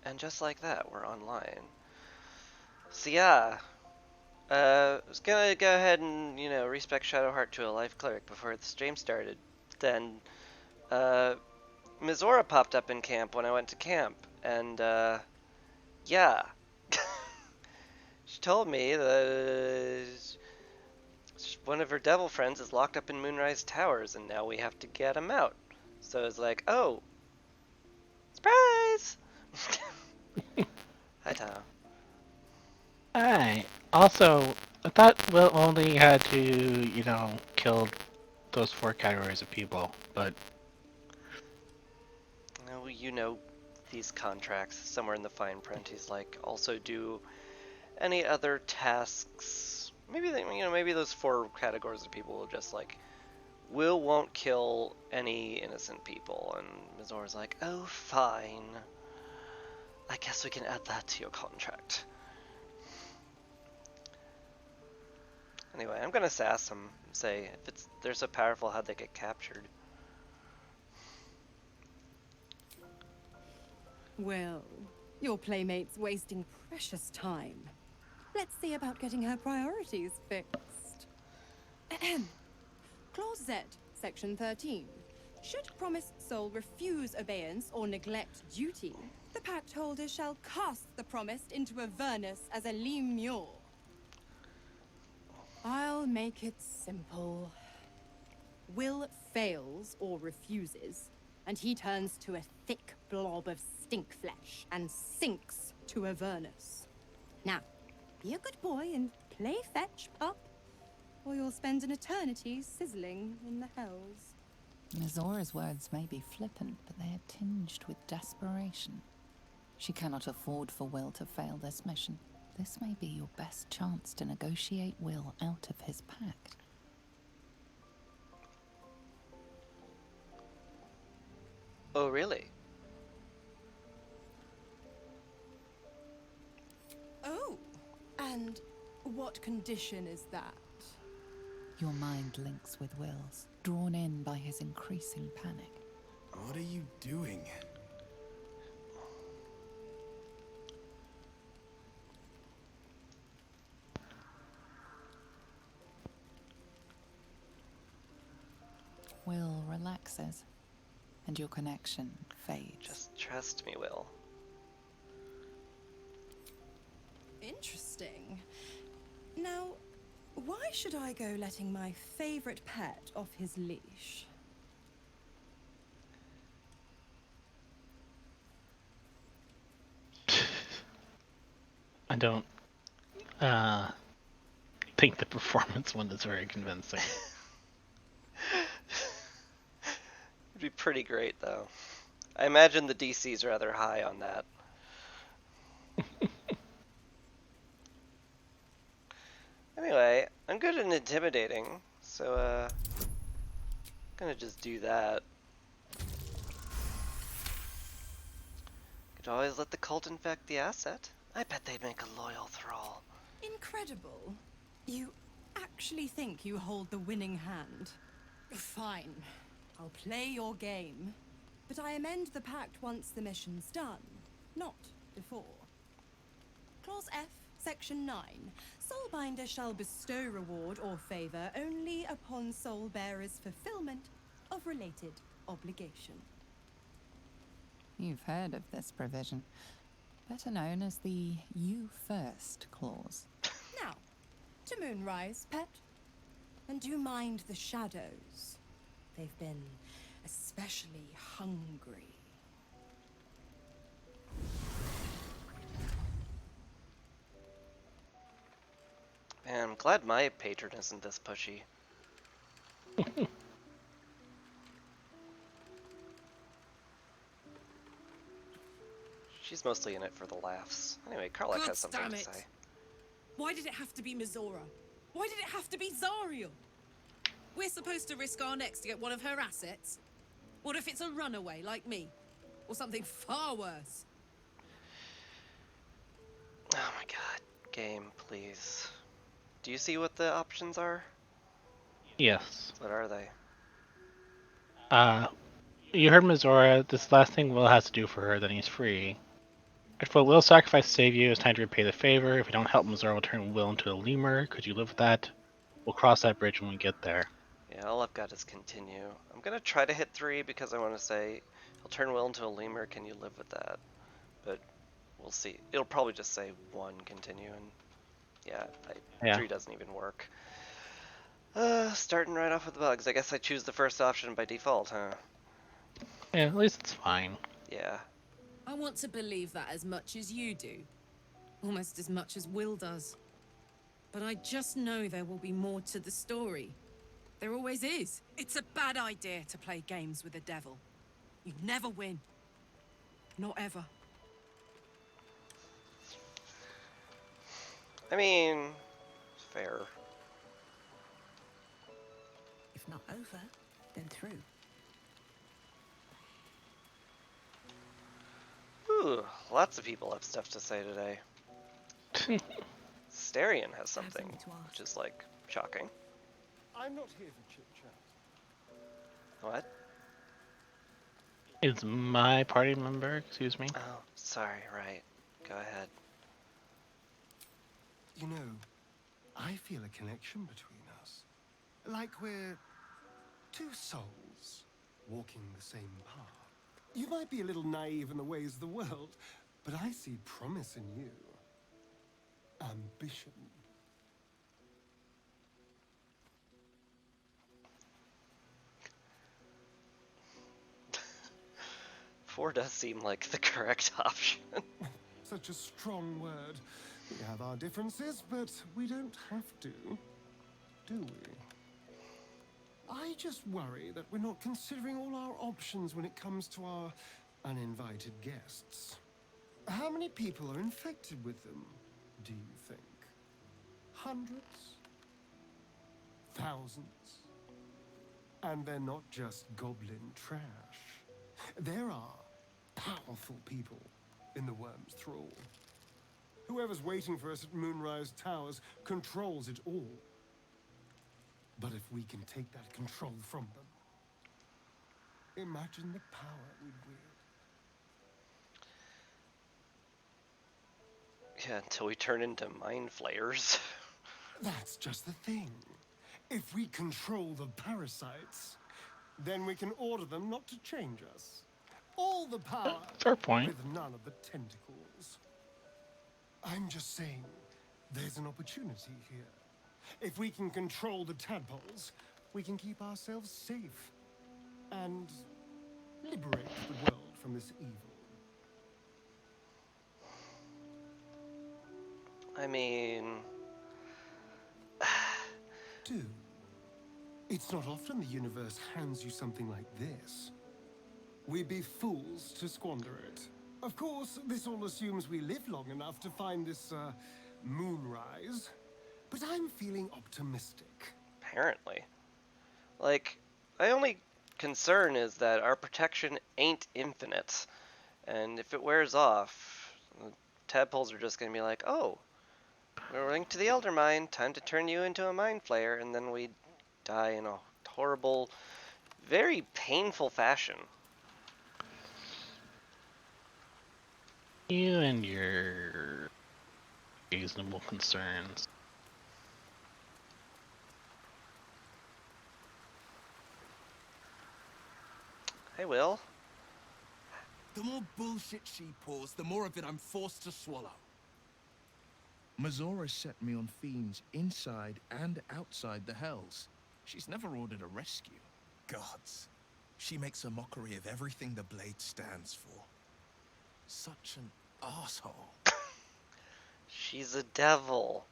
And just like that, we're online. So yeah, I was gonna go ahead and, respec Shadowheart to a life cleric before the stream started. Then, uh, Mizora popped up in camp when I went to camp, and, yeah. She told me that one of her devil friends is locked up in Moonrise Towers, and now we have to get him out. So it's like, oh, surprise! Hi, Taho. Alright. Also, I thought Will only had to, kill those 4 categories of people, but Now, these contracts somewhere in the fine print. He's like, also do any other tasks. Maybe those 4 categories of people will just like, Will won't kill any innocent people. And Mizora's like, oh, fine. I guess we can add that to your contract. Anyway, I'm gonna sass him and say, if they're so powerful, how'd they get captured? Well, your playmate's wasting precious time. Let's see about getting her priorities fixed. Ahem. Clause Z, Section 13. Should promised soul refuse obeyance or neglect duty, the pact holder shall cast the promised into Avernus as a lemure. I'll make it simple. Will fails or refuses, and he turns to a thick blob of stink flesh and sinks to Avernus. Now, be a good boy and play fetch, pup, or you'll spend an eternity sizzling in the hells. Mizora's words may be flippant, but they are tinged with desperation. She cannot afford for Will to fail this mission. This may be your best chance to negotiate Will out of his pact. Oh, really? Oh, and what condition is that? Your mind links with Will's, drawn in by his increasing panic. What are you doing? Will relaxes, and your connection fades. Just trust me, Will. Interesting. Now, why should I go letting my favorite pet off his leash? I don't think the performance one is very convincing. It'd be pretty great, though. I imagine the DC's rather high on that. Anyway, I'm good at intimidating, so, gonna just do that. Could always let the cult infect the asset. I bet they'd make a loyal thrall. Incredible. You actually think you hold the winning hand? Fine. I'll play your game. But I amend the pact once the mission's done, not before. Clause F, Section 9. Soulbinder shall bestow reward or favor only upon soul bearer's fulfillment of related obligation. You've heard of this provision, better known as the You First clause. Now, to Moonrise, pet. And do mind the shadows. They've been especially hungry. Man, I'm glad my patron isn't this pushy. She's mostly in it for the laughs. Anyway, Karlach has something to say. Why did it have to be Mizora? Why did it have to be Zariel? We're supposed to risk our necks to get one of her assets? What if it's a runaway like me? Or something far worse? Oh my god. Game, please. Do you see what the options are? Yes. What are they? You heard Mizora. This last thing Will has to do for her, then he's free. If a will sacrifice to save you, it's time to repay the favor. If we don't help, Missouri will turn Will into a lemur. Could you live with that? We'll cross that bridge when we get there. Yeah, all I've got is continue. I'm gonna try to hit 3 because I want to say he'll turn Will into a lemur. Can you live with that? But we'll see. It'll probably just say 1 continue, and yeah, Yeah. 3 doesn't even work. Starting right off with the bugs. I guess I choose the first option by default, huh? Yeah, at least it's fine. Yeah. I want to believe that as much as you do. Almost as much as Will does. But I just know there will be more to the story. There always is. It's a bad idea to play games with the devil. You never win. Not ever. I mean, fair. If not over, then through. Ooh, lots of people have stuff to say today. Starion has something, something to ask. which is like shocking. I'm not here for chit chat. What? Is my party member, excuse me? Oh, sorry, right. Go ahead. You know, I feel a connection between us. Like we're two souls walking the same path. You might be a little naive in the ways of the world, but I see promise in you. Ambition. 4 does seem like the correct option. Such a strong word. We have our differences, but we don't have to, do we? I just worry that we're not considering all our options when it comes to our uninvited guests. How many people are infected with them, do you think? Hundreds? Thousands? And they're not just goblin trash. There are powerful people in the worm's thrall. Whoever's waiting for us at Moonrise Towers controls it all. But if we can take that control from them, imagine the power we'd wield. Yeah, until we turn into mind flayers. That's just the thing. If we control the parasites, then we can order them not to change us. All the power, Fair point. with none of the tentacles. I'm just saying, there's an opportunity here. If we can control the tadpoles, we can keep ourselves safe and liberate the world from this evil. I mean, Do. It's not often the universe hands you something like this. We'd be fools to squander it. Of course, this all assumes we live long enough to find this, moonrise. But I'm feeling optimistic. apparently. Like, my only concern is that our protection ain't infinite. And if it wears off, the tadpoles are just gonna be like, oh, we're linked to the Elder Mind, time to turn you into a mind flayer, and then we die in a horrible, very painful fashion. You and your reasonable concerns. Hey, Will. The more bullshit she pours, the more of it I'm forced to swallow. Mazora set me on fiends inside and outside the Hells. She's never ordered a rescue. Gods. She makes a mockery of everything the Blade stands for. Such an asshole. She's a devil.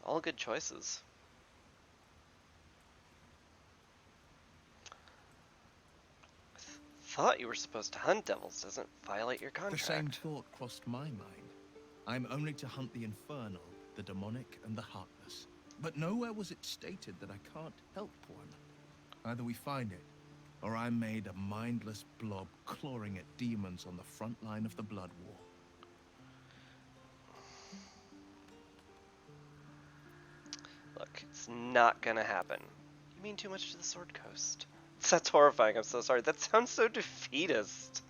All good choices. Thought you were supposed to hunt devils. Doesn't violate your contract. The same thought crossed my mind. I'm only to hunt the infernal, the demonic, and the heartless. But nowhere was it stated that I can't help one. Either we find it, or I'm made a mindless blob clawing at demons on the front line of the Blood War. Look, It's not gonna happen. You mean too much to the Sword Coast. That's horrifying, I'm so sorry. That sounds so defeatist.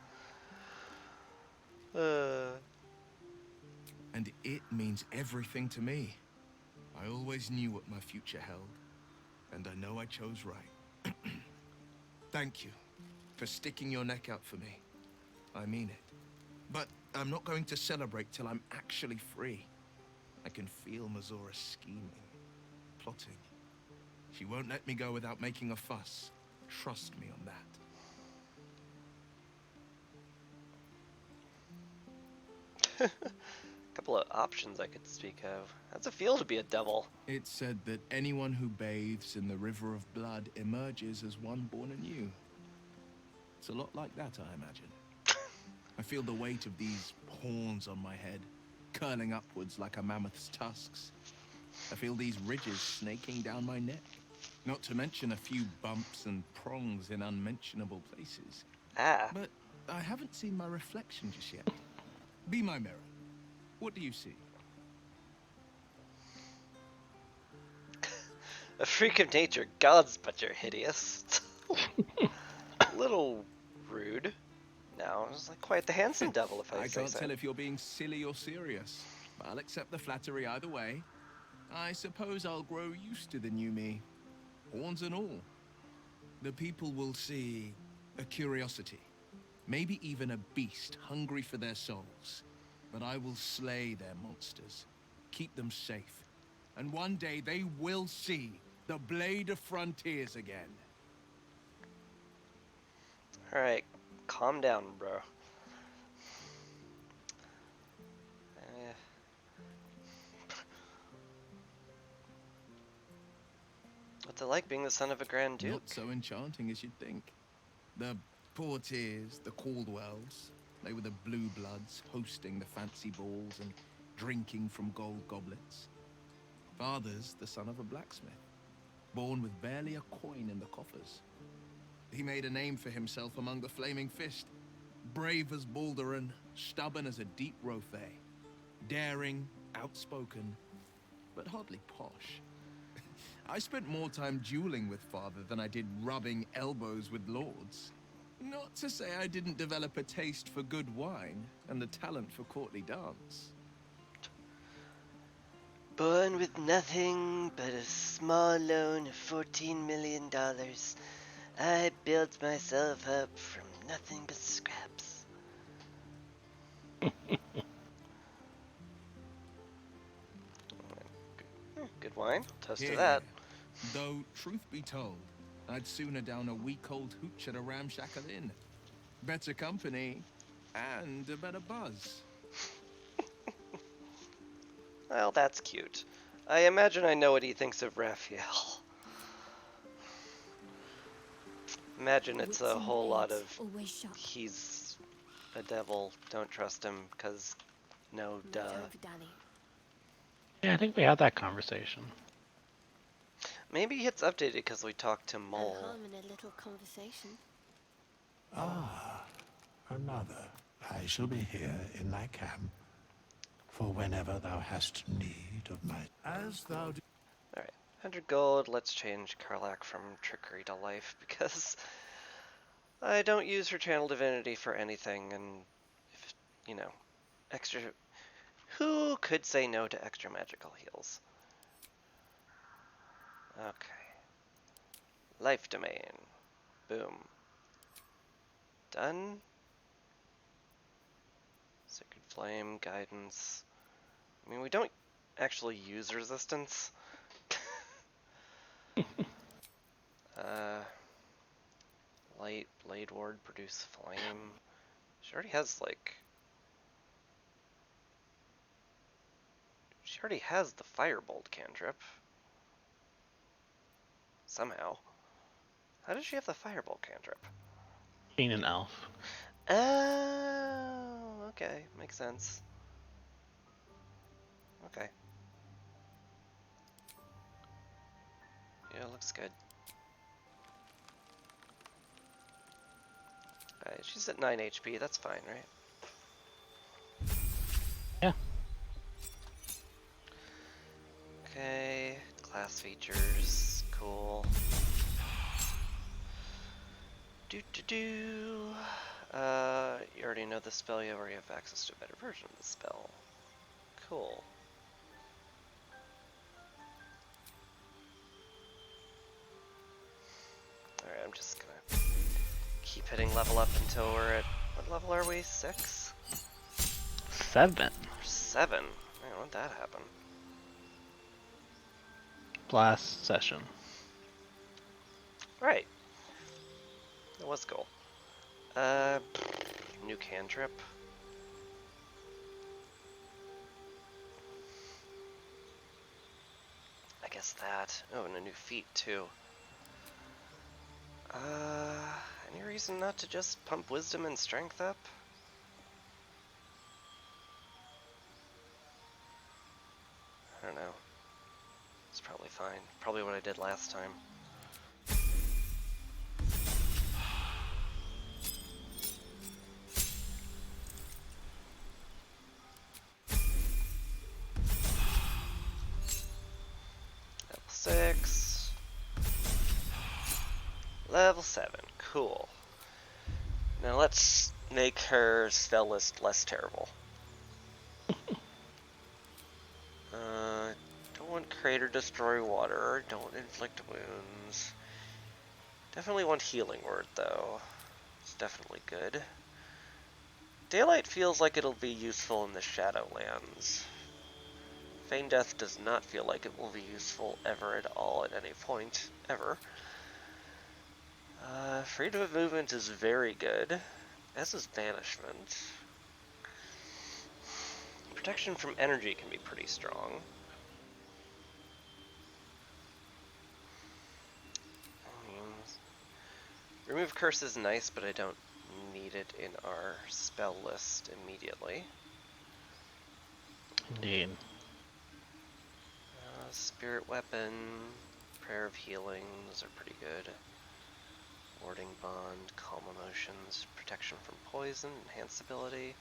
And it means everything to me. I always knew what my future held, and I know I chose right. Thank you for sticking your neck out for me. I mean it. But I'm not going to celebrate till I'm actually free. I can feel Mazora scheming, plotting. She won't let me go without making a fuss. Trust me on that. Couple of options I could speak of. How's it feel to be a devil? It's said that anyone who bathes in the river of blood emerges as one born anew. It's a lot like that, I imagine. I feel the weight of these horns on my head, curling upwards like a mammoth's tusks. I feel these ridges snaking down my neck. Not to mention a few bumps and prongs in unmentionable places. Ah. But I haven't seen my reflection just yet. Be my mirror. What do you see? A freak of nature, gods, but you're hideous. A little rude. No, it's like quite the handsome devil, if I say can't so. tell if you're being silly or serious. I'll accept the flattery either way. I suppose I'll grow used to the new me. Horns and all. The people will see a curiosity. Maybe even a beast hungry for their souls. But I will slay their monsters. Keep them safe. And one day they will see the Blade of Frontiers again. Alright, calm down, bro. What's it like being the son of a Grand Duke? Not so enchanting as you'd think. The Portiers, the Caldwells, they were the blue bloods hosting the fancy balls and drinking from gold goblets. Father's the son of a blacksmith, born with barely a coin in the coffers. He made a name for himself among the Flaming Fist, brave as Baldur and stubborn as a deep Rothay, daring, outspoken, but hardly posh. I spent more time dueling with father than I did rubbing elbows with lords. Not to say I didn't develop a taste for good wine and the talent for courtly dance. Born with nothing but a small loan of $14 million, I built myself up from nothing but scraps. Good wine. Toast to that. Though, truth be told, I'd sooner down a week-old hooch at a ramshackle inn. Better company, and a better buzz. Well, that's cute. I imagine I know what he thinks of Raphael. Imagine it's a whole lot of he's a devil, don't trust him, because no duh. Yeah, I think we had that conversation. Maybe it's updated because we talked to Mole. In a little conversation. Ah, another. I shall be here in thy camp, for whenever thou hast need of my... As thou do... Alright, 100 gold, let's change Karlach from trickery to life, because I don't use her channel divinity for anything, and, if, you know, extra... Who could say no to extra magical heals? Okay. Life domain. Boom. Done. Sacred Flame, Guidance. I mean, we don't actually use resistance. Light, Blade Ward, Produce Flame. She already has, like... She already has the Firebolt cantrip. Somehow. How does she have the Firebolt cantrip? Being an elf. Oh, okay. Makes sense. Okay. Yeah, looks good. Alright, she's at 9 HP. That's fine, right? Yeah. Okay. class features. Cool. You already know the spell, you already have access to a better version of the spell. Cool. Alright, I'm just gonna keep hitting level up until we're at, what level are we? 6? 7. 7? Man, when'd that happen? Last session. Right. That was cool. New cantrip. I guess that. Oh, and a new feat too. Any reason not to just pump wisdom and strength up? I don't know. It's probably fine. Probably what I did last time. Level 6. Level 7. Cool. Now let's make her spell list less terrible. Don't want create or destroy water. Don't inflict wounds. Definitely want healing word though. It's definitely good. Daylight feels like it'll be useful in the Shadowlands. Feign Death does not feel like it will be useful ever at all at any point, ever. Freedom of movement is very good, as is banishment. Protection from energy can be pretty strong. Remove curse is nice, but I don't need it in our spell list immediately. Indeed. Spirit weapon, prayer of healing, those are pretty good. Warding bond, calm emotions, protection from poison, enhanced ability.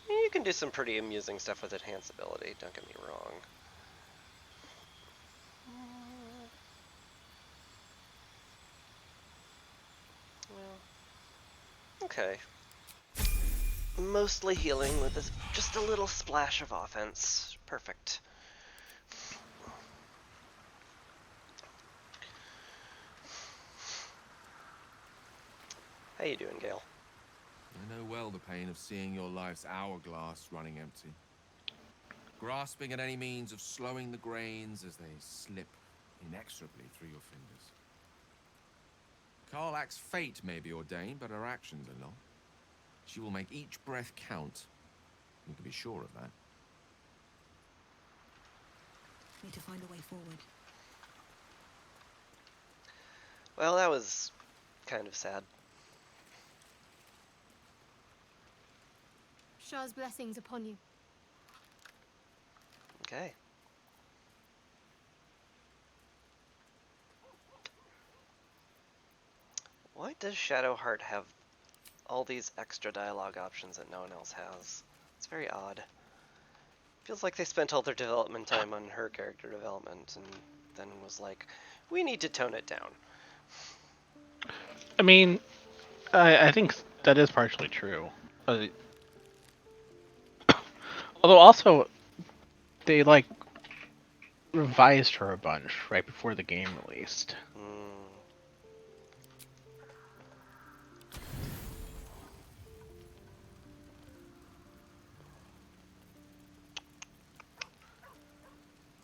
You can do some pretty amusing stuff with enhanced ability, don't get me wrong. Well, okay. Mostly healing with just a little splash of offense. Perfect. How you doing, Gale? I know well the pain of seeing your life's hourglass running empty. Grasping at any means of slowing the grains as they slip inexorably through your fingers. Karlach's fate may be ordained, but her actions are not. She will make each breath count. You can be sure of that. Need to find a way forward. Well, that was kind of sad. Shah's blessings upon you. Okay. Why does Shadowheart have all these extra dialogue options that no one else has? It's very odd. Feels like they spent all their development time on her character development and then was like, we need to tone it down. I mean, I think that is partially true. Although also, they like revised her a bunch right before the game released.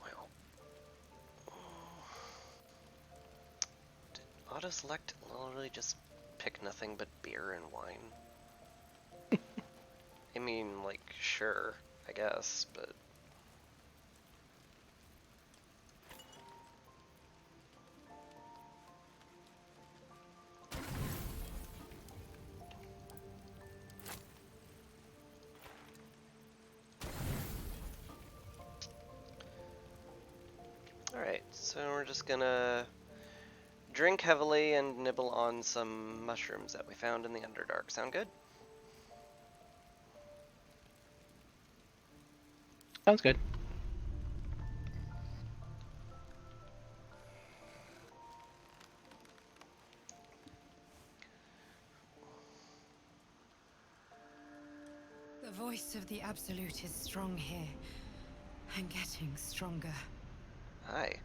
Well, did auto-select literally just pick nothing but beer and wine? I mean, like, sure, I guess, but... Alright, so we're just gonna drink heavily and nibble on some mushrooms that we found in the Underdark. Sound good? Sounds good. voice of the Absolute is strong here, and getting stronger. Hi.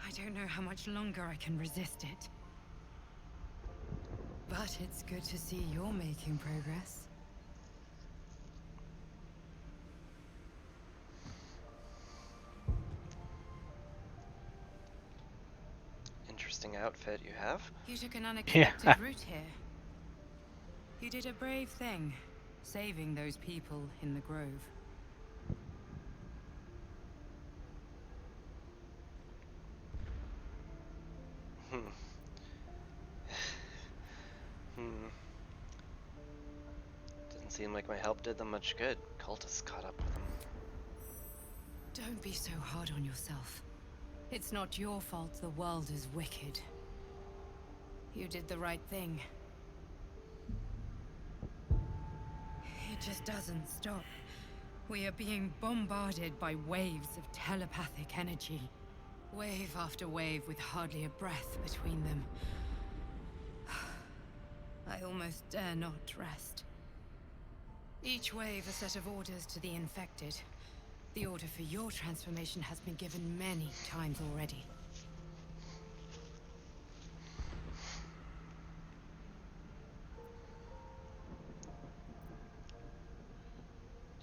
I don't know how much longer I can resist it. But it's good to see you're making progress. Interesting outfit you have. You took an unexpected route here. You did a brave thing, saving those people in the grove. Hmm. Hmm. Didn't seem like my help did them much good. Cultists caught up with them. Don't be so hard on yourself. It's not your fault the world is wicked. You did the right thing. It just doesn't stop. We are being bombarded by waves of telepathic energy. Wave after wave with hardly a breath between them. I almost dare not rest. Each wave a set of orders to the infected. The order for your transformation has been given many times already.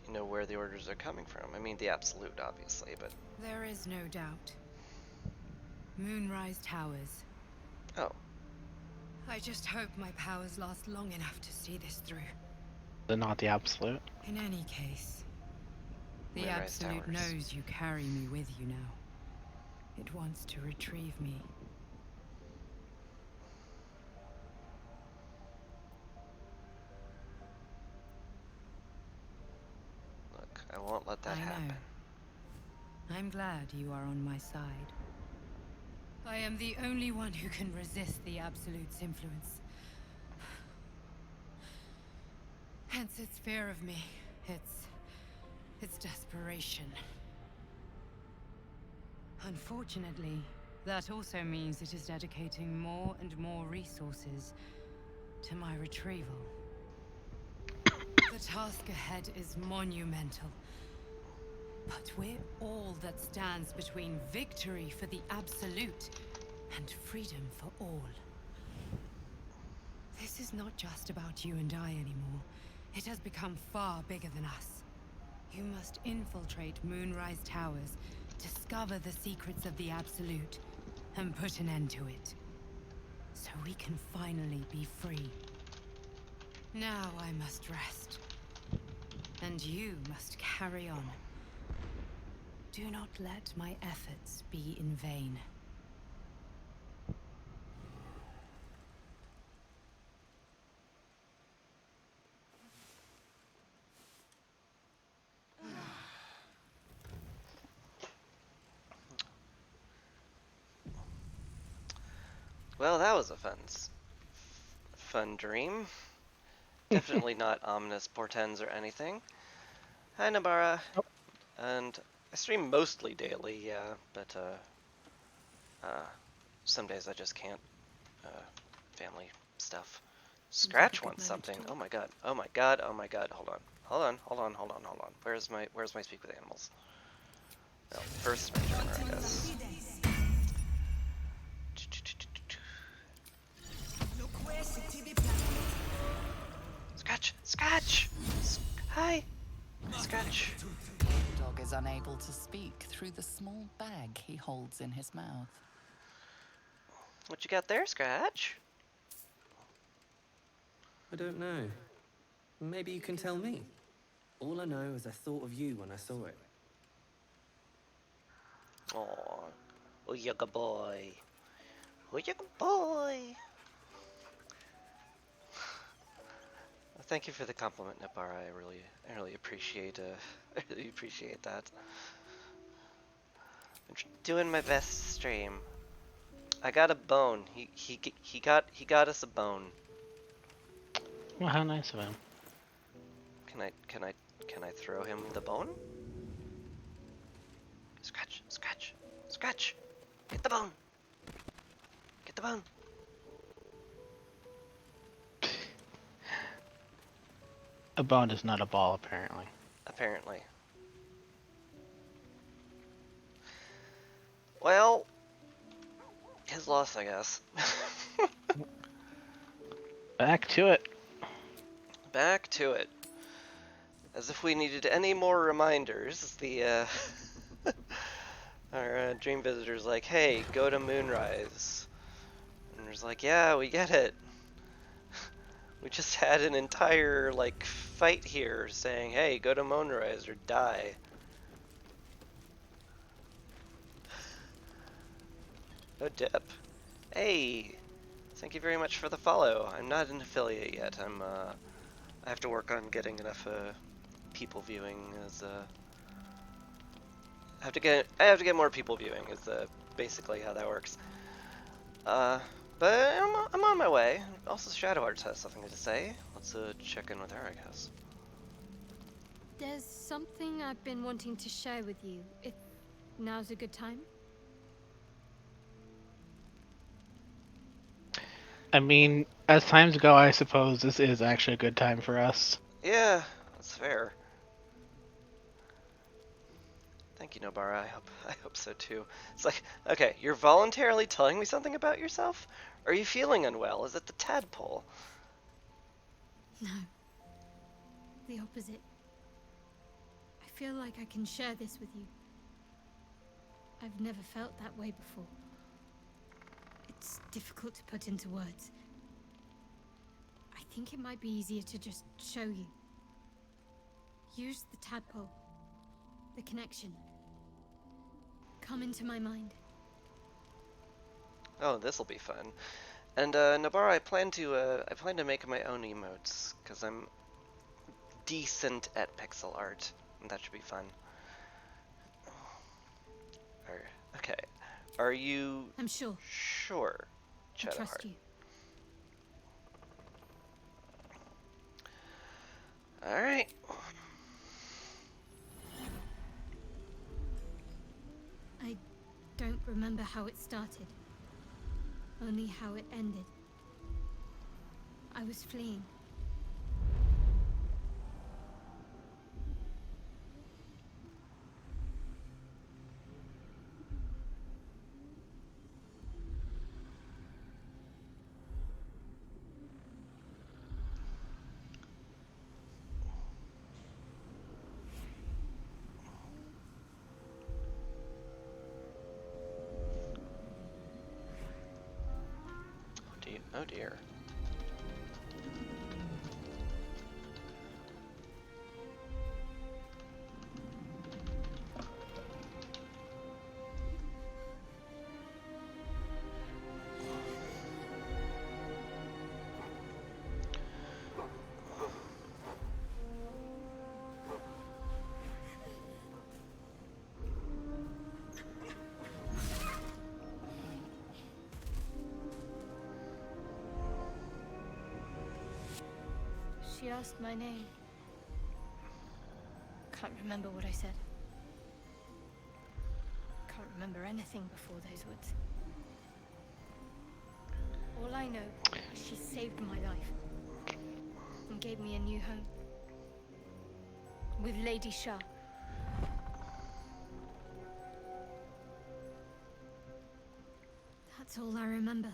You know where the orders are coming from. I mean, the Absolute, obviously, but... There is no doubt. Moonrise Towers. Oh. I just hope my powers last long enough to see this through. They're not the Absolute. In any case, the Moonrise Absolute Towers. knows you carry me with you now. It wants to retrieve me. Look, I won't let that happen. I'm glad you are on my side. I am the only one who can resist the Absolute's influence. Hence its fear of me. Its desperation. Unfortunately, that also means it is dedicating more and more resources to my retrieval. The task ahead is monumental. But we're all that stands between victory for the Absolute and freedom for all. This is not just about you and I anymore. It has become far bigger than us. You must infiltrate Moonrise Towers, discover the secrets of the Absolute, and put an end to it. So we can finally be free. Now I must rest. And you must carry on. Do not let my efforts be in vain. Well, that was a fun dream. Definitely not ominous portends or anything. Hi, Nabara. Oh. And I stream mostly daily, yeah, but some days I just can't. Family stuff. Scratch wants something. Oh my god. Oh my god. Oh my god. Hold on. Hold on. Hold on. Hold on. Hold on. Where's my speak with animals? No, first my genre, I guess. Scratch! Scratch! Hi! Scratch! The dog is unable to speak through the small bag he holds in his mouth. What you got there, Scratch? I don't know. Maybe you can tell me. All I know is I thought of you when I saw it. Aww. Oh, you good boy. Oh, you good boy. Well, thank you for the compliment, Nabara. I really appreciate I really appreciate that. I'm doing my best to stream. I got a bone. He got us a bone. Well, how nice of him. Can I throw him the bone? Scratch, scratch, scratch! Get the bone! Get the bone! A bone is not a ball, apparently. Apparently. Well, his loss, I guess. Back to it. Back to it. As if we needed any more reminders, our dream visitor's like, hey, go to Moonrise. And there's like, yeah, we get it. We just had an entire, like, fight here saying, hey, go to Moonrise or die. Oh, Dip. Hey, thank you very much for the follow. I'm not an affiliate yet. I have to work on getting enough, people viewing as, I have to get more people viewing is, basically how that works. But I'm on my way. Also, Shadowhearts has something to say. Let's, check in with her, I guess. There's something I've been wanting to share with you, if now's a good time. I mean, as times go, I suppose this is actually a good time for us. Yeah, that's fair. Thank you, Nobara. I hope so too. It's like, okay, you're voluntarily telling me something about yourself? Are you feeling unwell? Is it the tadpole? No. The opposite. I feel like I can share this with you. I've never felt that way before. It's difficult to put into words. I think it might be easier to just show you. Use the tadpole. The connection. Come into my mind. Oh, this'll be fun. And Nobara, I plan to make my own emotes because I'm decent at pixel art, and that should be fun. Okay, are you? I'm sure. Sure, I trust Shadowheart. you. All right. I don't remember how it started. Only how it ended. I was fleeing. Oh dear. She asked my name. Can't remember what I said. Can't remember anything before those words. All I know is she saved my life and gave me a new home. With Lady Shah. That's all I remember.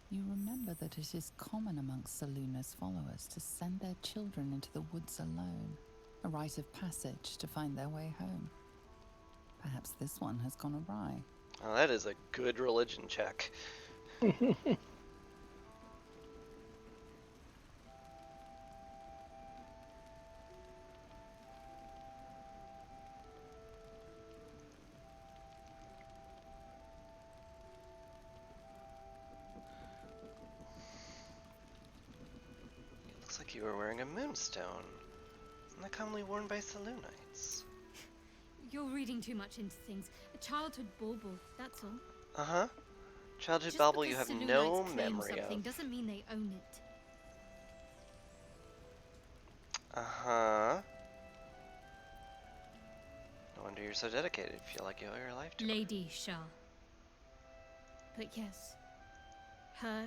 You remember that it is common amongst Seluna's followers to send their children into the woods alone, a rite of passage to find their way home. Perhaps this one has gone awry. Oh, that is a good religion check. Looks like you were wearing a moonstone. Isn't that commonly worn by Selunites? You're reading too much into things. A childhood bauble, that's all. Uh-huh. Childhood Just bauble you because have Selunites no claim memory something of. doesn't mean they own it. Uh-huh. No wonder you're so dedicated. You feel like you owe your life to her. Lady Shah. But yes, her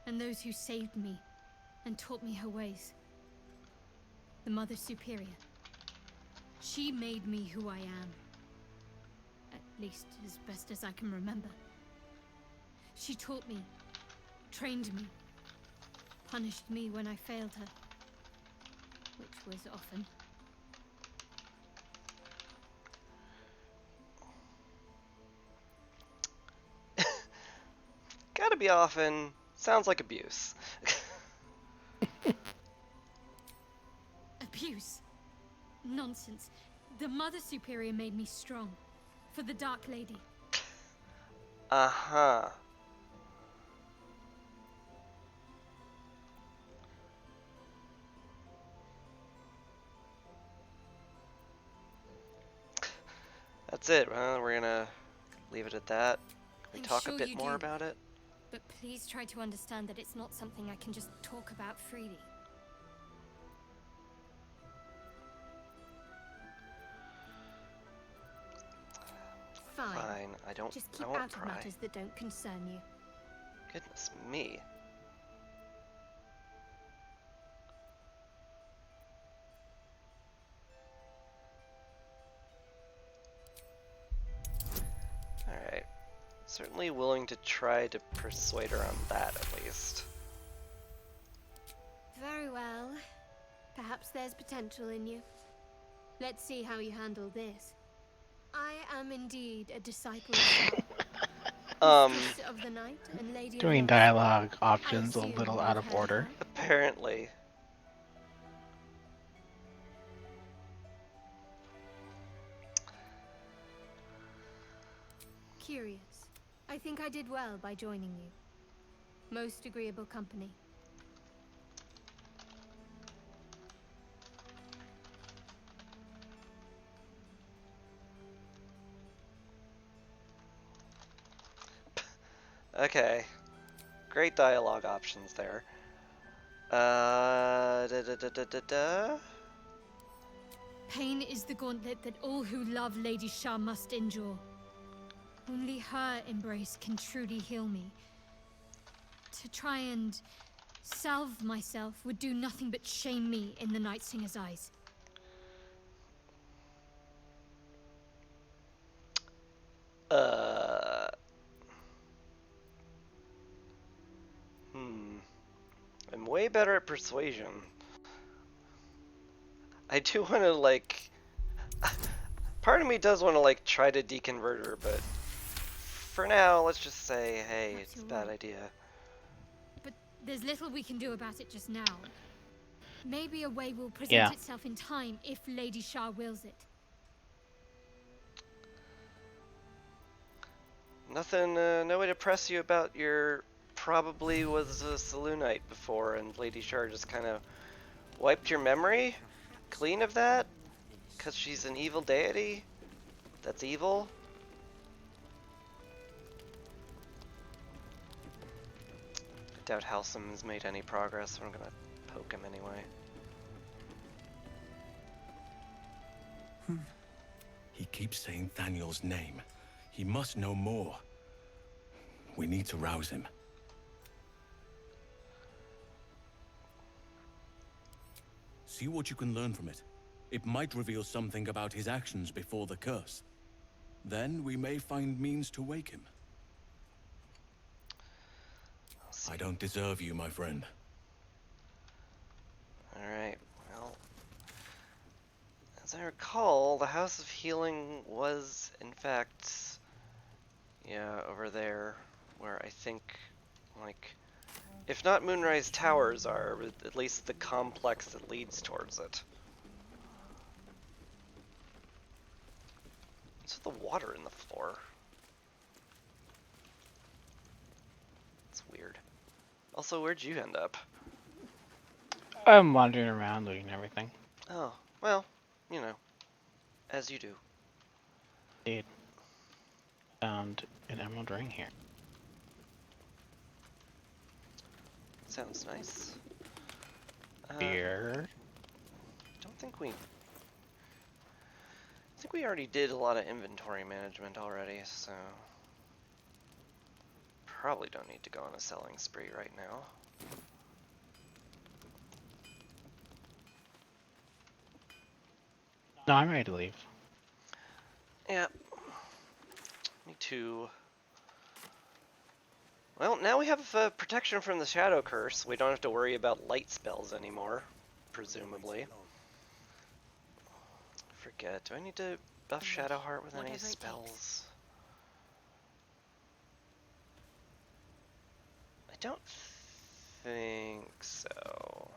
and those who saved me and taught me her ways. the Mother Superior. She made me who I am. At least as best as I can remember. She taught me, trained me, punished me when I failed her. Which was often. Gotta be often. Sounds like abuse. Abuse? Nonsense. The Mother Superior made me strong. For the Dark Lady. Uh-huh. That's it. Well, we're gonna leave it at that. Can we talk a bit more about it? But please try to understand that it's not something I can just talk about freely. Fine. I don't. Just keep I won't out of pry. matters that don't concern you. Goodness me. Alright. Certainly willing to try to persuade her on that, at least. Very well. Perhaps there's potential in you. Let's see how you handle this. I am indeed a disciple of Mistress of the Night and Lady Doing of dialogue options a little out of order. Apparently. Curious. I think I did well by joining you. Most agreeable company. Okay. Great dialogue options there. Pain is the gauntlet that all who love Lady Shah must endure. Only her embrace can truly heal me. To try and salve myself would do nothing but shame me in the Night Singer's eyes. I'm way better at persuasion. I do want to, like... Part of me does want to, like, try to deconvert her, but... For now, let's just say, hey, it's a bad idea. But there's little we can do about it just now. Maybe a way will present itself in time if Lady Shah wills it. Nothing, no way to press you about your probably was a Selûnite before and Lady Shah just kind of wiped your memory clean of that? Because she's an evil deity? That's evil? I doubt Halsum has made any progress, so I'm gonna poke him anyway. He keeps saying Thaniel's name. He must know more. We need to rouse him. See what you can learn from it. It might reveal something about his actions before the curse. Then we may find means to wake him. I don't deserve you, my friend. Alright, well... As I recall, the House of Healing was, in fact... Yeah, over there, where I think, like... If not Moonrise Towers are, at least the complex that leads towards it. What's with the water in the floor? It's weird. Also, where'd you end up? I'm wandering around looting everything. Oh, well, you know, as you do. Indeed. Found an emerald ring here. Sounds nice. Here. Don't think we... I think we already did a lot of inventory management already, so... Probably don't need to go on a selling spree right now. No, I'm ready to leave. Yeah. Me too. Well, now we have protection from the Shadow Curse. We don't have to worry about light spells anymore, presumably. Forget. Do I need to buff Shadowheart with any spells? I don't think so.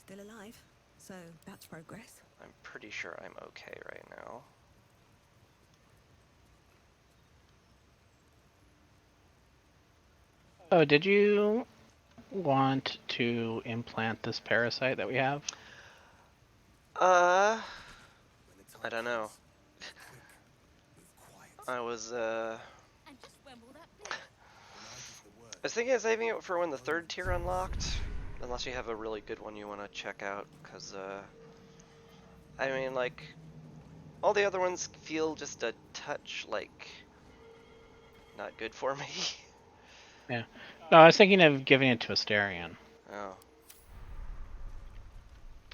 Still alive, so that's progress. I'm pretty sure I'm okay right now. Oh, did you want to implant this parasite that we have? I don't know. I was thinking of saving it for when the 3rd tier unlocked, unless you have a really good one you want to check out, because, I mean, like, all the other ones feel just a touch, like, not good for me. Yeah. No, I was thinking of giving it to Asterion. Oh.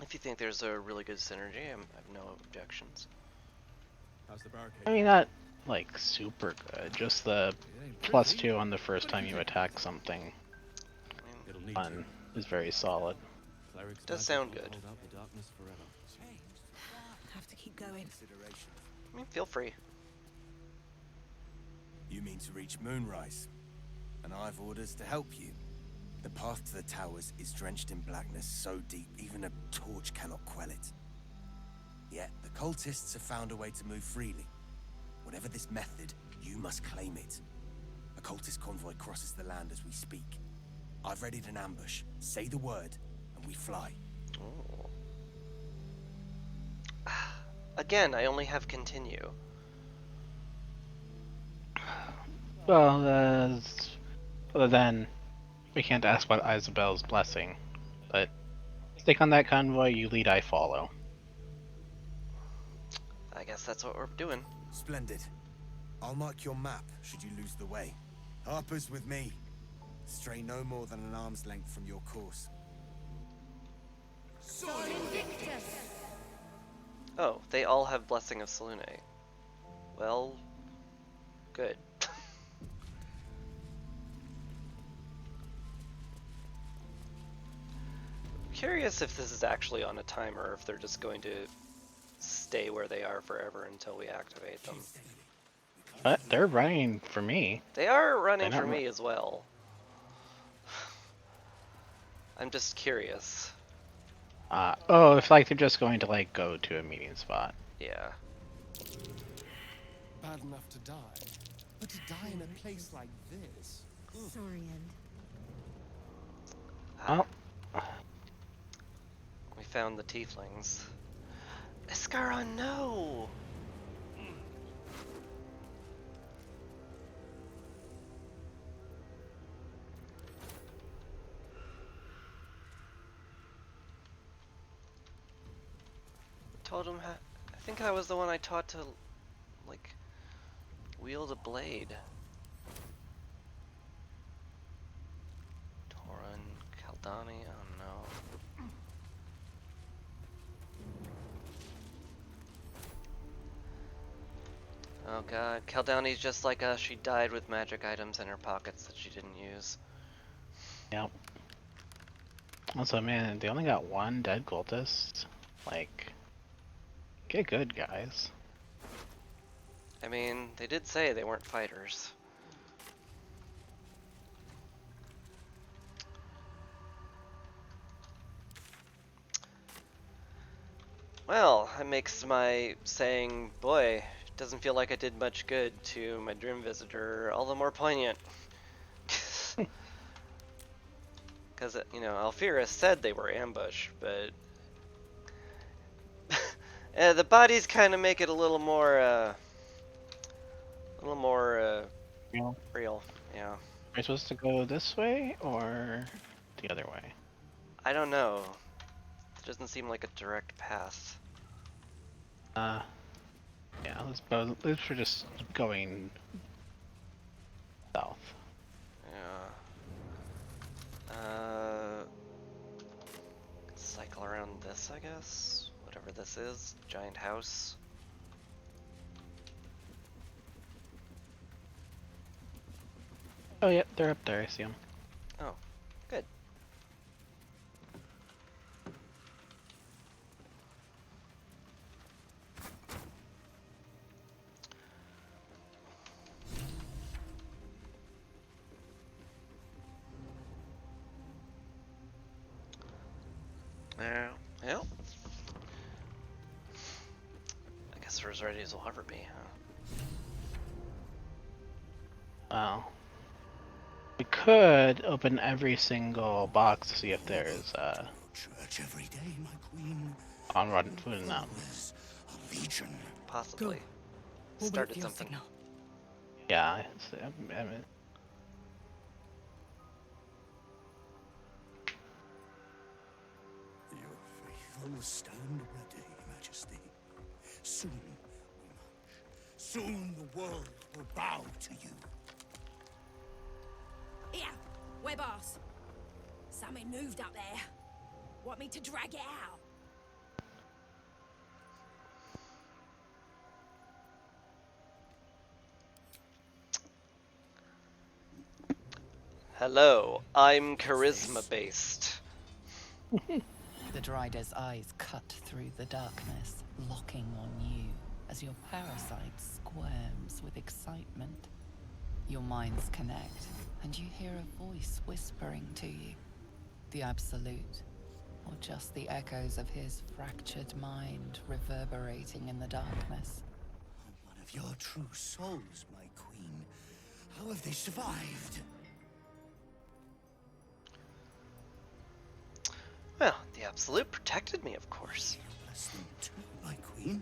If you think there's a really good synergy, I have no objections. I mean, not, like, super good. Just the +2 on the first time you attack something on is very solid. Does sound good. Have to keep going. I mean, feel free. You mean to reach Moonrise, and I've orders to help you. The path to the towers is drenched in blackness so deep even a torch cannot quell it. Yet the cultists have found a way to move freely. Whatever this method, you must claim it. A cultist convoy crosses the land as we speak. I've readied an ambush. Say the word, and we fly. Oh. Again, I only have continue. Well, other than we can't ask about Isabel's blessing, but stick on that convoy, you lead, I follow. I guess that's what we're doing. Splendid. I'll mark your map should you lose the way. Harper's with me. Stray no more than an arm's length from your course. Oh, they all have Blessing of Selûne. Well, good. Curious if this is actually on a timer, or if they're just going to stay where they are forever until we activate them. But they're running for me. They are running for me as well. I'm just curious. Oh, if like they're just going to like go to a meeting spot. Yeah. Bad enough to die, but to die in a place like this. Sorry, End. Oh. We found the tieflings. Iskara, no! Told him I think I was the one I taught to, like, wield a blade. Torin, Kaldani, oh no. Oh god, Kaldani's just like us. She died with magic items in her pockets that she didn't use. Yep. Also, man, they only got one dead cultist. Like, get good, guys. I mean, they did say they weren't fighters. Well, that makes my saying, boy, doesn't feel like I did much good to my Dream Visitor all the more poignant. Because, you know, Alphira said they were ambushed, but the bodies kind of make it a little more real. Yeah. Are we supposed to go this way or the other way? I don't know. It doesn't seem like a direct path. Yeah, let's we're just going south. Yeah. Cycle around this I guess. Whatever this is. Giant house. Oh, yeah, they're up there. I see them. Oh, good. Well, I guess we're as ready as we'll ever be, huh? Wow. We could open every single box to see if there's Church every day, my queen. on rotten food in them. A legion. Possibly. We'll wait Started for your something. signal. Yeah, I mean, Your faithful stand ready, Majesty. Soon we march. Soon the world will bow to you. Here, where boss? Something moved up there. Want me to drag it out? Hello, I'm charisma based. The Drider's eyes cut through the darkness, locking on you as your parasite squirms with excitement. Your minds connect, and you hear a voice whispering to you. The Absolute, or just the echoes of his fractured mind reverberating in the darkness. One of your true souls, my queen. How have they survived? Well, the Absolute protected me, of course. Bless them too, my queen.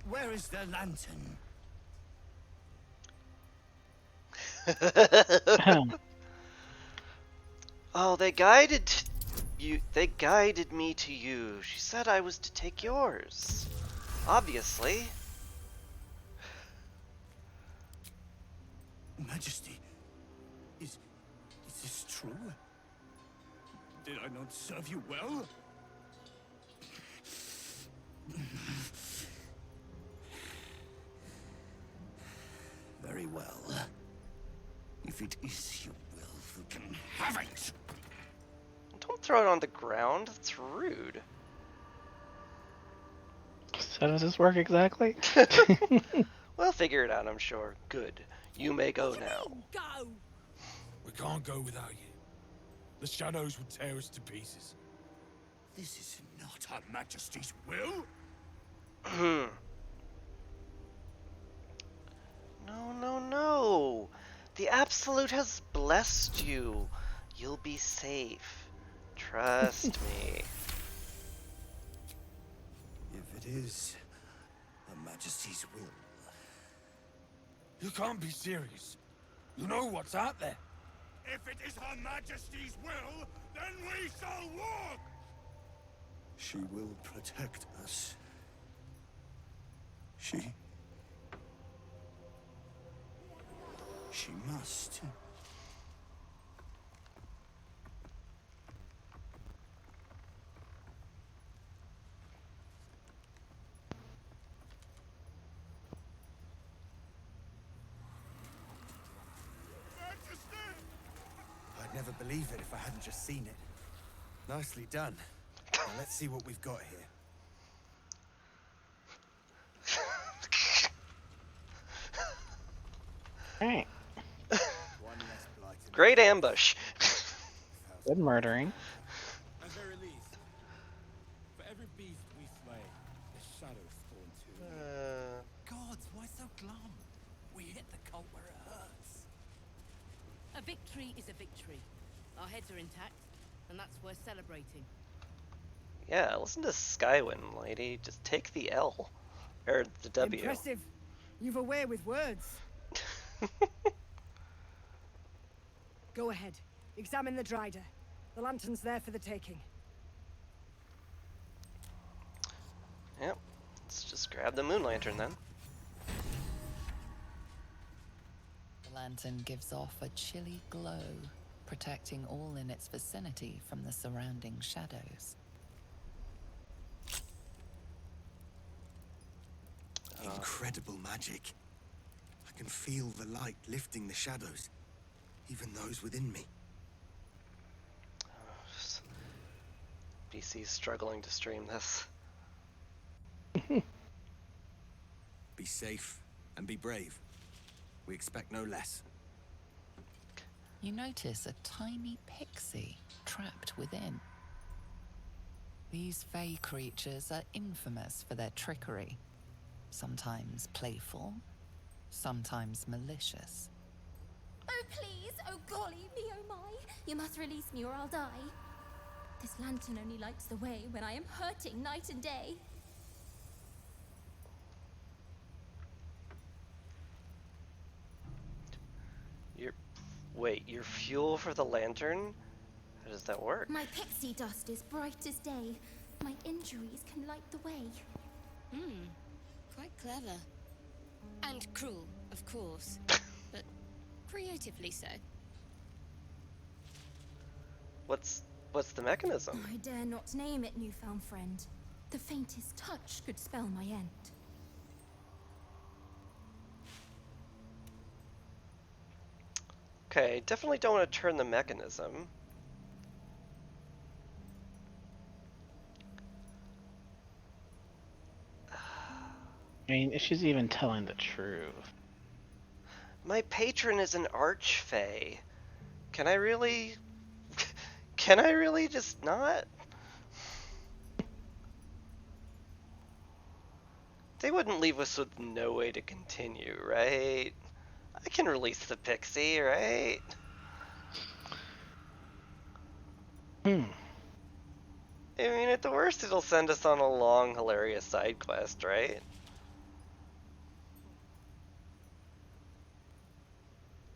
Where is their lantern? Oh, they guided you. They guided me to you. She said I was to take yours. Obviously. Majesty, is this true? Did I not serve you well? Very well. If it is your will, you can have it. Don't throw it on the ground. That's rude. So how does this work exactly? We'll figure it out, I'm sure. Good. You may go now. Go! We can't go without you. The shadows would tear us to pieces. This is not Her Majesty's will. No. The Absolute has blessed you. You'll be safe. Trust me. If it is Her Majesty's will. You can't be serious. You know what's out there. If it is Her Majesty's will, then we shall walk! She will protect us. She must. I'd never believe it if I hadn't just seen it. Nicely done. Now let's see what we've got here. Alright. Great ambush. Good murdering. At very least, for every beast we slay, the shadows spawn too. Gods, why so glum? We hit the cult where it hurts. A victory is a victory. Our heads are intact, and that's worth celebrating. Yeah, listen to Skywin, lady. Just take the L. Or the W. Impressive. You've a way with words. Go ahead. Examine the Drider. The lantern's there for the taking. Yep. Let's just grab the moon lantern then. The lantern gives off a chilly glow, protecting all in its vicinity from the surrounding shadows. Incredible magic. I can feel the light lifting the shadows, even those within me. BC's struggling to stream this. Be safe and be brave. We expect no less. You notice a tiny pixie trapped within. These fey creatures are infamous for their trickery. Sometimes playful, sometimes malicious. Oh please, oh golly me, oh my. You must release me or I'll die. This lantern only lights the way when I am hurting night and day. Wait, your fuel for the lantern? How does that work? My pixie dust is bright as day. My injuries can light the way. Quite clever. And cruel, of course. But creatively so. What's the mechanism? I dare not name it, newfound friend. The faintest touch could spell my end. Okay, definitely don't want to turn the mechanism. I mean, if she's even telling the truth. My patron is an archfey. Can I really... Can I really just not? They wouldn't leave us with no way to continue, right? I can release the pixie, right? I mean, at the worst, it'll send us on a long, hilarious side quest, right?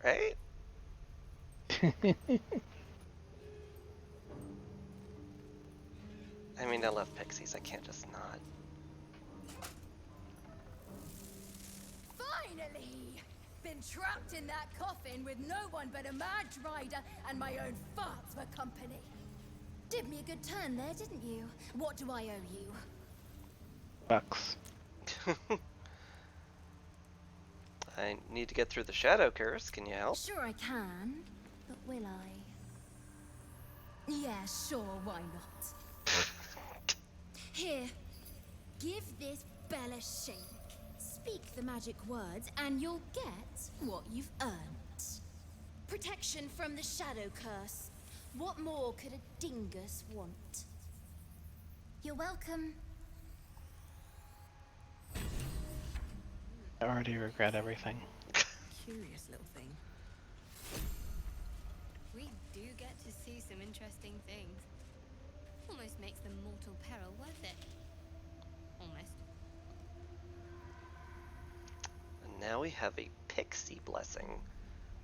Right? I mean, I love pixies. I can't just not. Finally! Been trapped in that coffin with no one but a mad rider and my own farts for company. Did me a good turn there, didn't you? What do I owe you? Bucks. I need to get through the shadow curse. Can you help? Sure I can, but will I? Yeah, sure, why not? Here, give this bell a shake. Speak the magic words and you'll get what you've earned. Protection from the shadow curse. What more could a dingus want? You're welcome. I already regret everything. Curious little thing. We do get to see some interesting things. Almost makes the mortal peril worth it. Almost. And now we have a pixie blessing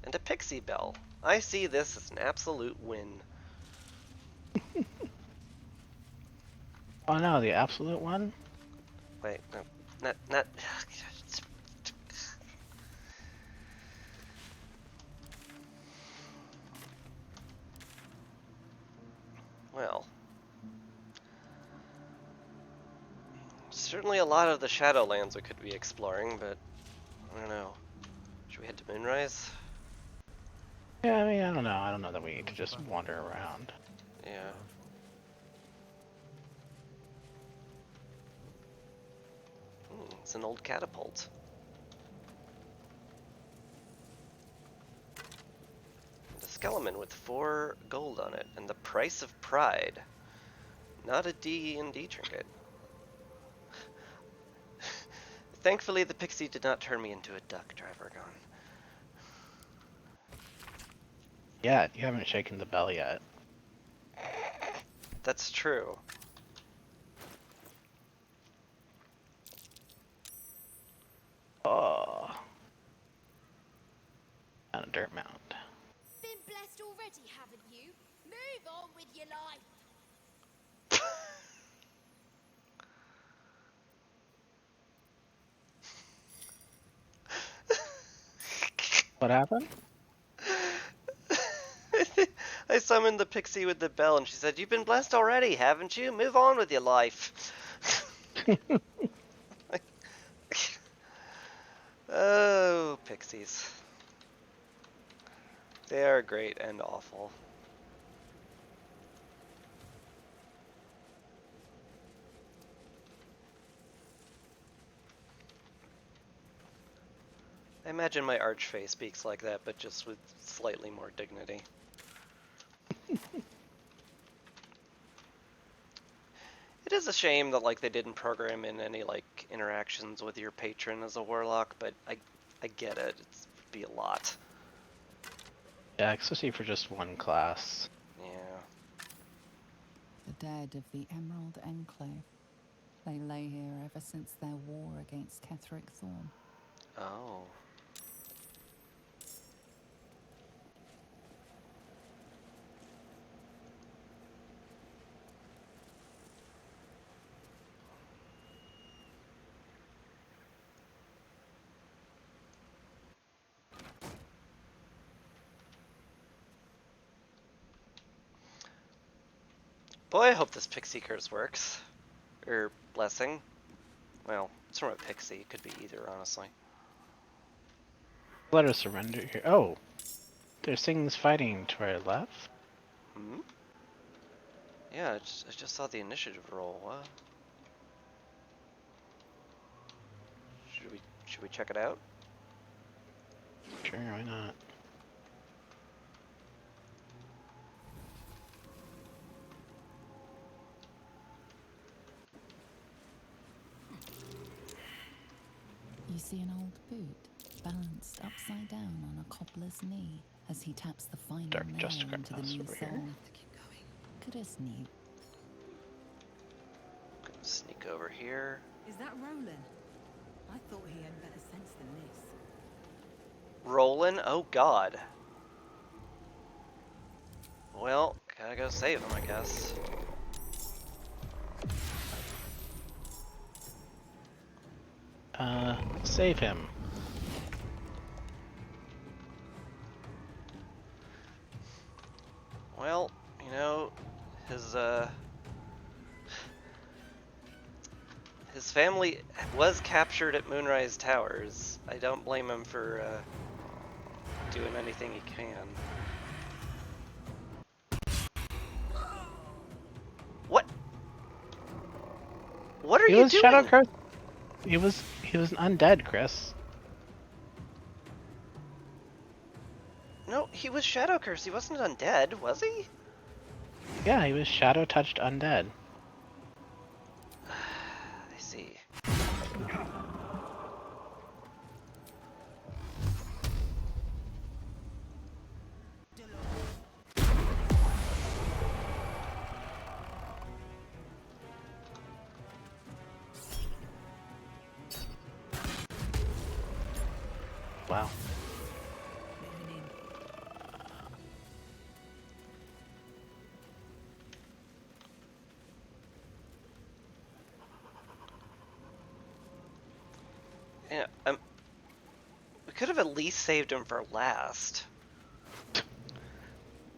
and a pixie bell. I see this as an absolute win. Oh no, the absolute one? Wait, no, not. Well, certainly a lot of the Shadowlands we could be exploring, but I don't know. Should we head to Moonrise? Yeah, I mean, I don't know. I don't know that we need to just wander around. Yeah. It's an old catapult. And a skeleton with 4 gold on it, and the price of pride. Not a D&D trinket. Thankfully, the pixie did not turn me into a duck, Drivergon. Yeah, you haven't shaken the bell yet. That's true. Oh. On a dirt mound. Been blessed already, haven't you? Move on with your life. What happened? I summoned the pixie with the bell, and she said, "You've been blessed already, haven't you? Move on with your life." Oh, pixies. They are great and awful. I imagine my archfey speaks like that, but just with slightly more dignity. It is a shame that like they didn't program in any like interactions with your patron as a warlock, but I get it. It'd be a lot. Yeah, especially for just one class. Yeah. The dead of the Emerald Enclave. They lay here ever since their war against Ketheric Thorn. Oh. Boy, I hope this pixie curse works. Or blessing. Well, it's from a pixie. It could be either, honestly. Let us surrender here. Oh, there's things fighting to our left. Hmm? Yeah, I just saw the initiative roll. What? Should we check it out? Sure, why not? You see an old boot, balanced upside down on a cobbler's knee as he taps the final Dark nail Justice into the new over soul. here. Good as new. Gonna sneak over here. Is that Roland? I thought he had better sense than this. Roland? Oh god. Well, gotta go save him, I guess. Save him. Well, you know, his family was captured at Moonrise Towers. I don't blame him for doing anything he can. What? What are He you was doing? Shadow Curse. He was an undead, Chris. No, he was Shadow Curse. He wasn't undead, was he? Yeah, he was Shadow Touched undead. I see. Wow. Yeah, we could have at least saved him for last.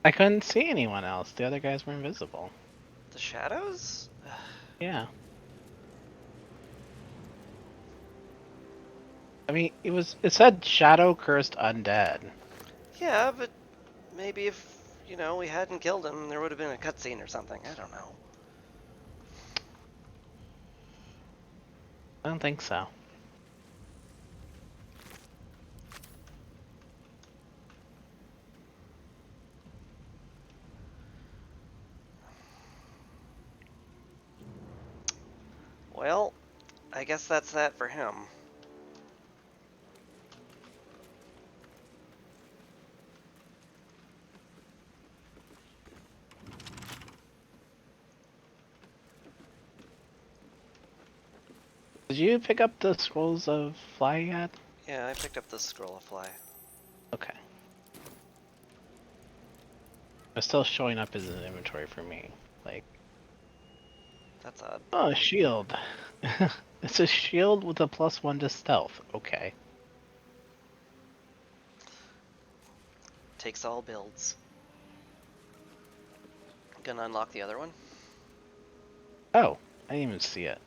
I couldn't see anyone else. The other guys were invisible. The shadows? Yeah. I mean, it said Shadow Cursed Undead. Yeah, but maybe if, you know, we hadn't killed him, there would have been a cutscene or something. I don't know. I don't think so. Well, I guess that's that for him. Did you pick up the Scrolls of Fly yet? Yeah, I picked up the Scroll of Fly. Okay. It's still showing up as an inventory for me. Like, That's odd. oh, a shield. It's a shield with a +1 to stealth. Okay. Takes all builds. Gonna unlock the other one? Oh, I didn't even see it.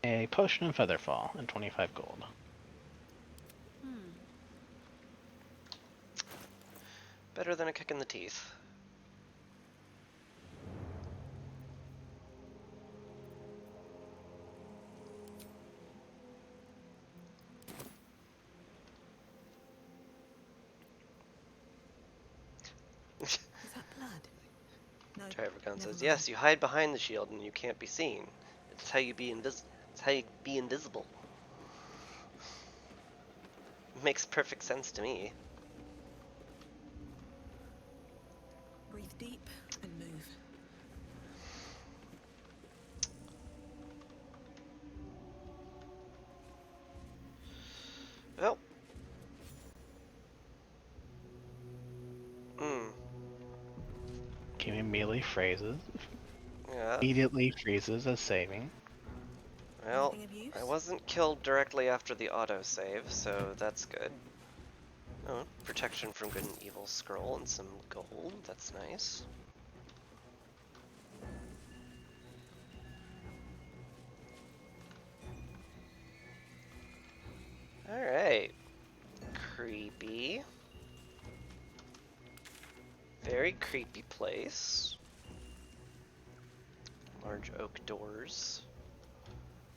A potion of featherfall and 25 gold. Better than a kick in the teeth. Is that blood? No. Driver Gun never says, mind. "Yes, you hide behind the shield and you can't be seen. It's how you be invisible." Makes perfect sense to me. Breathe deep and move. Well. Hmm. Game immediately phrases. Yeah. Immediately freezes as saving. Well, I wasn't killed directly after the autosave, so that's good. Oh, protection from good and evil scroll and some gold. That's nice. Alright. Creepy. Very creepy place. Large oak doors.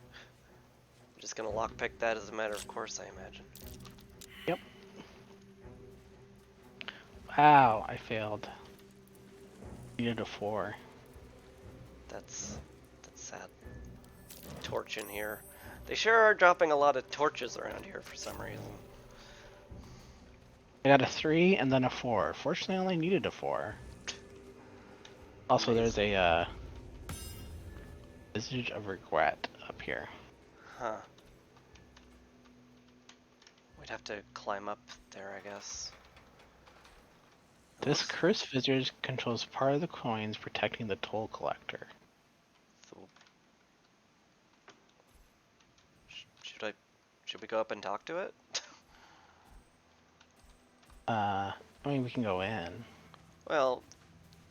I'm just gonna lockpick that as a matter of course, I imagine. Yep. Wow, I failed. Needed a 4. That's sad. Torch in here. They sure are dropping a lot of torches around here for some reason. I got a 3 and then a 4. Fortunately, I only needed a 4. Also, there's a Visage of Regret up here. Huh. We'd have to climb up there, I guess. This cursed visage controls part of the coins protecting the toll collector. Should we go up and talk to it? I mean, we can go in. Well,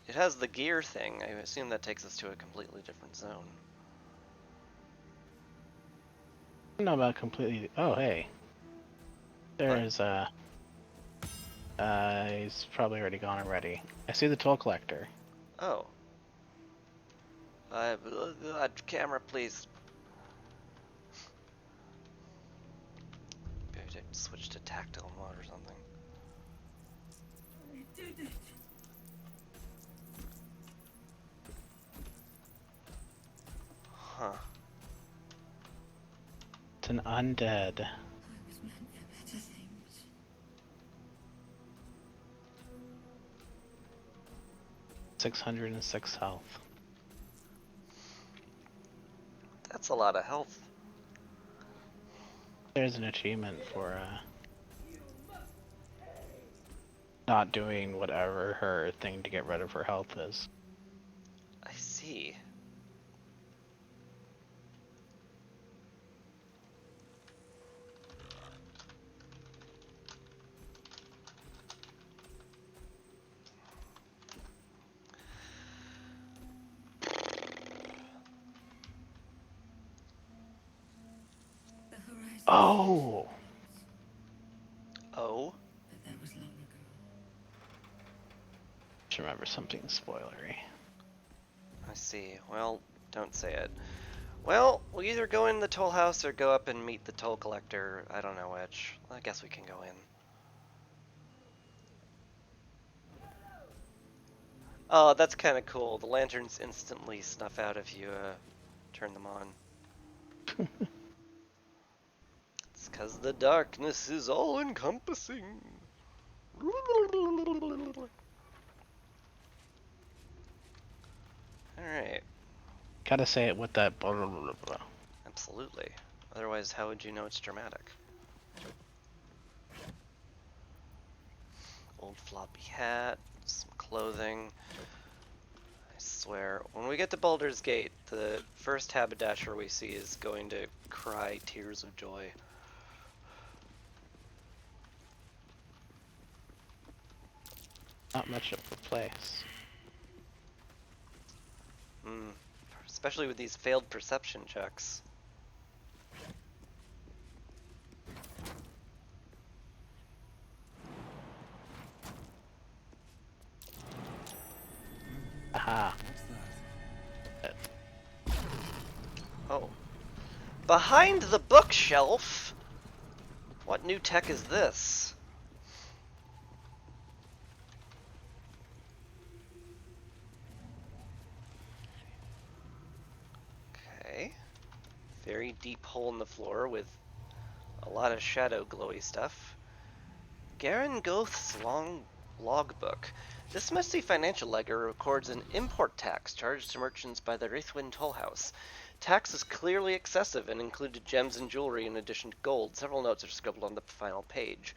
it has the gear thing. I assume that takes us to a completely different zone. I don't know about completely. Oh, hey. There's he's probably already gone already. I see the toll collector. Oh. Camera, please. Maybe to switch to tactile mode or something. Huh. It's an undead. 606 health. That's a lot of health. There's an achievement for not doing whatever her thing to get rid of her health is. I see. Oh! Oh? Just remember something spoilery. I see. Well, don't say it. Well, we'll either go in the toll house or go up and meet the toll collector. I don't know which. I guess we can go in. Oh, that's kind of cool. The lanterns instantly snuff out if you turn them on. It's because the darkness is all-encompassing. Alright. Gotta say it with that blah blah blah blah. Absolutely. Otherwise, how would you know it's dramatic? Old floppy hat, some clothing, nice swear, when we get to Baldur's Gate, the first haberdasher we see is going to cry tears of joy. Not much of a place. Especially with these failed perception checks. Aha. Oh. Behind the bookshelf? What new tech is this? Okay. Very deep hole in the floor with a lot of shadow glowy stuff. Garen Goth's long logbook. This messy financial ledger records an import tax charged to merchants by the Wraithwind Toll House. Tax is clearly excessive and included gems and jewelry in addition to gold. Several notes are scribbled on the final page.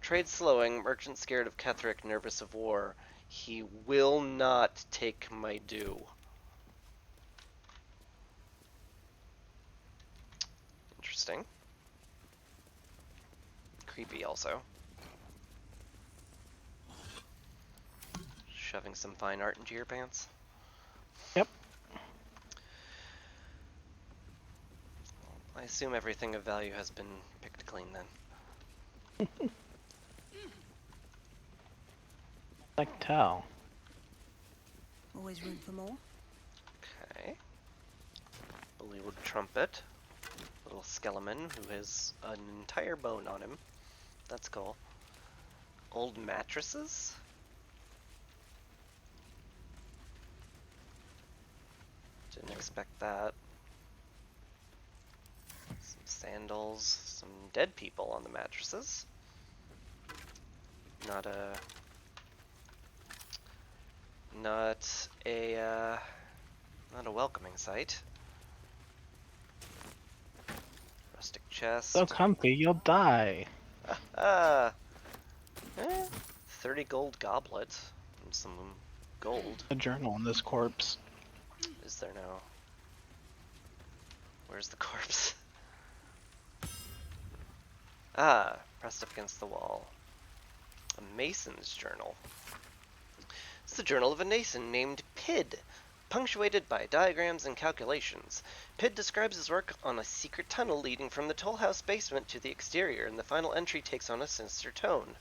Trade slowing, merchant scared of Ketheric, nervous of war. He will not take my due. Interesting. Creepy also. Shoving some fine art into your pants. Yep. I assume everything of value has been picked clean then. I can tell. Always room for more. Okay. Bollywood trumpet. Little skeleton who has an entire bone on him. That's cool. Old mattresses? Didn't expect that. Some sandals, some dead people on the mattresses. Not a welcoming sight. Rustic chest. So comfy, you'll die. 30 gold goblet and some gold. A journal in this corpse. Is there now? Where's the corpse? Ah, pressed up against the wall. A mason's journal. It's the journal of a mason named Pid, punctuated by diagrams and calculations. Pid describes his work on a secret tunnel leading from the toll house basement to the exterior, and the final entry takes on a sinister tone.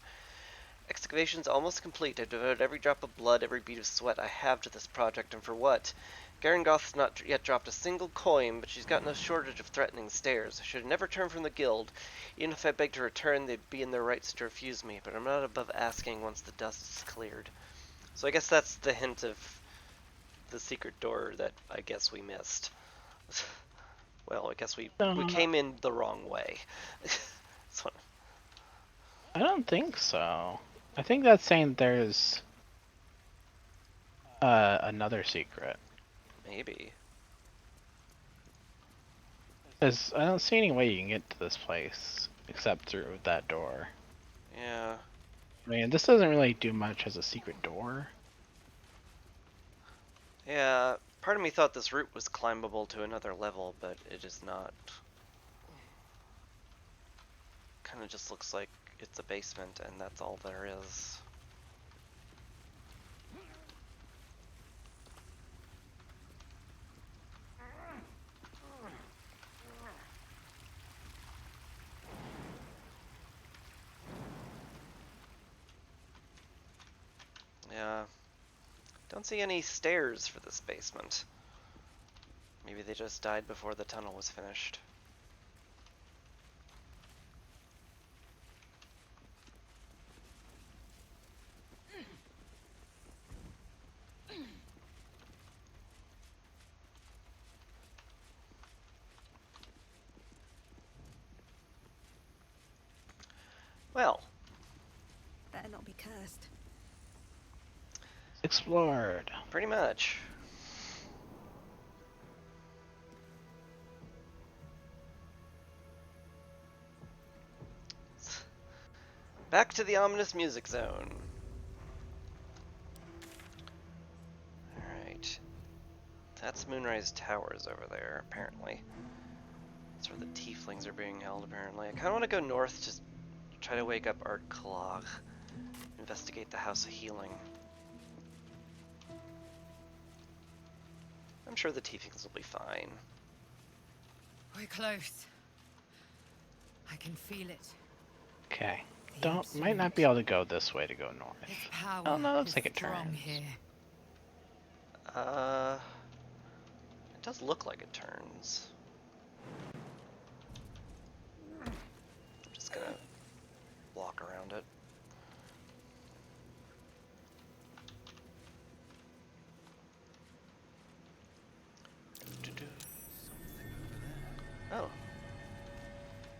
Excavation's almost complete. I've devoted every drop of blood, every bead of sweat I have to this project, and for what? Garangoth's not yet dropped a single coin, but she's got no shortage of threatening stares. I should have never turned from the guild. Even if I begged to return, they'd be in their rights to refuse me, but I'm not above asking once the dust is cleared. So I guess that's the hint of the secret door that I guess we missed. Well, I guess we came in the wrong way. I don't think so. I think that's saying there's another secret. Maybe. Because I don't see any way you can get to this place except through that door. Yeah. I mean, this doesn't really do much as a secret door. Yeah, part of me thought this route was climbable to another level, but it is not. Kind of just looks like it's a basement and that's all there is. Yeah. Don't see any stairs for this basement. Maybe they just died before the tunnel was finished. Well. Better not be cursed. Explored. Pretty much. Back to the ominous music zone. Alright. That's Moonrise Towers over there, apparently. That's where the tieflings are being held, apparently. I kind of want to go north to try to wake up Art Kalag. Investigate the House of Healing. I'm sure the tieflings will be fine. We're close. I can feel it. Okay. Might not be able to go this way to go north. Oh no, looks like it turns. Here. It does look like it turns. I'm just gonna walk around it. Oh.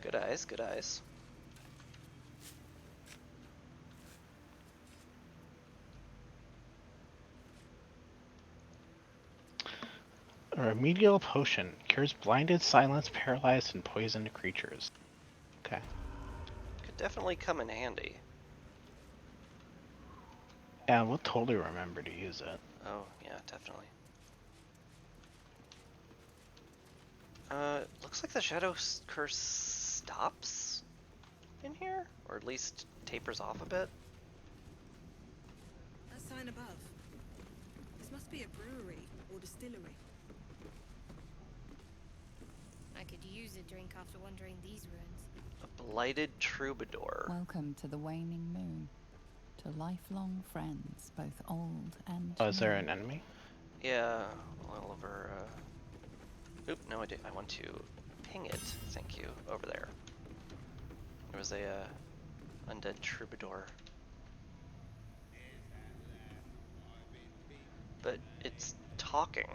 Good eyes, good eyes. A remedial potion cures blinded, silenced, paralyzed, and poisoned creatures. Okay. Could definitely come in handy. Yeah, we'll totally remember to use it. Oh, yeah, definitely. Looks like the Shadow Curse stops in here? Or at least tapers off a bit? That sign above. This must be a brewery or distillery. I could use a drink after wandering these ruins. A blighted troubadour. Welcome to the waning moon. To lifelong friends, both old and Oh, is there new. an enemy? Yeah, Oliver, Oop, no I did. I want to ping it, thank you, over there. There was a, undead troubadour. But it's talking.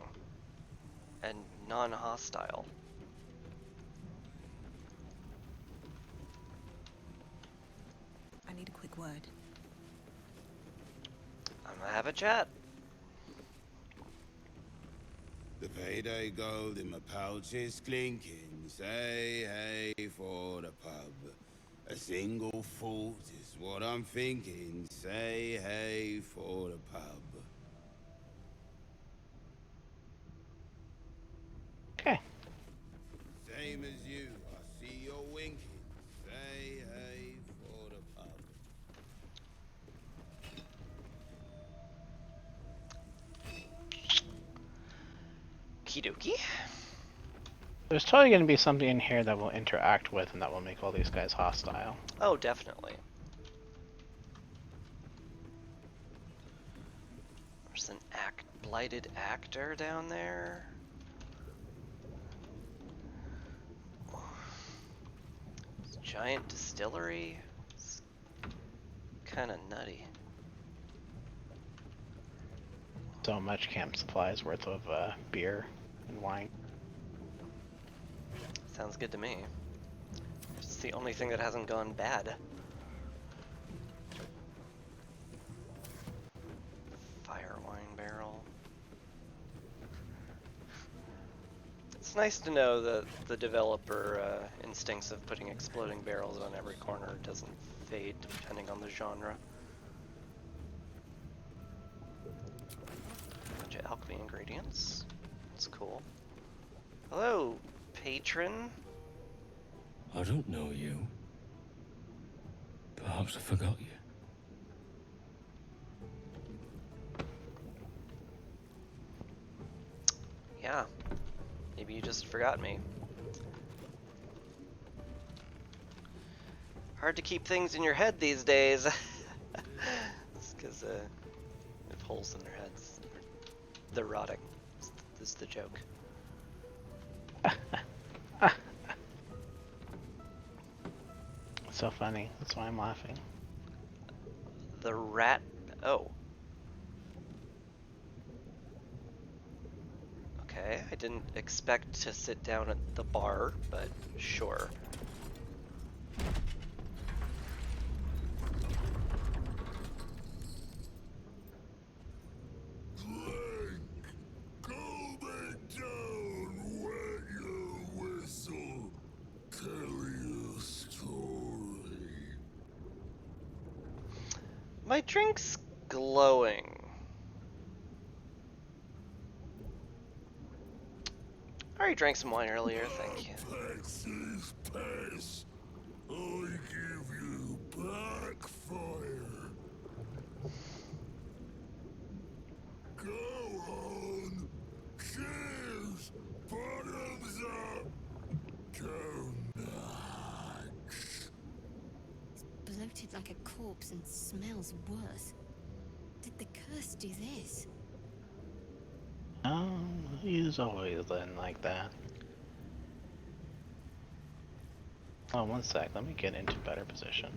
And non-hostile. I need a quick word. I'm gonna have a chat. The payday gold in my pouch is clinking. Say hey for the pub. A single thought is what I'm thinking. Say hey for the pub. Okay. Same as you, I see you're winking. Say hey for the pub. Kidoki. There's totally going to be something in here that we'll interact with and that will make all these guys hostile. Oh, definitely. There's an blighted actor down there. It's a giant distillery. It's kind of nutty. So much camp supplies worth of beer and wine. Sounds good to me. It's the only thing that hasn't gone bad. Fire wine barrel. It's nice to know that the developer instincts of putting exploding barrels on every corner doesn't fade depending on the genre. Bunch of alchemy ingredients. That's cool. Hello, patron. I don't know you. Perhaps I forgot you. Yeah. Maybe you just forgot me. Hard to keep things in your head these days. It's because they have holes in their heads. They're rotting. This is the joke. So funny. That's why I'm laughing. The rat. Oh. Okay, I didn't expect to sit down at the bar, but sure. My drink's glowing. I already drank some wine earlier, thank you. Plexus pass. I give you backfire. Go on. Cheers. Bottoms up. Go nuts. Bloated like a corpse and smells worse. Did the curse do this? Oh, he's always been like that. Oh, one sec. Let me get into better position.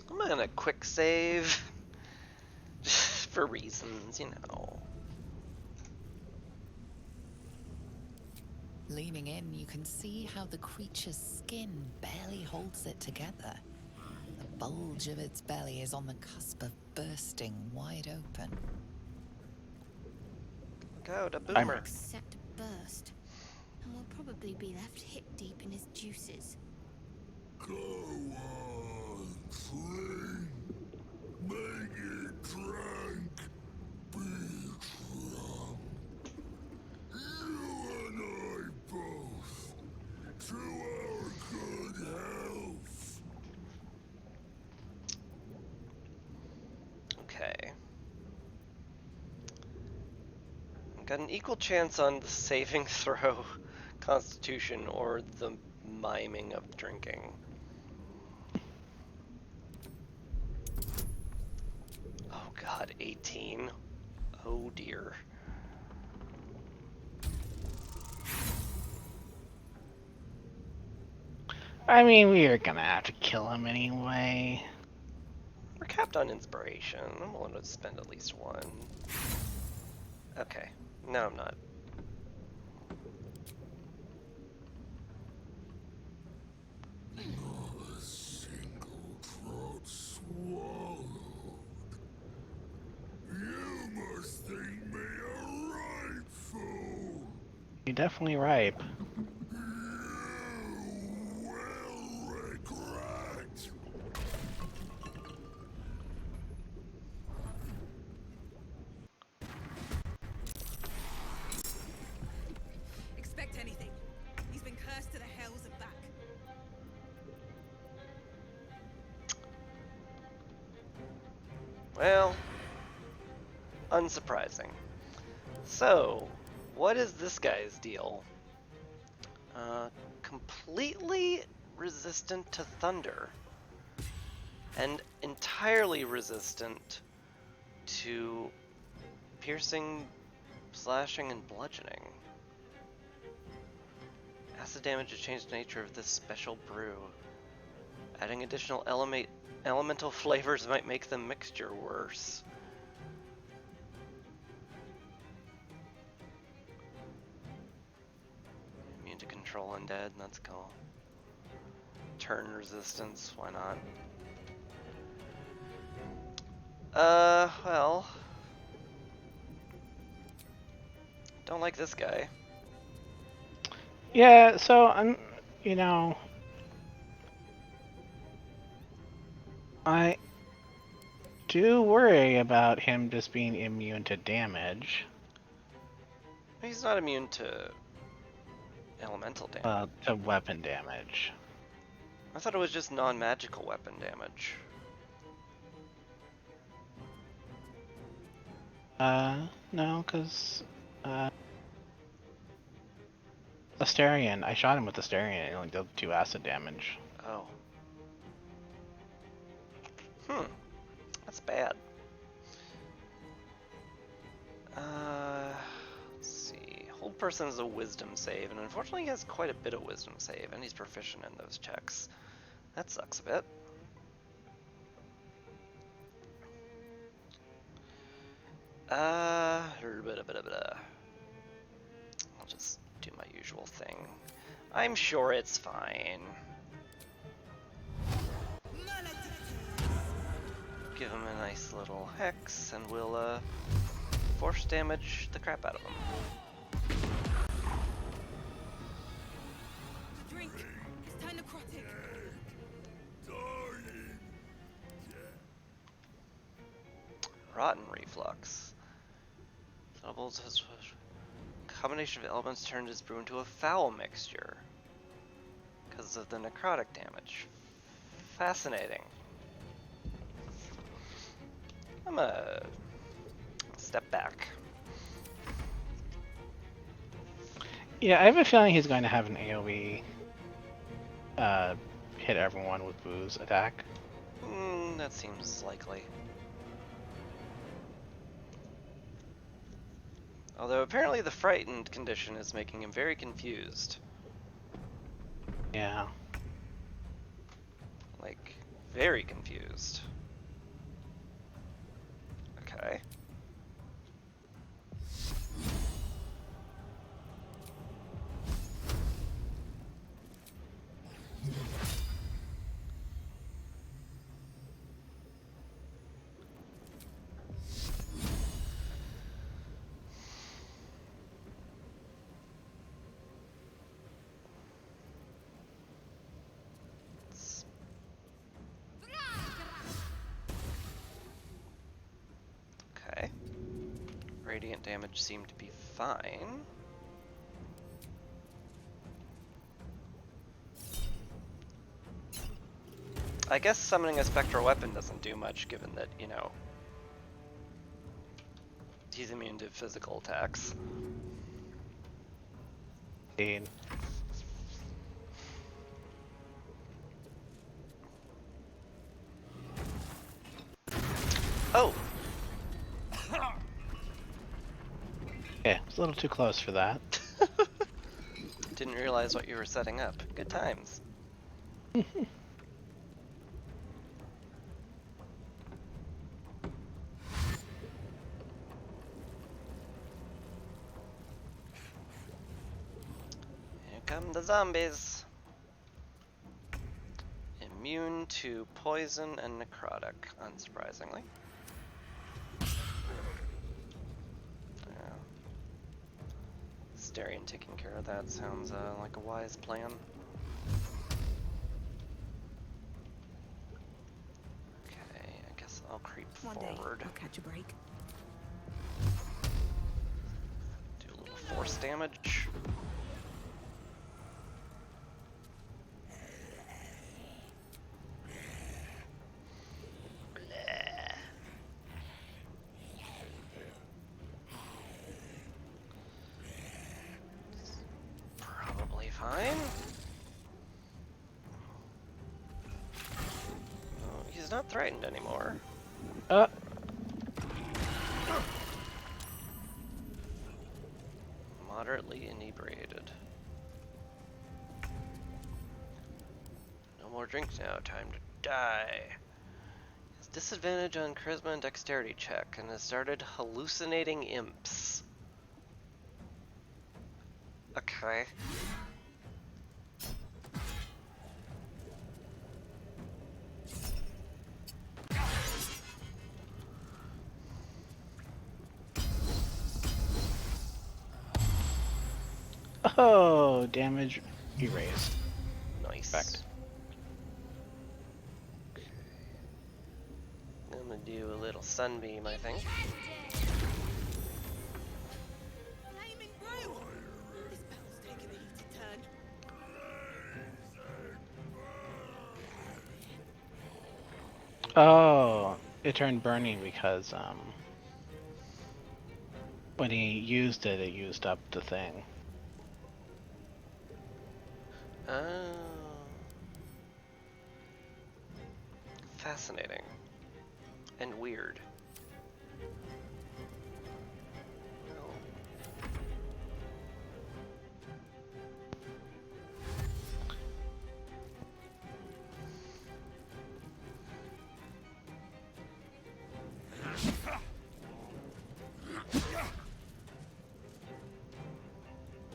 I'm gonna quick save. Just for reasons, you know. Leaning in, you can see how the creature's skin barely holds it together. The bulge of its belly is on the cusp of bursting wide open. Go to Boomer. Set to burst, and will probably be left hip deep in his juices. Go on, drink. Make it drunk. Be drunk. You and I both. To our good health. Okay. Got an equal chance on the saving throw, Constitution, or the miming of drinking. Oh god, 18. Oh dear. I mean, we are gonna have to kill him anyway. We're capped on inspiration. I'm willing to spend at least one. Okay. No, I'm not. Not a single drop swallowed. You must think me a ripe fool. You're definitely ripe. You will regret. Expect anything. He's been cursed to the hells and back. Well, unsurprising. So, what is this guy's deal? Completely resistant to thunder. And entirely resistant to piercing, slashing, and bludgeoning. Acid damage to change the nature of this special brew. Adding additional elemental flavors might make the mixture worse. Immune to control undead, that's cool. Turn resistance, why not? Well. Don't like this guy. Yeah, so I'm, you know, I do worry about him just being immune to damage. He's not immune to elemental damage. To weapon damage. I thought it was just non-magical weapon damage. No, because, Asterion, I shot him with Asterion and it only did 2 acid damage. Oh. That's bad. Let's see. Hold person is a wisdom save, and unfortunately he has quite a bit of wisdom save, and he's proficient in those checks. That sucks a bit. I'll just do my usual thing. I'm sure it's fine. Give him a nice little hex, and we'll force damage the crap out of him. Drink. It's time necrotic. Rotten reflux. Doubles his Combination of elements turned his brew into a foul mixture because of the necrotic damage. Fascinating. I'm gonna step back. Yeah, I have a feeling he's going to have an AoE hit everyone with booze attack. That seems likely. Although apparently the frightened condition is making him very confused. Yeah. Like, very confused. Okay. Okay. Radiant damage seemed to be fine. I guess summoning a spectral weapon doesn't do much given that, you know, he's immune to physical attacks. Indeed. Oh! Yeah, it's a little too close for that. Didn't realize what you were setting up. Good times. Here come the zombies. Immune to poison and necrotic, unsurprisingly. Starion taking care of that sounds like a wise plan. Okay, I guess I'll creep forward. I'll catch a break. Do a little force damage. Probably fine. Oh, he's not threatened anymore. Moderately inebriated. No more drinks now, time to die. Has disadvantage on charisma and dexterity check and has started hallucinating imps. Okay. Oh, damage erased. Nice. Perfect. I'm gonna do a little sunbeam, I think. Flaming brew! This battle's taking a heated turn. Oh, it turned burning because when he used it, it used up the thing. Oh. Fascinating. And weird.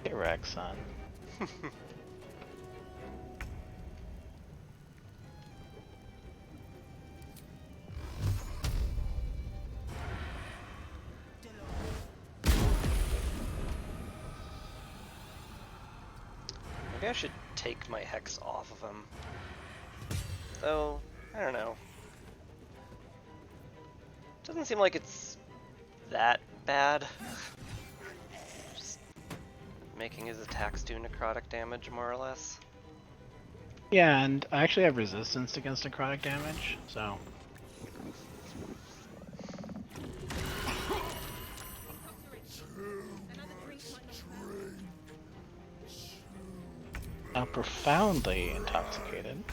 Get wrecked, son. Maybe I should take my hex off of him. Though, I don't know. Doesn't seem like it's that bad. Just making his attacks do necrotic damage, more or less. Yeah, and I actually have resistance against necrotic damage, so... Now profoundly intoxicated.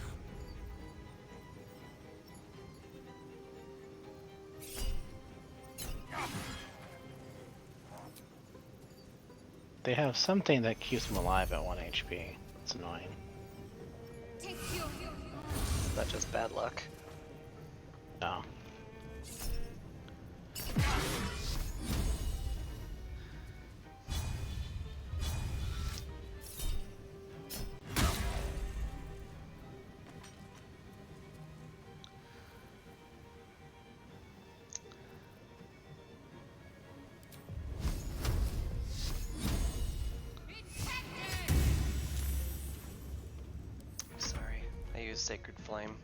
They have something that keeps them alive at 1 HP. It's annoying. Is that just bad luck? No. Sorry, I used Sacred Flame.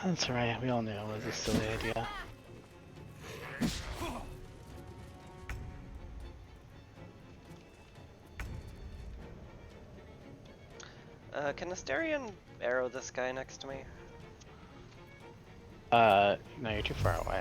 That's alright, we all knew it was a silly idea. Can Asterion arrow this guy next to me? No, you're too far away.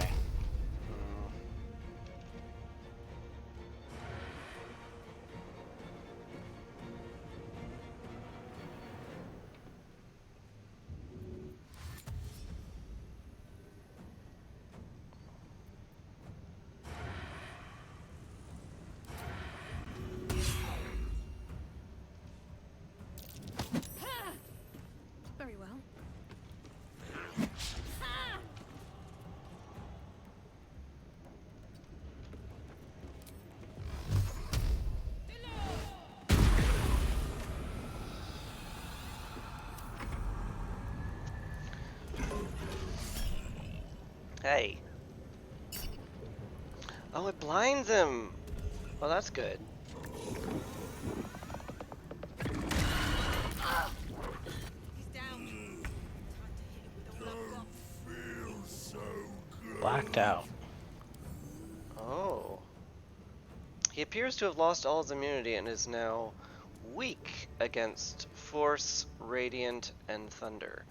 Very well. Hey. Oh, it blinds him. Well, that's good. Blacked out. Oh. He appears to have lost all his immunity and is now weak against force, radiant, and thunder,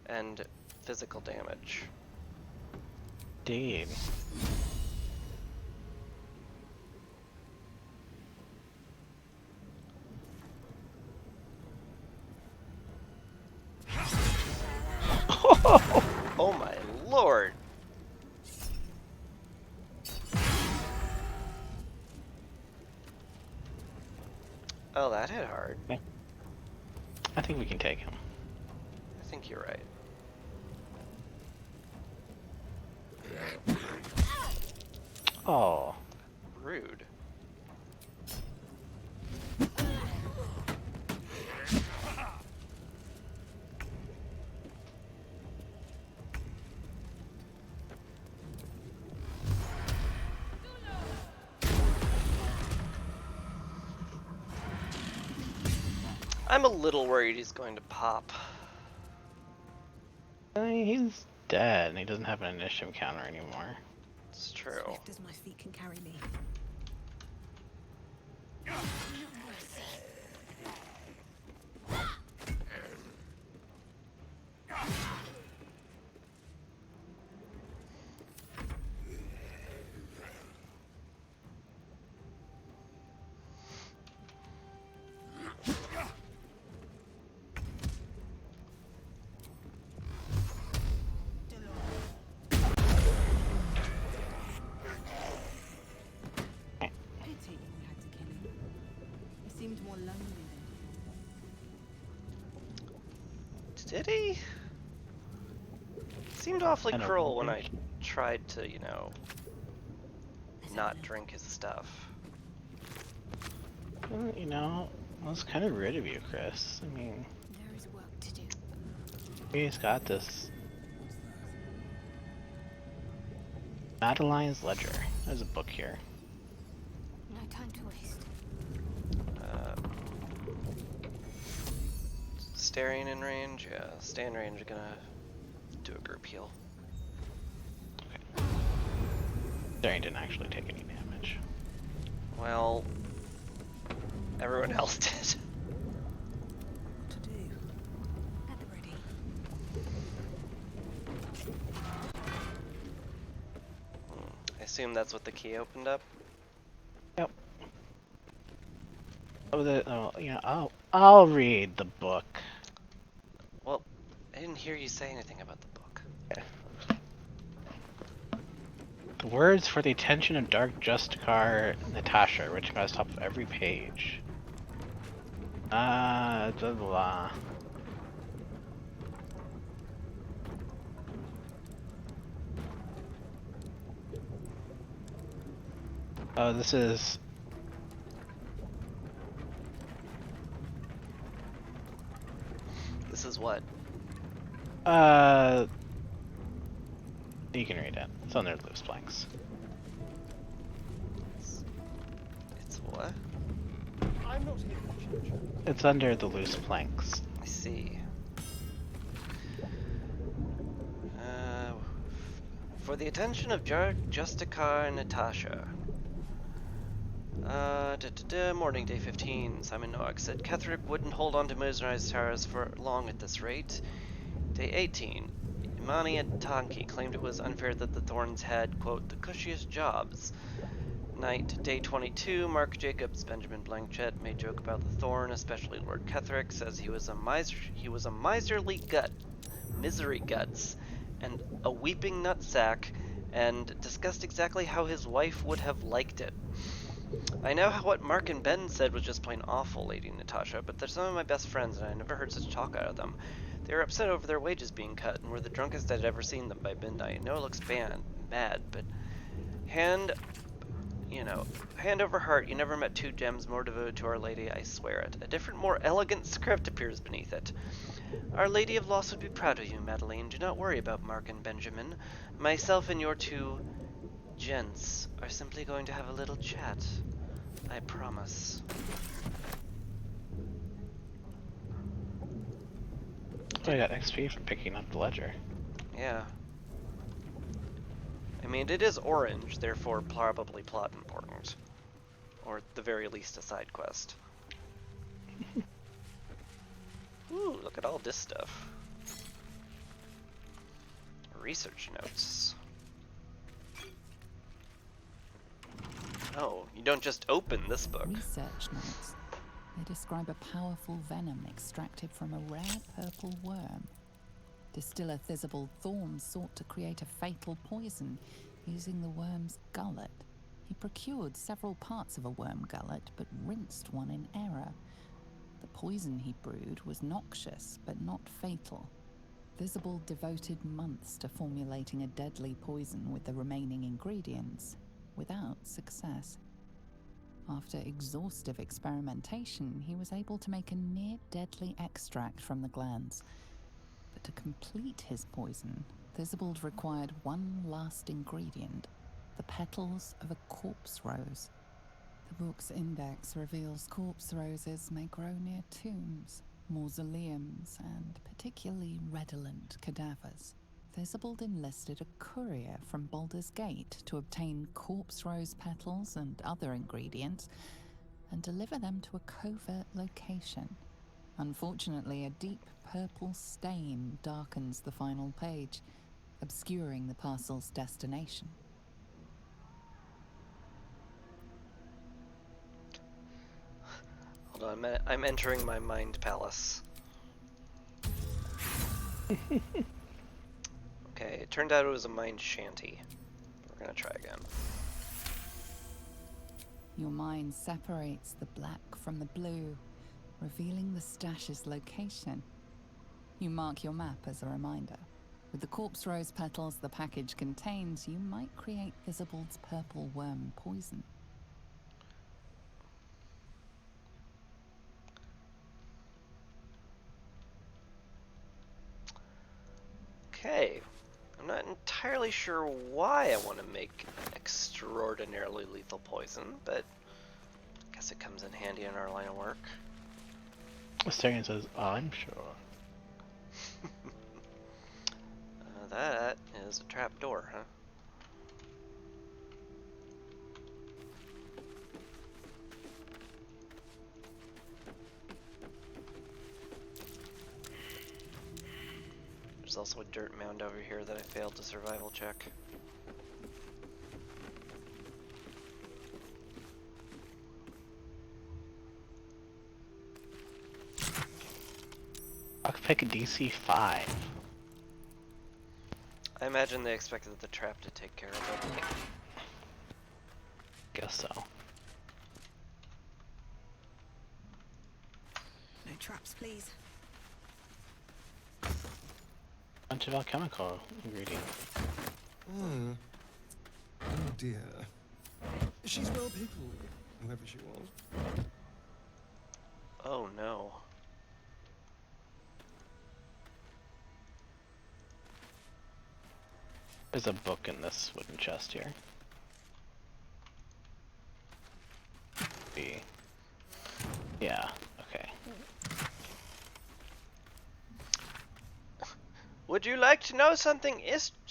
and physical damage. Indeed. Oh my lord! Oh, that hit hard. I think we can take him. I think you're right. Oh. Rude. I'm a little worried he's going to pop. He's dead and he doesn't have an initiative counter anymore. It's true. Swift as my feet can carry me. Pity we had to kill him. He seemed more lonely than Did he? Seemed awfully And a cruel when I wink. tried to, you know, not drink his stuff. Well, you know, it was kind of rude of you, Chris. I mean, There is work to do. he's got this. Madeline's Ledger. There's a book here. No time to waste. Staring in range? Yeah, stay in range. Gonna do a group heal. Daring didn't actually take any damage. Well, everyone else did. What to do? At the ready. I assume that's what the key opened up. Yep. I'll read the book. Well, I didn't hear you say anything about the book. Okay. The words for the attention of Dark Justicar Natasha are written across the top of every page. Blah, blah. Oh, this is... This is what? You can read it. It's on their loose planks. It's what? I'm not here for church. It's under the loose planks. I see. For the attention of Justicar Natasha. Morning, day 15. Simon Noack said Ketherick wouldn't hold on to Moonrise Towers for long at this rate. Day 18. Imani and Tanki claimed it was unfair that the Thorns had, quote, the cushiest jobs. Night, day 22. Mark Jacobs, Benjamin Blanchett made joke about the Thorn, especially Lord Ketherick, says he was a miserly misery guts, and a weeping nutsack, and discussed exactly how his wife would have liked it. I know what Mark and Ben said was just plain awful, Lady Natasha, but they're some of my best friends, and I never heard such talk out of them. They were upset over their wages being cut, and were the drunkest I'd ever seen them by midnight. I know it looks mad, but hand over heart, you never met two gems more devoted to Our Lady, I swear it. A different, more elegant script appears beneath it. Our Lady of Loss would be proud of you, Madeline. Do not worry about Mark and Benjamin. Myself and your two gents are simply going to have a little chat. I promise. Oh, I got XP for picking up the ledger. Yeah. I mean, it is orange, therefore probably plot important. Or at the very least a side quest. Ooh, look at all this stuff. Research notes. Oh, you don't just open this book. Research notes. They describe a powerful venom extracted from a rare purple worm. Distiller Thisbald Thorn sought to create a fatal poison using the worm's gullet. He procured several parts of a worm gullet, but rinsed one in error. The poison he brewed was noxious, but not fatal. Thisbald devoted months to formulating a deadly poison with the remaining ingredients, without success. After exhaustive experimentation, he was able to make a near-deadly extract from the glands. But to complete his poison, Thisbald required one last ingredient, the petals of a corpse rose. The book's index reveals corpse roses may grow near tombs, mausoleums, and particularly redolent cadavers. Thisbald enlisted a courier from Baldur's Gate to obtain corpse rose petals and other ingredients and deliver them to a covert location. Unfortunately, a deep purple stain darkens the final page, obscuring the parcel's destination. Hold on, I'm entering my mind palace. Okay, it turned out it was a mind shanty. We're gonna try again. Your mind separates the black from the blue, revealing the stash's location. You mark your map as a reminder. With the corpse rose petals the package contains, you might create Thisbald's purple worm poison. Okay. I'm not entirely sure why I want to make extraordinarily lethal poison, but I guess it comes in handy in our line of work. Asterion says, I'm sure. That is a trap door, huh? There's also a dirt mound over here that I failed to survival check. Lockpick DC 5. I imagine they expected the trap to take care of it. Guess so. No traps, please. Bunch of alchemical ingredients. Oh dear. She's well pickled, whoever she was. Oh no. There's a book in this wooden chest here. Yeah, okay. Would you like to know something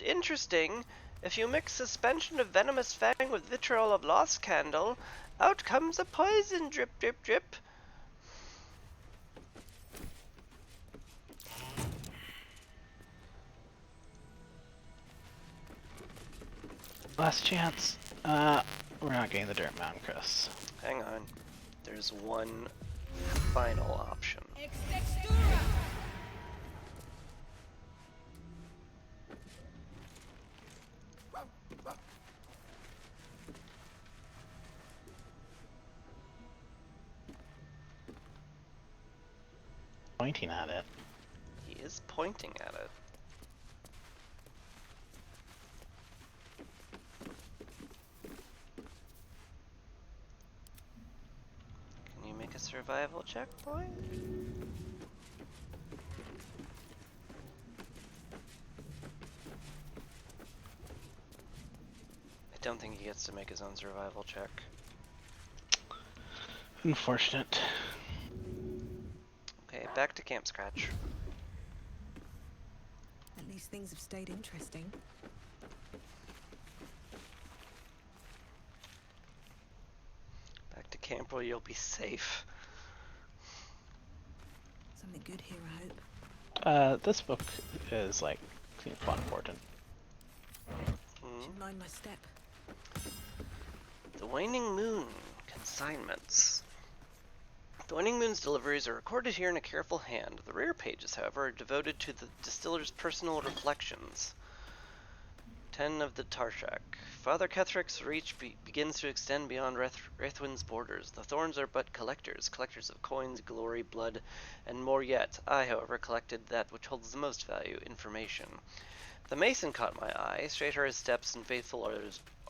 interesting? If you mix suspension of venomous fang with vitriol of lost candle, out comes a poison drip drip drip. Last chance. We're not getting the dirt mound, Chris. Hang on. There's one final option. Pointing at it. He is pointing at it. Can you make a survival checkpoint? I don't think he gets to make his own survival check. Unfortunate. Okay, back to camp scratch. At least things have stayed interesting. Back to camp where you'll be safe. Something good here, I hope. This book is like seems plot important. Should mind my step. The Waning Moon consignments. The Waning Moon's deliveries are recorded here in a careful hand. The rear pages, however, are devoted to the distiller's personal reflections. 10 of the Tarshak. Father Ketherick's reach begins to extend beyond Wraithwind's borders. The Thorns are but collectors, collectors of coins, glory, blood, and more yet. I, however, collected that which holds the most value, information. The Mason caught my eye. Straight are his steps and faithful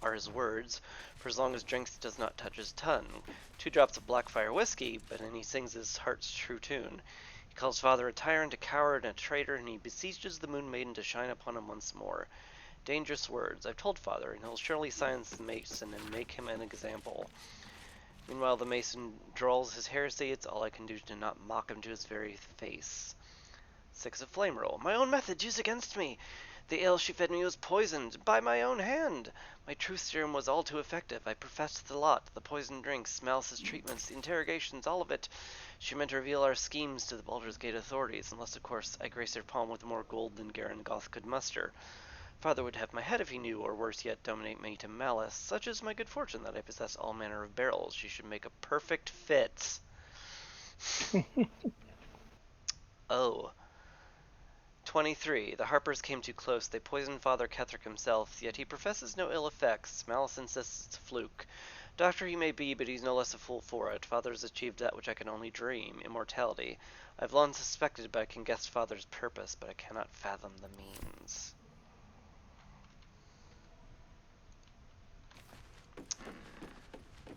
are his words, for as long as drinks does not touch his tongue. 2 drops of Blackfire whiskey, but then he sings his heart's true tune. He calls Father a tyrant, a coward, and a traitor, and he beseeches the Moon Maiden to shine upon him once more. Dangerous words. I've told Father, and he'll surely silence the Mason and make him an example. Meanwhile, the Mason drawls his heresy. It's all I can do to not mock him to his very face. 6 of Flame Roll. My own methods used against me. The ale she fed me was poisoned by my own hand. My truth serum was all too effective. I professed the lot, the poisoned drinks, Malice's treatments, the interrogations, all of it. She meant to reveal our schemes to the Baldur's Gate authorities, unless, of course, I graced her palm with more gold than Garen Goth could muster. Father would have my head if he knew, or worse yet, dominate me to malice. Such is my good fortune that I possess all manner of barrels. She should make a perfect fit. Oh. 23. The Harpers came too close. They poisoned Father Ketherick himself, yet he professes no ill effects. Malice insists it's a fluke. Doctor he may be, but he's no less a fool for it. Father's achieved that which I can only dream, immortality. I've long suspected, but I can guess Father's purpose, but I cannot fathom the means.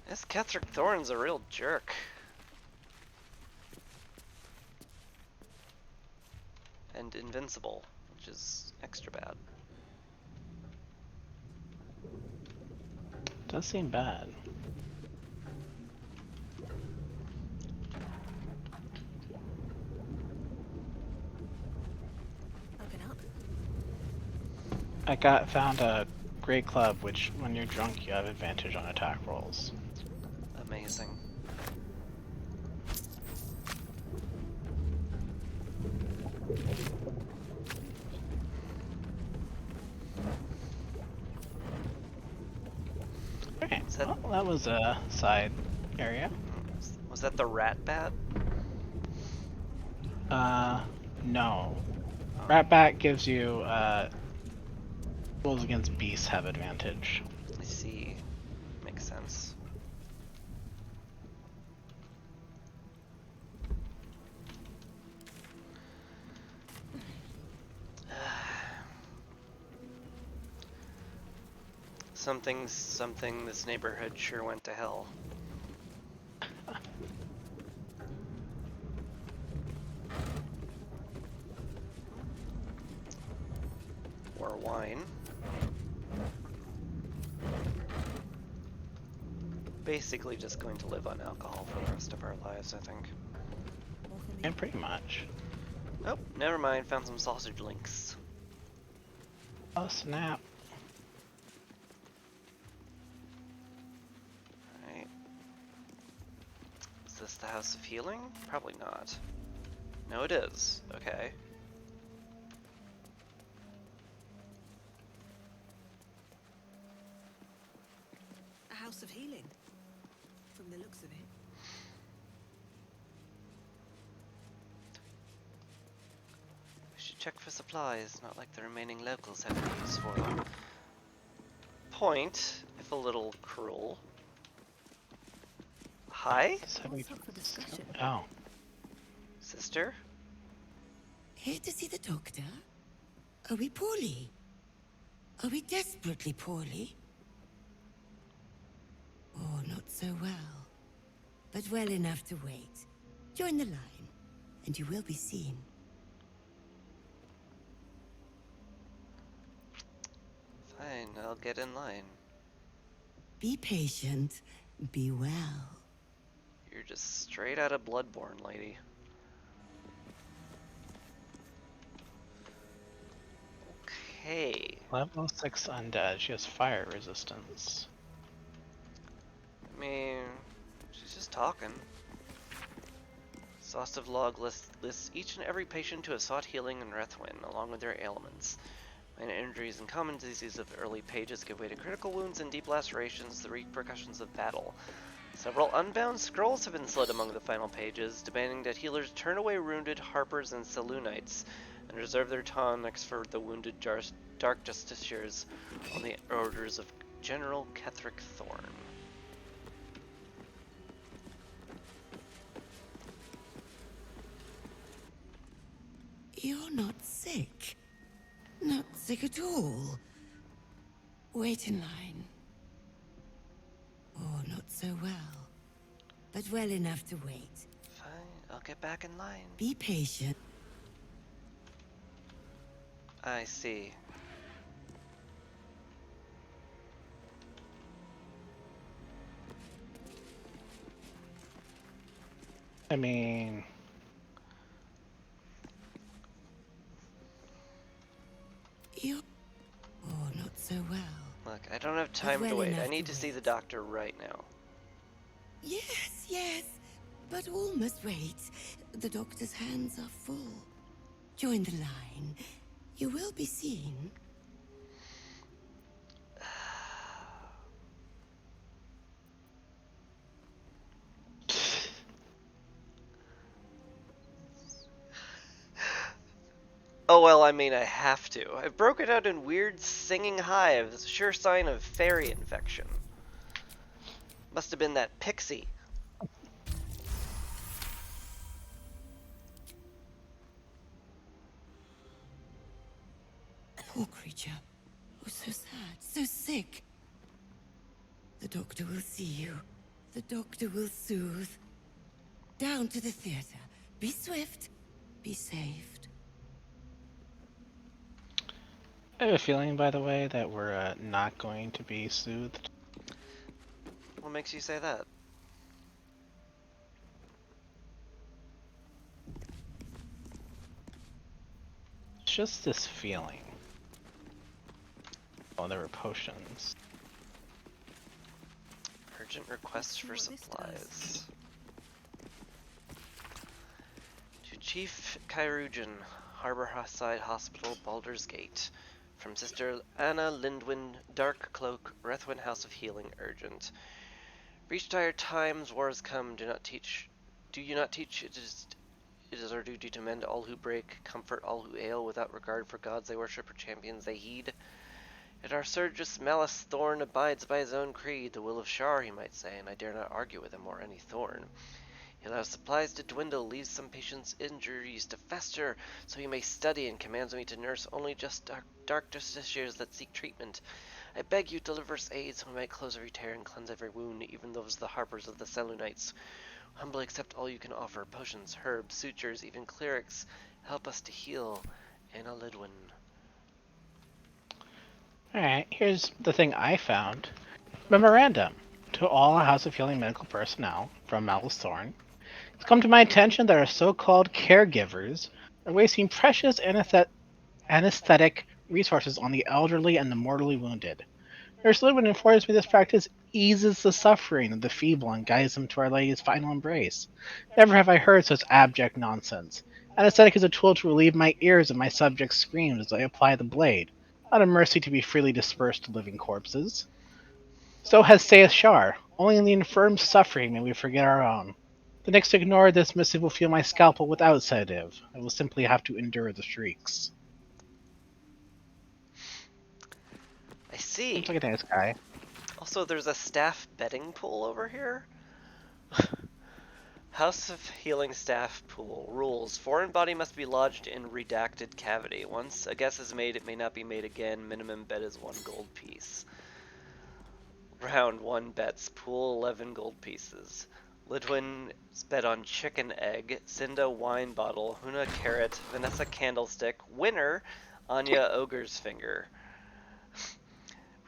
This Ketherick Thorn's a real jerk. And invincible, which is extra bad. Does seem bad. Open up. I found a great club, which when you're drunk you have advantage on attack rolls. Amazing. Okay, well, that was a side area. Was that the rat bat? No. Rat bat gives you, rolls against beasts have advantage. I see. Makes sense. Something, this neighborhood sure went to hell. Or wine. Basically just going to live on alcohol for the rest of our lives, I think. Yeah, pretty much. Oh, never mind, found some sausage links. Oh, snap. Alright. Is this the House of Healing? Probably not. No, it is. Okay. A house of healing, from the looks of it. We should check for supplies, not like the remaining locals have any use for them. Point, if a little cruel. Hi? What's up for discussion? Oh. Sister? Here to see the doctor? Are we poorly? Are we desperately poorly? Oh, not so well. But well enough to wait. Join the line, and you will be seen. Fine, I'll get in line. Be patient. Be well. You're just straight out of Bloodborne, lady. Okay. Level 6 undead. She has fire resistance. I mean, she's just talking. Exhaustive log lists each and every patient who has sought healing in Rethwin, along with their ailments. Minor injuries and common diseases of the early pages give way to critical wounds and deep lacerations, the repercussions of battle. Several unbound scrolls have been slid among the final pages, demanding that healers turn away wounded harpers and Selûnites, and reserve their tonics for the wounded dark justiciars on the orders of General Ketheric Thorn. You're not sick. Not sick at all. Wait in line. Oh, not so well. But well enough to wait. Fine, I'll get back in line. Be patient. I see. I mean... You... Oh, not so well. Look, I don't have time to wait. I need to see the doctor right now. Yes, yes. But all must wait. The doctor's hands are full. Join the line. You will be seen. Oh well, I mean, I have to. I've broken out in weird singing hives, a sure sign of fairy infection. Must have been that pixie. Poor creature. Oh, so sad, so sick. The doctor will see you. The doctor will soothe. Down to the theater. Be swift. Be saved. I have a feeling, by the way, that we're not going to be soothed. What makes you say that? It's just this feeling. Oh, there were potions. Urgent requests for supplies. To Chief Kairujan, Harborside Hospital, Baldur's Gate. From Sister Anna Lindwin, Dark Cloak, Rethwin House of Healing, urgent. Reach dire times, wars come, do you not teach it is our duty to mend all who break, comfort all who ail, without regard for gods they worship or champions they heed. Yet our Surgus Malice Thorn abides by his own creed, the will of Shar, he might say, and I dare not argue with him or any thorn. He allows supplies to dwindle, leaves some patients' injuries to fester, so he may study, and commands me to nurse only just dark justiciars that seek treatment. I beg you, deliver us aid, so we might close every tear and cleanse every wound, even those the harbours of the Selûnites. Humbly accept all you can offer, potions, herbs, sutures, even clerics. Help us to heal, Anna Lidwin. Alright, here's the thing I found. Memorandum. To all House of Healing medical personnel, from Malice Thorn. It's come to my attention that our so-called caregivers are wasting precious anesthetic resources on the elderly and the mortally wounded. Nurse Lidwin informs me this practice eases the suffering of the feeble and guides them to Our Lady's final embrace. Never have I heard such abject nonsense. Anesthetic is a tool to relieve my ears of my subject's screams as I apply the blade, not a mercy to be freely dispersed to living corpses. So has saith Shar, only in the infirm suffering may we forget our own. The next to ignore this missive will feel my scalpel without sedative. I will simply have to endure the shrieks. I see. Seems like a nice guy. Also, there's a staff betting pool over here. House of Healing Staff Pool. Rules. Foreign body must be lodged in redacted cavity. Once a guess is made, it may not be made again. Minimum bet is 1 gold piece. Round 1 bets. Pool 11 gold pieces. Lidwin's bet on chicken egg. Cinda wine bottle. Huna carrot. Vanessa candlestick. Winner, Anya ogre's finger.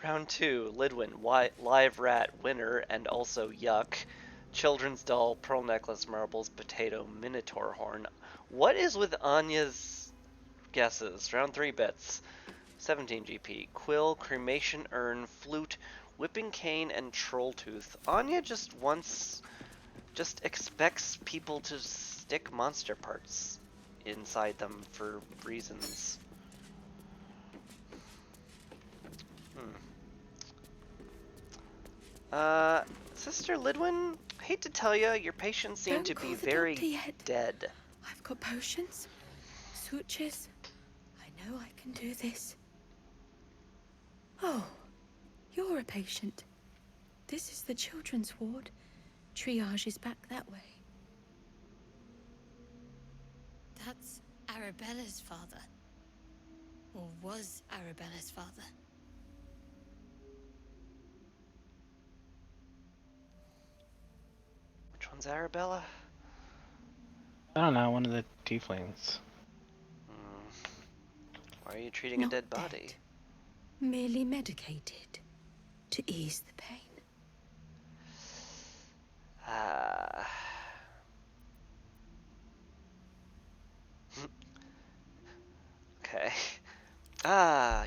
Round 2. Lidwin live rat. Winner and also yuck. Children's doll, pearl necklace, marbles, potato, minotaur horn. What is with Anya's guesses? Round 3 bets. 17 GP. Quill, cremation urn, flute, whipping cane, and troll tooth. Anya just expects people to stick monster parts inside them for reasons. Sister Lidwin, hate to tell you, your patients seem to be very dead. I've got potions, sutures. I know I can do this. Oh, you're a patient. This is the children's ward. Triage is back that way. That's Arabella's father. Or was Arabella's father. Which one's Arabella? I don't know, one of the tieflings. Why are you treating a dead body? Merely medicated to ease the pain. Okay.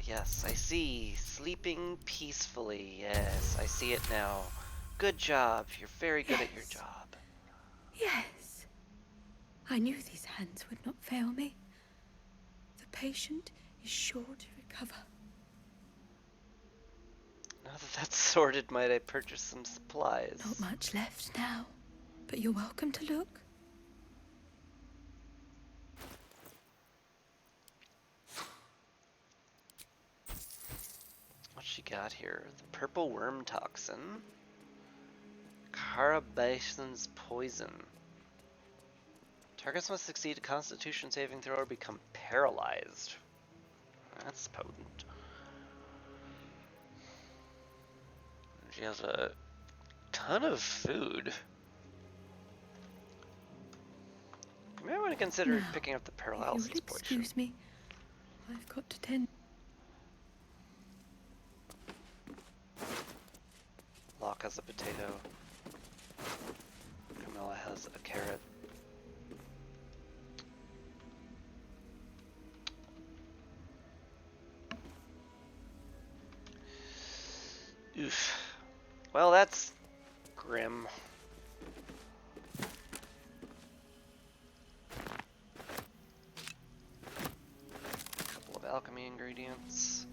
Yes, I see. Sleeping peacefully. Yes, I see it now. Good job. You're very good at your job. Yes. I knew these hands would not fail me. The patient is sure to recover. Now that that's sorted, might I purchase some supplies? Not much left now, but you're welcome to look. What she got here? The purple worm toxin. Carabasan's poison. Targets must succeed a constitution saving throw or become paralyzed. That's potent. She has a ton of food. You may want to consider picking up the paralysis potion. Excuse me. I've got to tend. Locke has a potato. Camilla has a carrot. Oof. Well, that's grim. A couple of alchemy ingredients.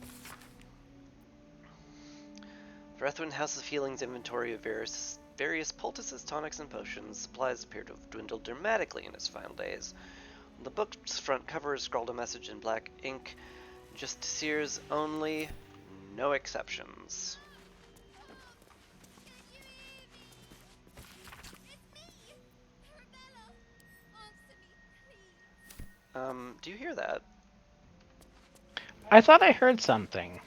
Breathwind House of Healing's inventory of various poultices, tonics, and potions. Supplies appear to have dwindled dramatically in its final days. On the book's front cover is scrawled a message in black ink. Just Sears only, no exceptions. Do you hear that? I thought I heard something.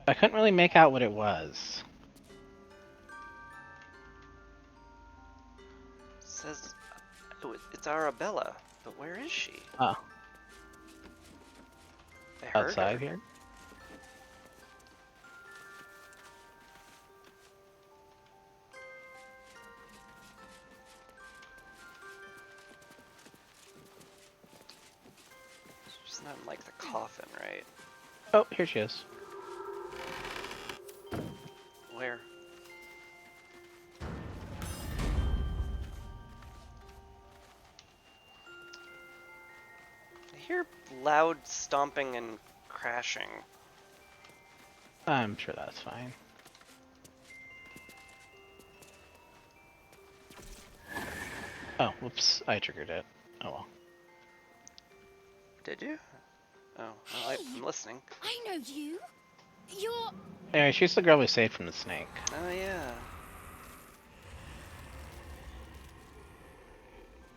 I couldn't really make out what it was. It says, oh, it's Arabella, but where is she? Oh. I heard Outside her. here? She's not in, like, the coffin, right? Oh, here she is. Where? I hear loud stomping and crashing. I'm sure that's fine. Oh, whoops. I triggered it. Oh well. Did you? Oh, well, I'm listening. I know you. You're... Anyway, she's the girl we saved from the snake. Oh, yeah.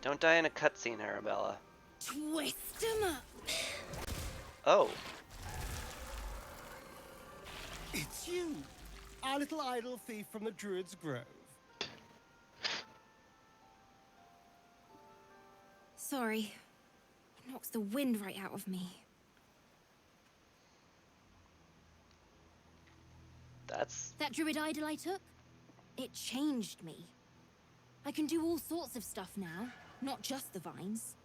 Don't die in a cutscene, Arabella. Twist him up. Oh. It's you, our little idol thief from the Druid's Grove. Sorry. It knocks the wind right out of me. That druid idol I took? It changed me. I can do all sorts of stuff now, not just the vines.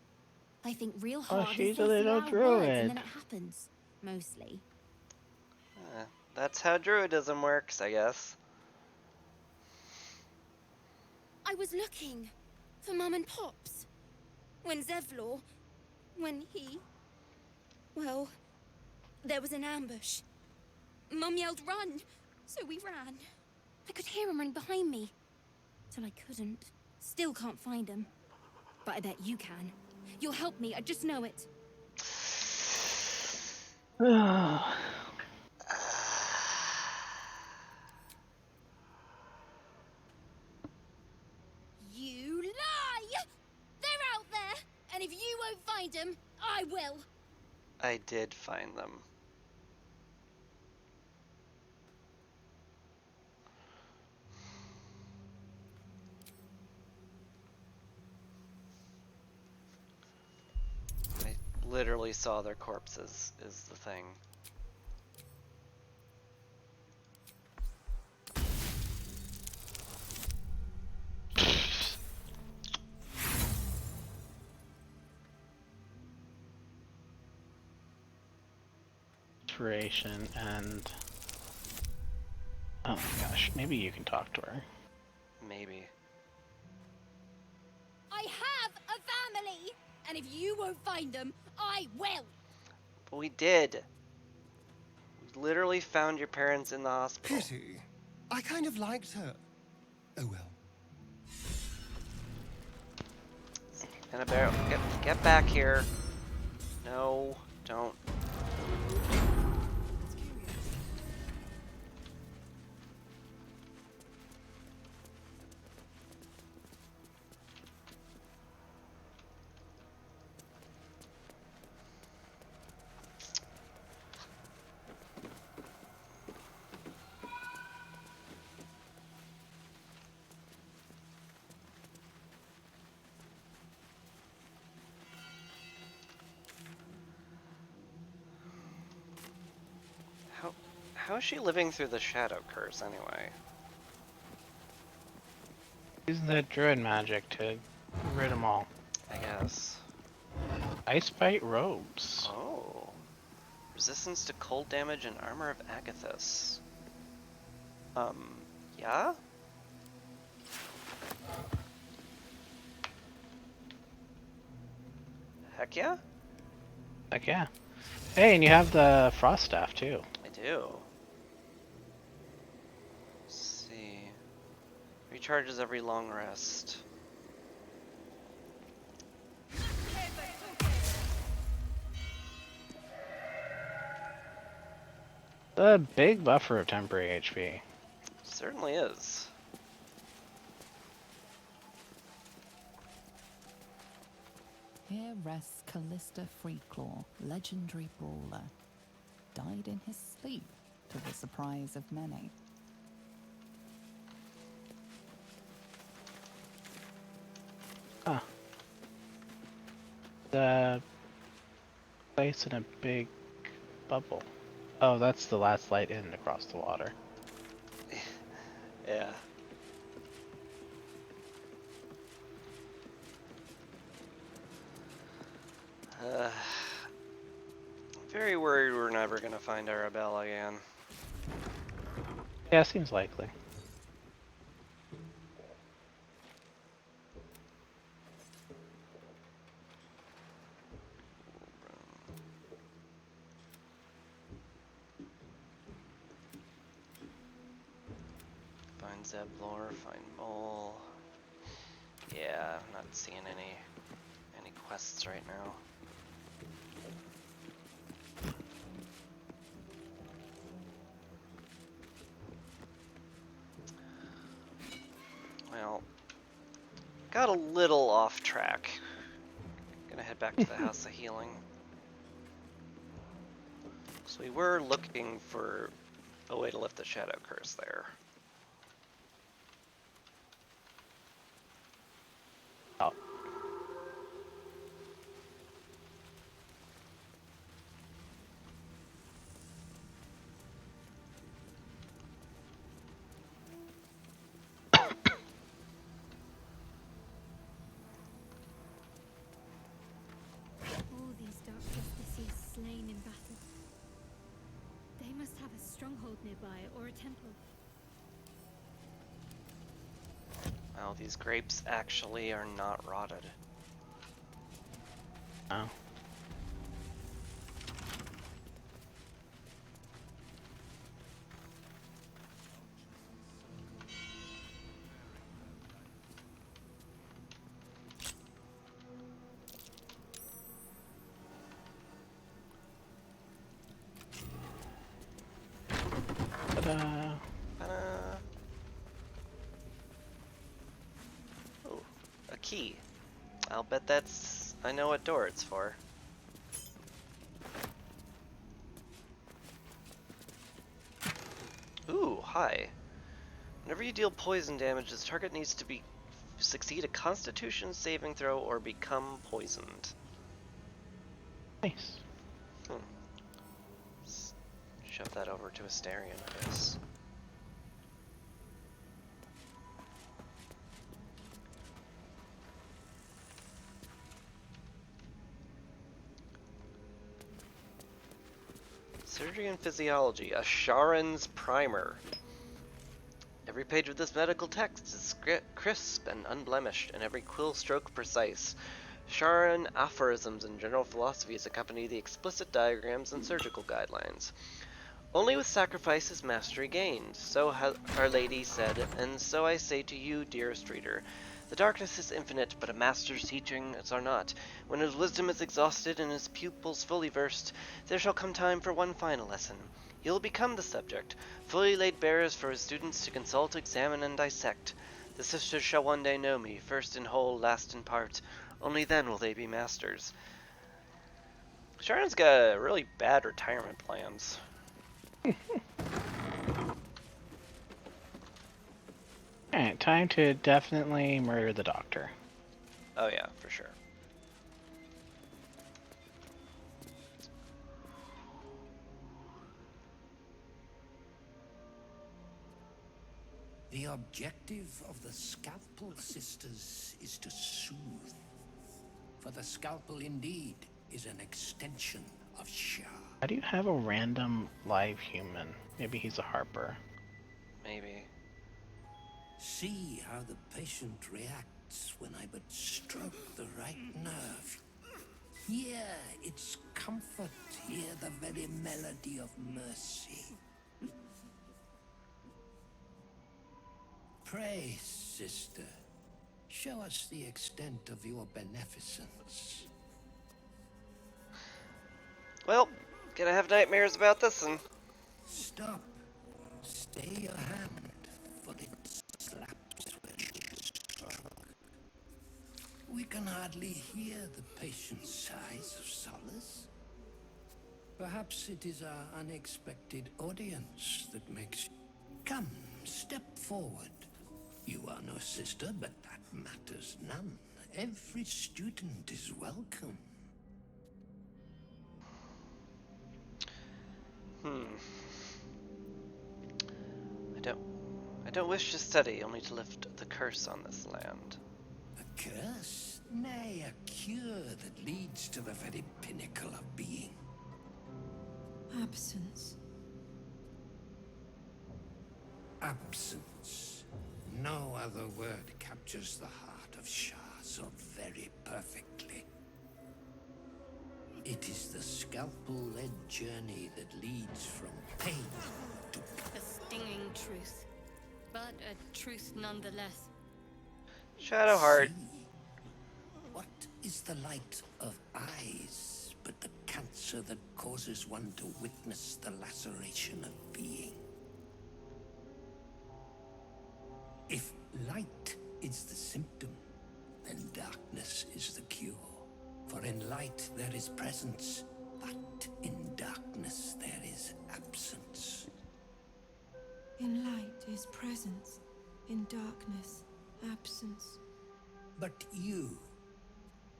I think real hard and she's say a some little loud words, druid. and then it happens. Mostly. That's how druidism works, I guess. I was looking for Mum and Pops. When Zevlor... when he... well, there was an ambush. Mum yelled, "Run!" So we ran. I could hear him running behind me. Till I couldn't. Still can't find him. But I bet you can. You'll help me, I just know it. You lie! They're out there! And if you won't find them, I will! I did find them. I literally saw their corpses, is the thing. Inspiration and... oh my gosh, maybe you can talk to her. Maybe. I have a family! And if you won't find them, I will! But we did. We literally found your parents in the hospital. Pity. I kind of liked her. Oh well. Annabelle, get back here. No, don't. How is she living through the shadow curse anyway? Using that druid magic to rid them all. I guess. Ice bite robes. Oh. Resistance to cold damage and armor of Agathis. Yeah? Heck yeah? Heck yeah. Hey, and you have the frost staff too. I do. Let's see. Recharges every long rest. The big buffer of temporary HP. Certainly is. Here rests Callista Freeclaw, legendary brawler. Died in his sleep, to the surprise of many. Huh. The place in a big bubble. Oh, that's the last light in across the water. Yeah. Very worried we're never gonna find Arabella again. Yeah, seems likely. Find Zeblor, find Mole. Yeah, I'm not seeing any quests right now. Well, got a little off track. Gonna head back to the House of Healing. So we were looking for a way to lift the Shadow Curse there. Oh. All these dark justices slain in battle. They must have a stronghold nearby or a temple. Well, these grapes actually are not rotted. Oh. Ta-da! Oh, a key. I'll bet that's... I know what door it's for. Ooh, hi. Whenever you deal poison damage, this target needs to succeed a Constitution saving throw or become poisoned. Nice. Let's shove that over to Asterion, I guess. Surgery and Physiology, a Sharon's Primer. Every page of this medical text is crisp and unblemished, and every quill stroke precise. Sharon aphorisms and general philosophies accompany the explicit diagrams and surgical guidelines. Only with sacrifice is mastery gained, so Our Lady said, and so I say to you, dearest reader. The darkness is infinite, but a master's teachings are not. When his wisdom is exhausted and his pupils fully versed, there shall come time for one final lesson. He will become the subject, fully laid bare for his students to consult, examine, and dissect. The sisters shall one day know me, first in whole, last in part. Only then will they be masters. Sharon's got really bad retirement plans. Alright, time to definitely murder the doctor. Oh yeah, for sure. The objective of the Scalpel Sisters is to soothe. For the Scalpel indeed is an extension of Shah. How do you have a random live human? Maybe he's a harper. Maybe. See how the patient reacts when I but stroke the right nerve. Hear its comfort, hear the very melody of mercy. Pray, sister, show us the extent of your beneficence. Well, gonna have nightmares about this one. Stop. Stay your hand, for it slaps when you struck. We can hardly hear the patient sighs of solace. Perhaps it is our unexpected audience that makes... Come, step forward. You are no sister, but that matters none. Every student is welcome. I don't wish to study, only to lift the curse on this land. A curse? Nay, a cure that leads to the very pinnacle of being. Absence. Absence. No other word captures the heart of Shah so very perfectly. It is the scalpel-led journey that leads from pain to... A stinging truth, but a truth nonetheless. Shadowheart. See? What is the light of eyes but the cancer that causes one to witness the laceration of being? If light is the symptom, then darkness is the cure. For in light there is presence, but in darkness there is absence. In light is presence, in darkness, absence. But you,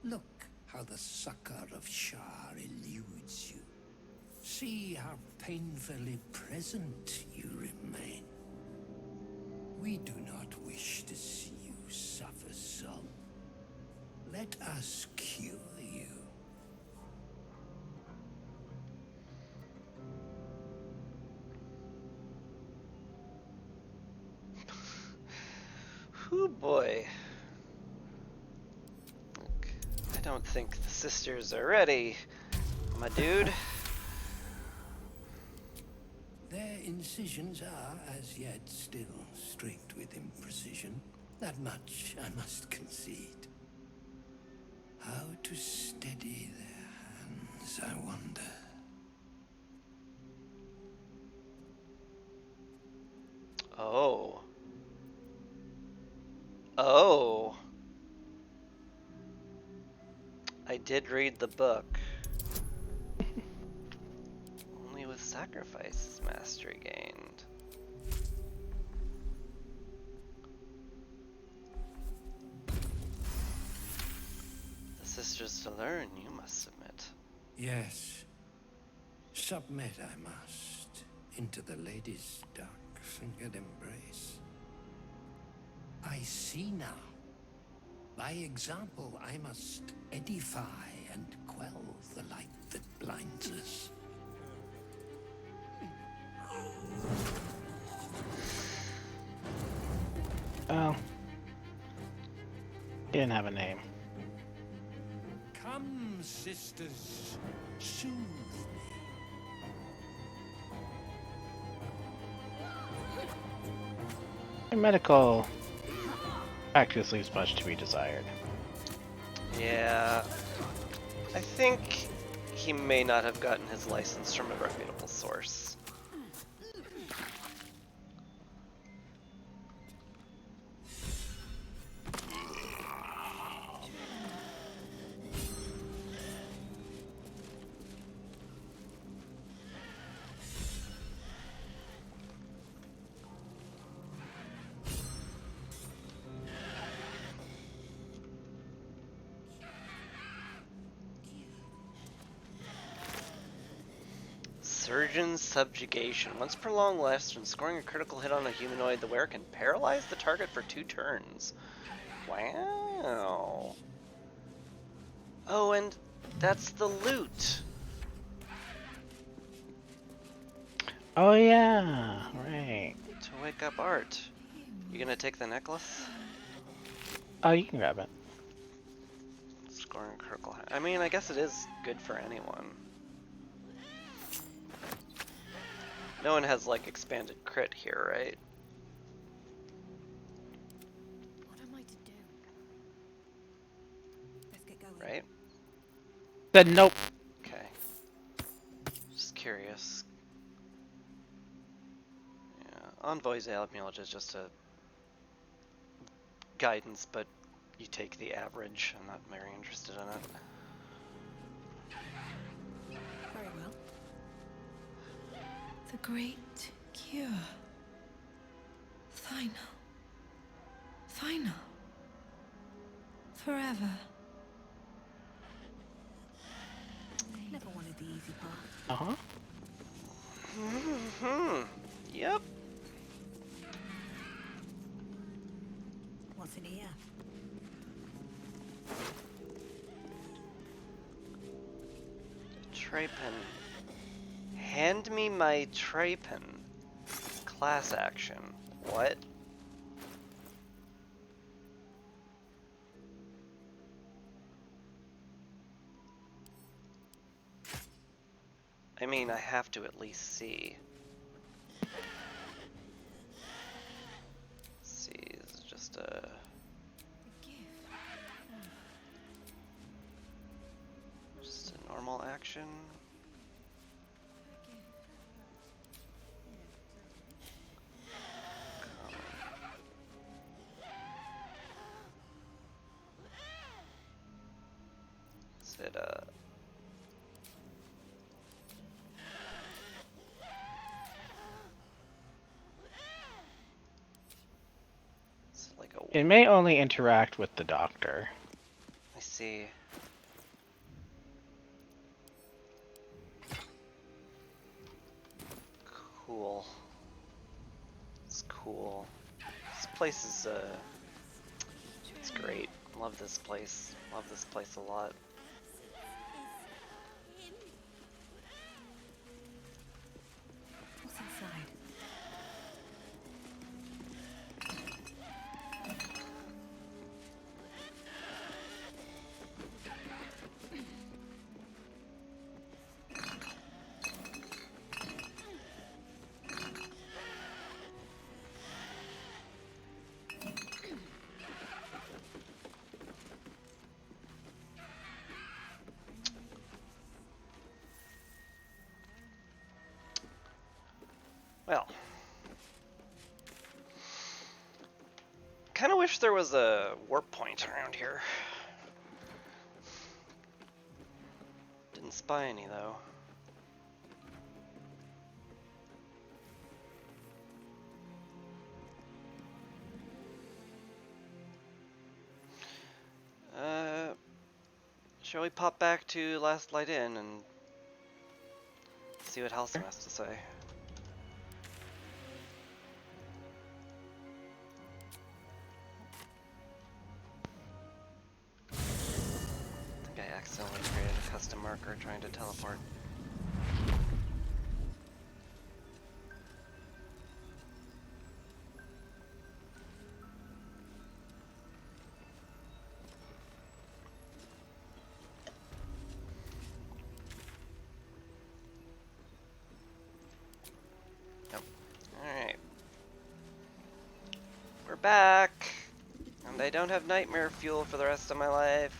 look how the succor of Shah eludes you. See how painfully present you remain. We do not wish to see you suffer so. Let us cure you. Whew, boy. Look, I don't think the sisters are ready, my dude. Their incisions are, as yet, still streaked with imprecision. That much I must concede. How to steady their hands, I wonder. Oh. Oh. I did read the book. Only with sacrifice is mastery gained. The sisters to learn, you must submit. Yes. Submit I must, into the lady's dark-fingered embrace. I see now. By example, I must edify and quell the light that blinds us. Oh. He didn't have a name. Come, sisters, soothe me. Medical practice leaves much to be desired. Yeah. I think he may not have gotten his license from a reputable source. Surgeon's subjugation. Once per long rest, when scoring a critical hit on a humanoid, the wearer can paralyze the target for 2 turns. Wow. Oh, and that's the loot. Oh yeah, right. To wake up Art. You gonna take the necklace? Oh, you can grab it. Score Thorn critical. I mean, I guess it is good for anyone. No one has like expanded crit here, right? What am I to do? Let's get going. Right? Then nope. Okay. Just curious. Yeah, Envoy's amulet is just a guidance, but you take the average. I'm not very interested in it. Very well. The great cure. Final. Final. Forever. Never wanted the easy part. Uh-huh. Yep. What's in here? Tray pen. Hand me my tray pen. Class action. What? I mean, I have to at least see. Let's see, this is just a... Just a normal action. Is it is it like a... It may only interact with the doctor. I see. Cool. It's cool. This place is it's great. Love this place. Love this place a lot. What's inside? Well, kind of wish there was a warp point around here. Didn't spy any though. Shall we pop back to Last Light Inn and see what Halcyon has to say? I think I accidentally created a custom marker trying to teleport. Alright. We're back! And I don't have nightmare fuel for the rest of my life.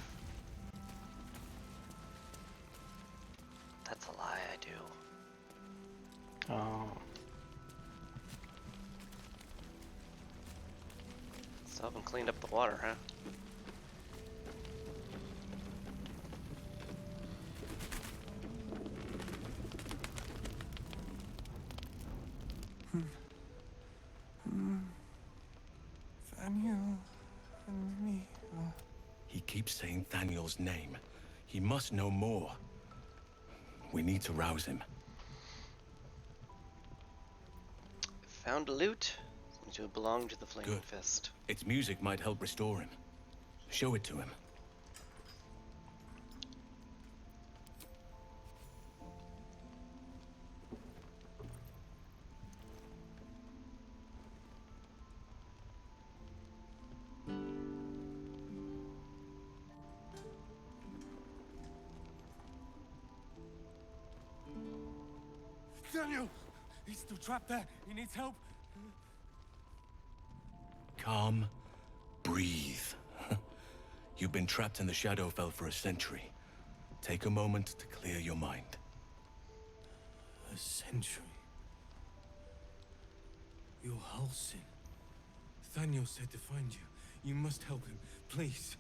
That's a lie, I do. Oh. Still haven't cleaned up the water, huh? Thaniel and me. He keeps saying Thaniel's name. He must know more. We need to rouse him. Found loot. Seems to belong to the Flaming Good. Fist. Its music might help restore him. Show it to him. Daniel! He's still trapped there. He needs help. Calm. Breathe. You've been trapped in the Shadowfell for a century. Take a moment to clear your mind. A century? You're Halsin. Thaniel said to find you. You must help him, please.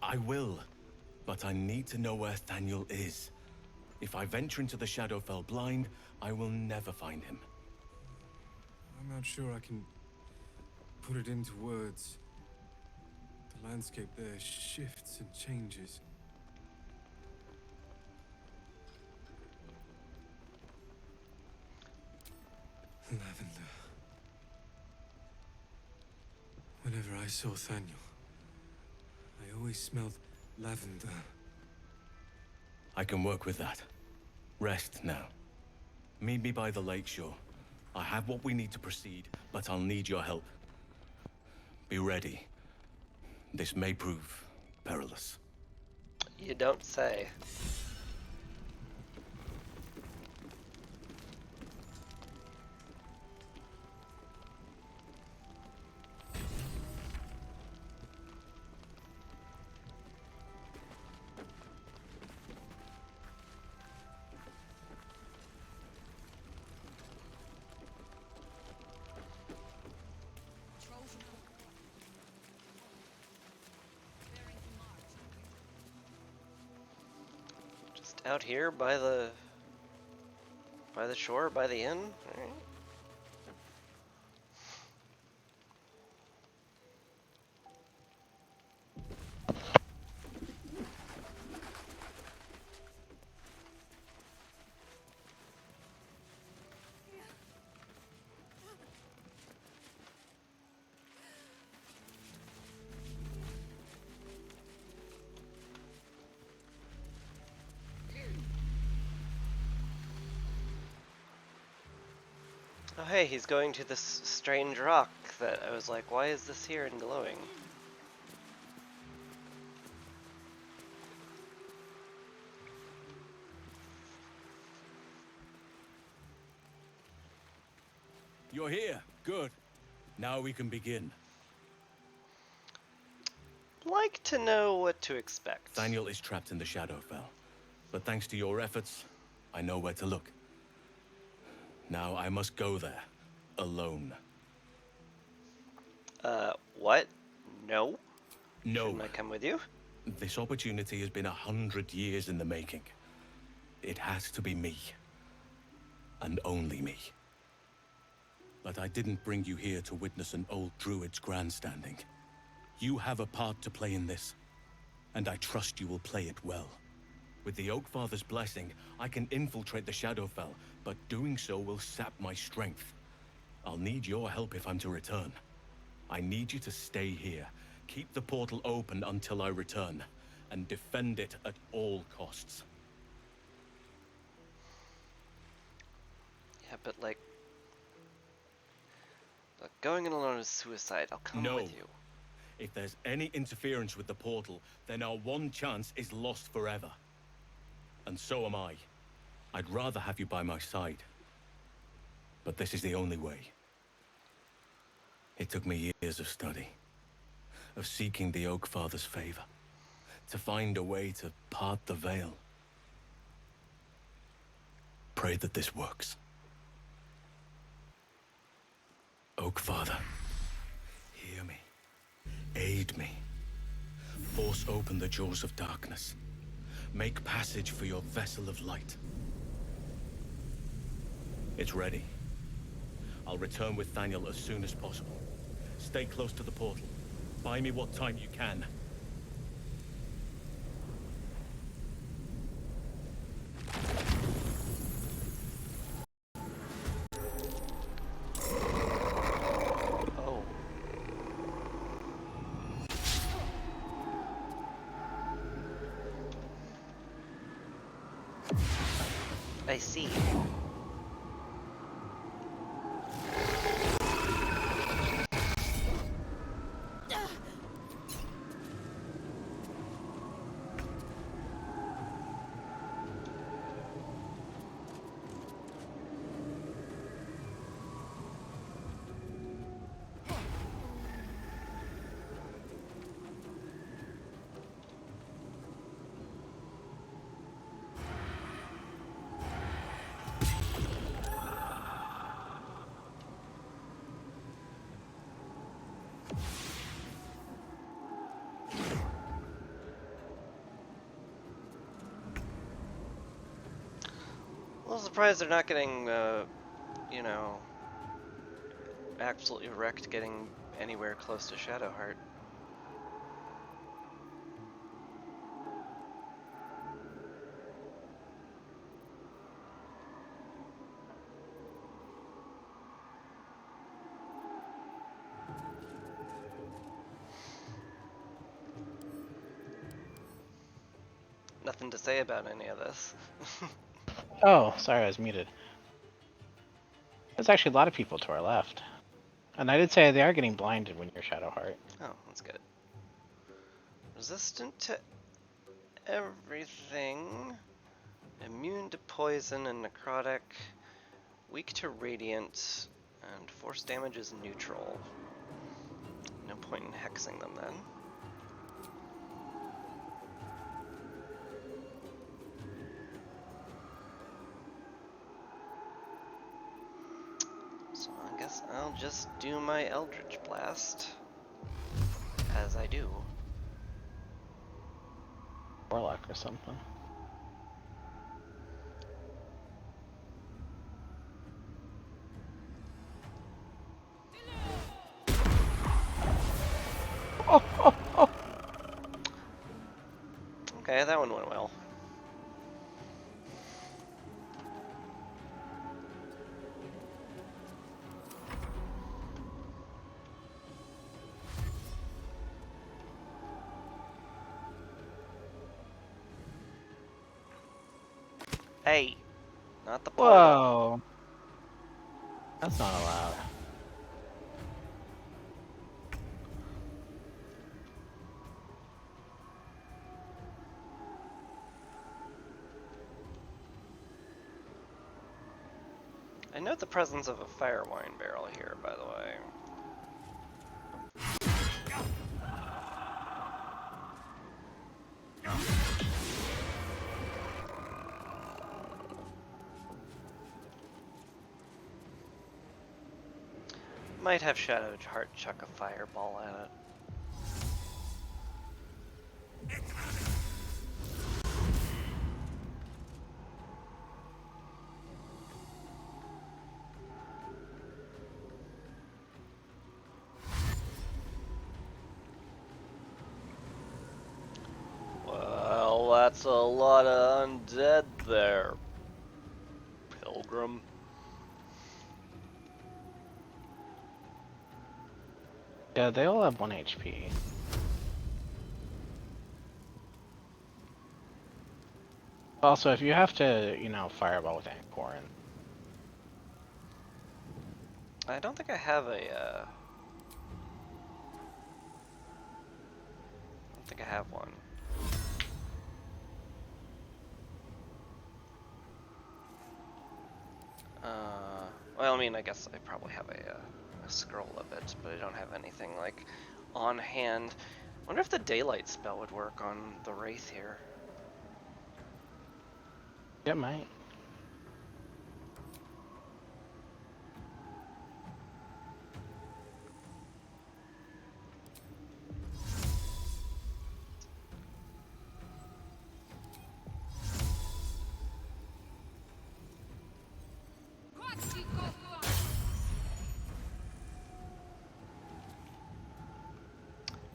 I will, but I need to know where Thaniel is. If I venture into the Shadowfell blind, I will never find him. I'm not sure I can put it into words. The landscape there shifts and changes. Lavender. Whenever I saw Thaniel, I always smelled lavender. I can work with that. Rest now. Meet me by the lakeshore. I have what we need to proceed, but I'll need your help. Be ready. This may prove perilous. You don't say. Just out here by the shore, by the inn. All right. Oh hey, he's going to this strange rock that I was like, why is this here and glowing? You're here. Good. Now we can begin. Like to know what to expect. Thaniel is trapped in the Shadowfell, but thanks to your efforts, I know where to look. Now I must go there, alone. What? No? No. Shouldn't I come with you? This opportunity has been 100 years in the making. It has to be me. And only me. But I didn't bring you here to witness an old druid's grandstanding. You have a part to play in this, and I trust you will play it well. With the Oakfather's blessing, I can infiltrate the Shadowfell, but doing so will sap my strength. I'll need your help if I'm to return. I need you to stay here, keep the portal open until I return, and defend it at all costs. Yeah, but like, look, going in alone is suicide. I'll come with you. If there's any interference with the portal, then our one chance is lost forever. And so am I. I'd rather have you by my side. But this is the only way. It took me years of study, of seeking the Oakfather's favor, to find a way to part the veil. Pray that this works. Oakfather, hear me. Aid me. Force open the jaws of darkness. Make passage for your vessel of light. It's ready. I'll return with Thaniel as soon as possible. Stay close to the portal. Buy me what time you can. Oh. I see. surprised they're not getting, you know, absolutely wrecked getting anywhere close to Shadowheart. Nothing to say about any of this. Oh, sorry, I was muted. There's actually a lot of people to our left. And I did say they are getting blinded when you're Shadowheart. Oh, that's good. Resistant to everything. Immune to poison and necrotic. Weak to radiant. And force damage is neutral. No point in hexing them then. So I guess I'll just do my Eldritch Blast. As I do. Warlock or something. Okay, that one went well. Hey, not the portal. Whoa. That's not allowed. I note the presence of a fire wine barrel here, by the way. Might have Shadowheart chuck a fireball at it. Well, that's a lot of undead there, Pilgrim. Yeah, they all have 1 HP. Also, if you have to, you know, fireball with Anchor and I don't think I have a, I don't think I have one. Well, I mean, I guess I probably have a scroll of it, but I don't have anything, like, on hand. Wonder if the daylight spell would work on the Wraith here. it might.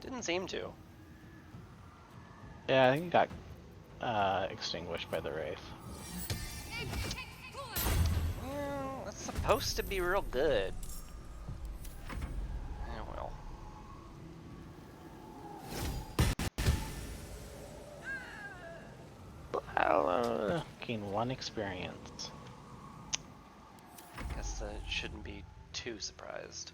Didn't seem to. Yeah, I think it got extinguished by the Wraith. Well, that's supposed to be real good. Yeah, well. I'll gain 1 experience. Guess I shouldn't be too surprised.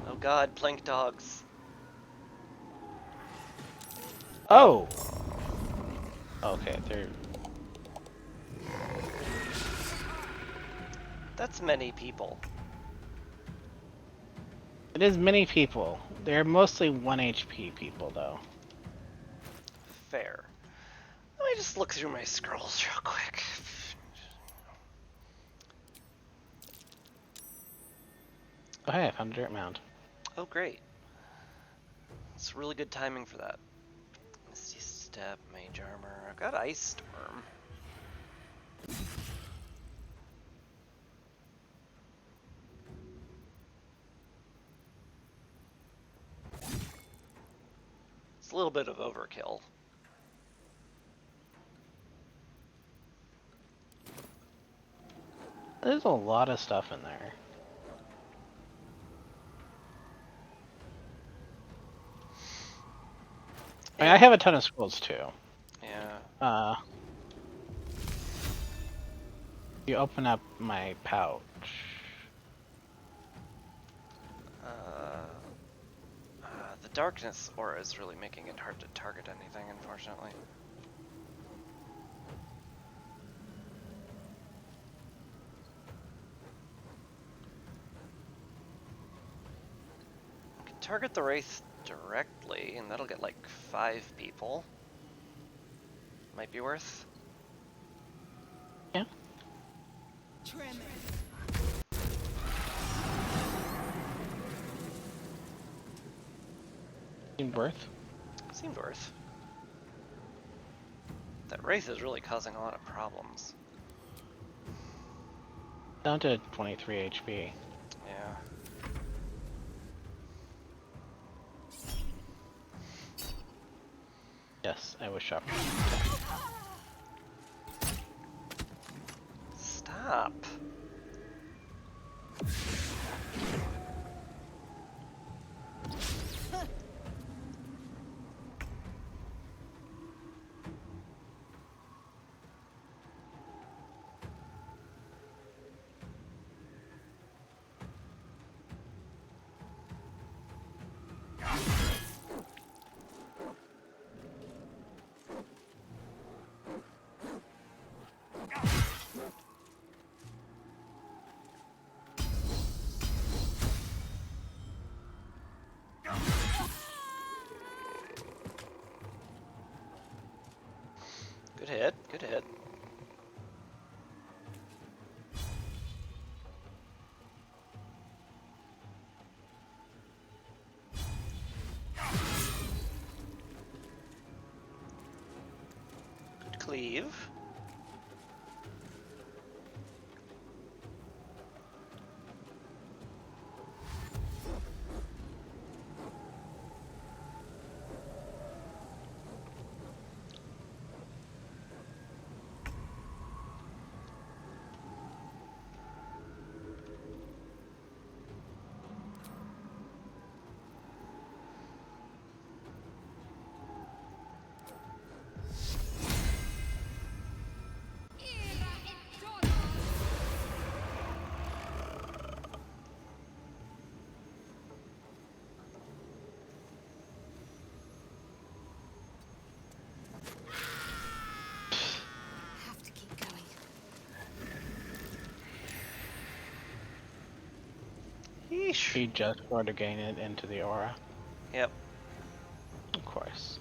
Oh god, plank dogs. Oh! Okay, they're... That's many people. It is many people. They're mostly 1 HP people, though. Fair. Let me just look through my scrolls real quick. Oh hey, I found a dirt mound. Oh great. It's really good timing for that. Misty step, mage armor. I've got ice storm. It's a little bit of overkill. There's a lot of stuff in there. I mean, I have a ton of scrolls too. Yeah. You open up my pouch. The darkness aura is really making it hard to target anything, unfortunately. You can target the wraith directly, and that'll get like 5 people. Might be worth. Yeah. Seemed worth. Seemed worth. That wraith is really causing a lot of problems. Down to 23 HP. Yeah. Yes, I was shocked. Stop. Good hit, good hit. Good cleave. Yeesh. She just going to gain it into the aura. Yep. Of course.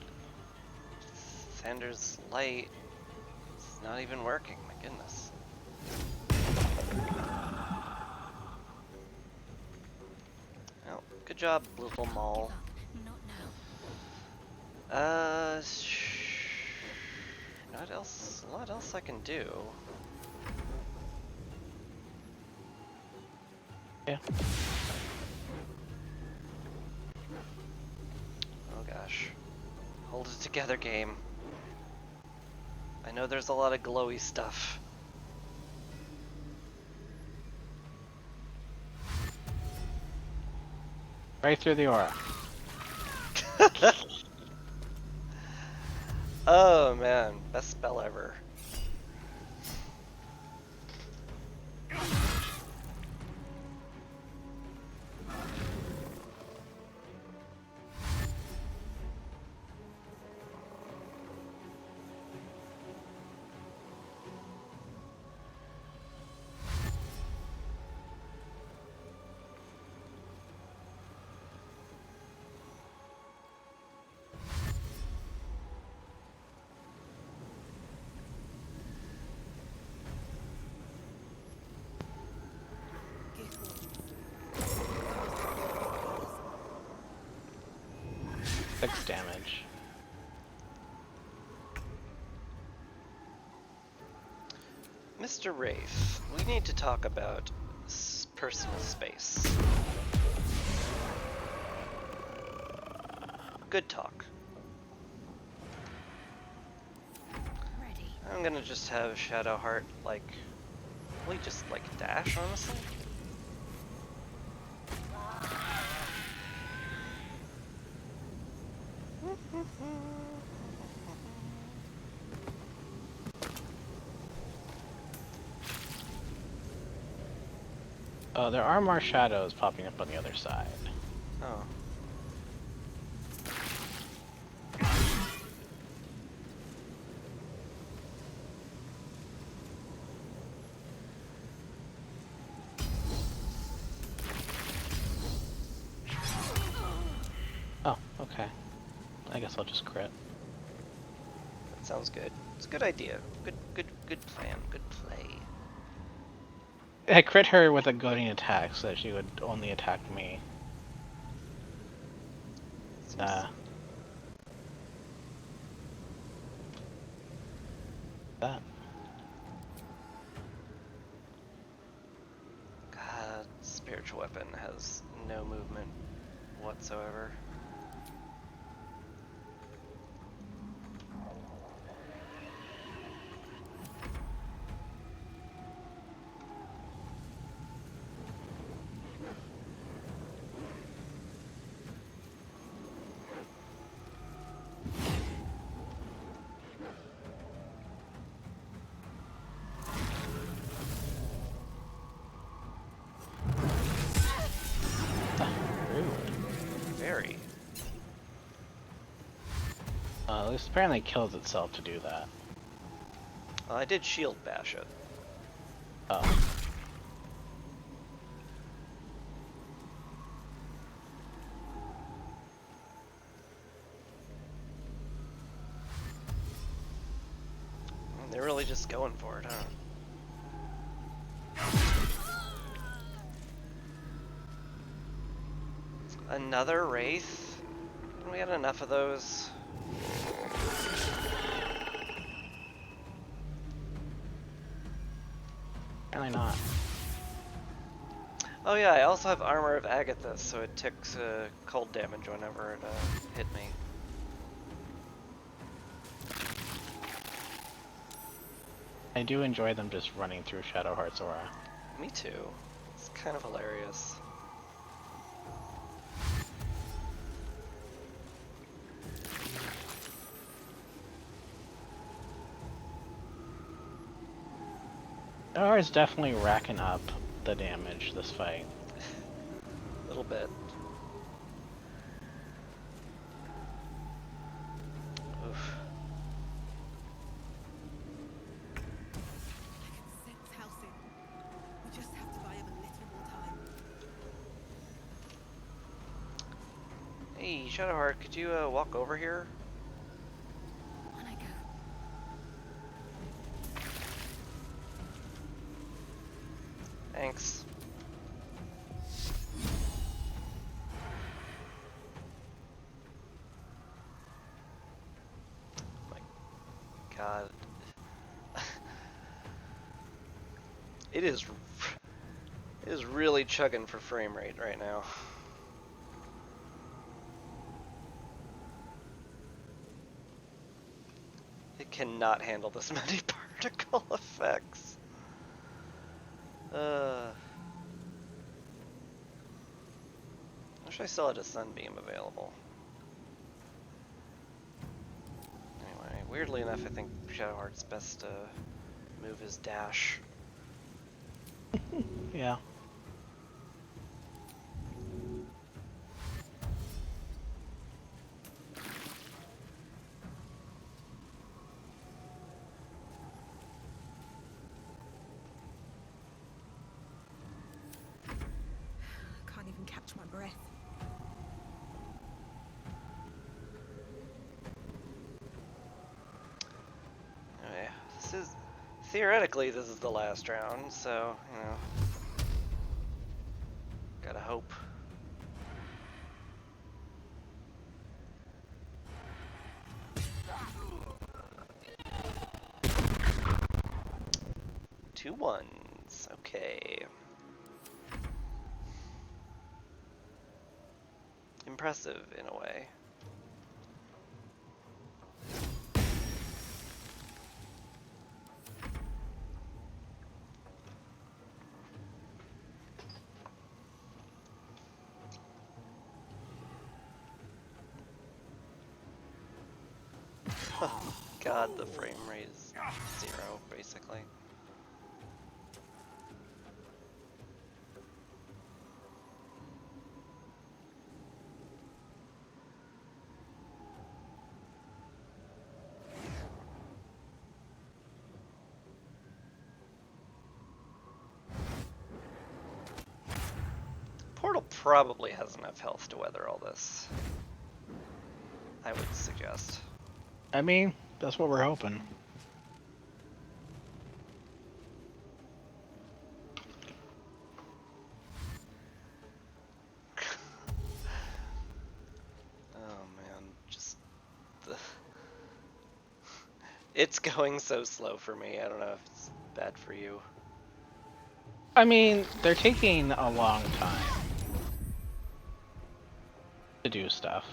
Sanders light. It's not even working, my goodness. Well, good job, little mall. What else I can do? Yeah. Oh gosh. Hold it together, game. I know there's a lot of glowy stuff. Right through the aura. Oh man, best spell ever. Six damage. Mr. Wraith, we need to talk about personal space. Good talk. Ready. I'm gonna just have Shadowheart, like, we just, like, dash, honestly? Oh, there are more shadows popping up on the other side. Oh. Oh, okay. I guess I'll just crit. That sounds good. It's a good idea. Good plan. Good play. I crit her with a goading attack so that she would only attack me. That. God, spiritual weapon has no movement whatsoever. Very. This apparently kills itself to do that. I did shield bash it. Oh. They're really just going for it, huh? Another Wraith? Can we get enough of those? Apparently not. Oh yeah, I also have Armor of Agathis, so it takes cold damage whenever it hit me. I do enjoy them just running through Shadowheart's aura. Me too. It's kind of hilarious. Shadowheart is definitely racking up the damage this fight. A little bit. Oof. We just have to buy him a little more time. Hey, Shadowheart, could you walk over here? On I go. Thanks. My God. It is really chugging for frame rate right now. It cannot handle this many particle effects. I wish I still had a sunbeam available. Anyway, weirdly enough, I think Shadowheart's best move is dash. Yeah. Can't even catch my breath. Anyway, theoretically this is the last round, so, you know, gotta hope. 2 1s. Okay. Impressive in a way. God, the frame rate is 0, basically. Portal probably has enough health to weather all this, I would suggest. I mean, that's what we're hoping. Oh man, just the... It's going so slow for me. I don't know if it's bad for you. I mean, they're taking a long time to do stuff.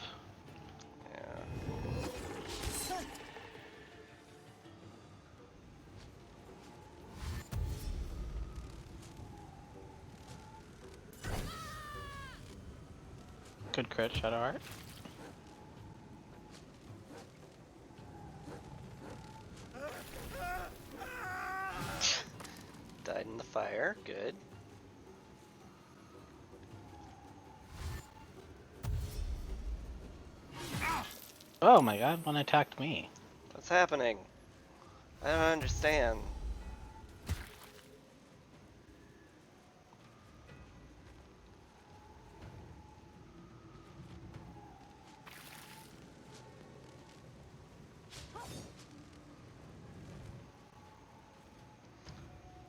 Yeah. Good crit, Shadowheart. Died in the fire. Good. Oh my god, one attacked me. What's happening? I don't understand.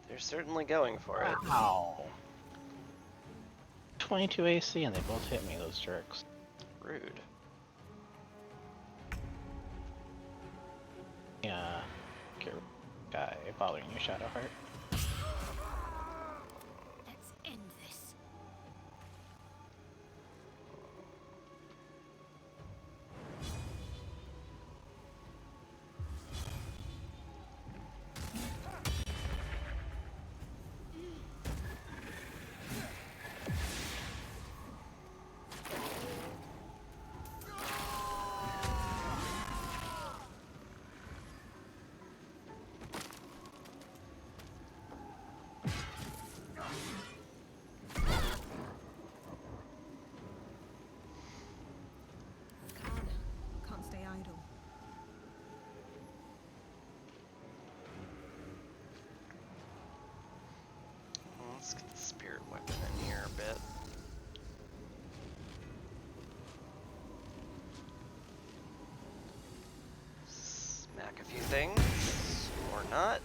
They're certainly going for it. Wow. 22 AC and they both hit me, those jerks. Rude. Yeah. Get guy bothering you, Shadowheart. Let's end this. Can't stay idle. Let's get the spirit weapon in here a bit. Smack a few things, or not.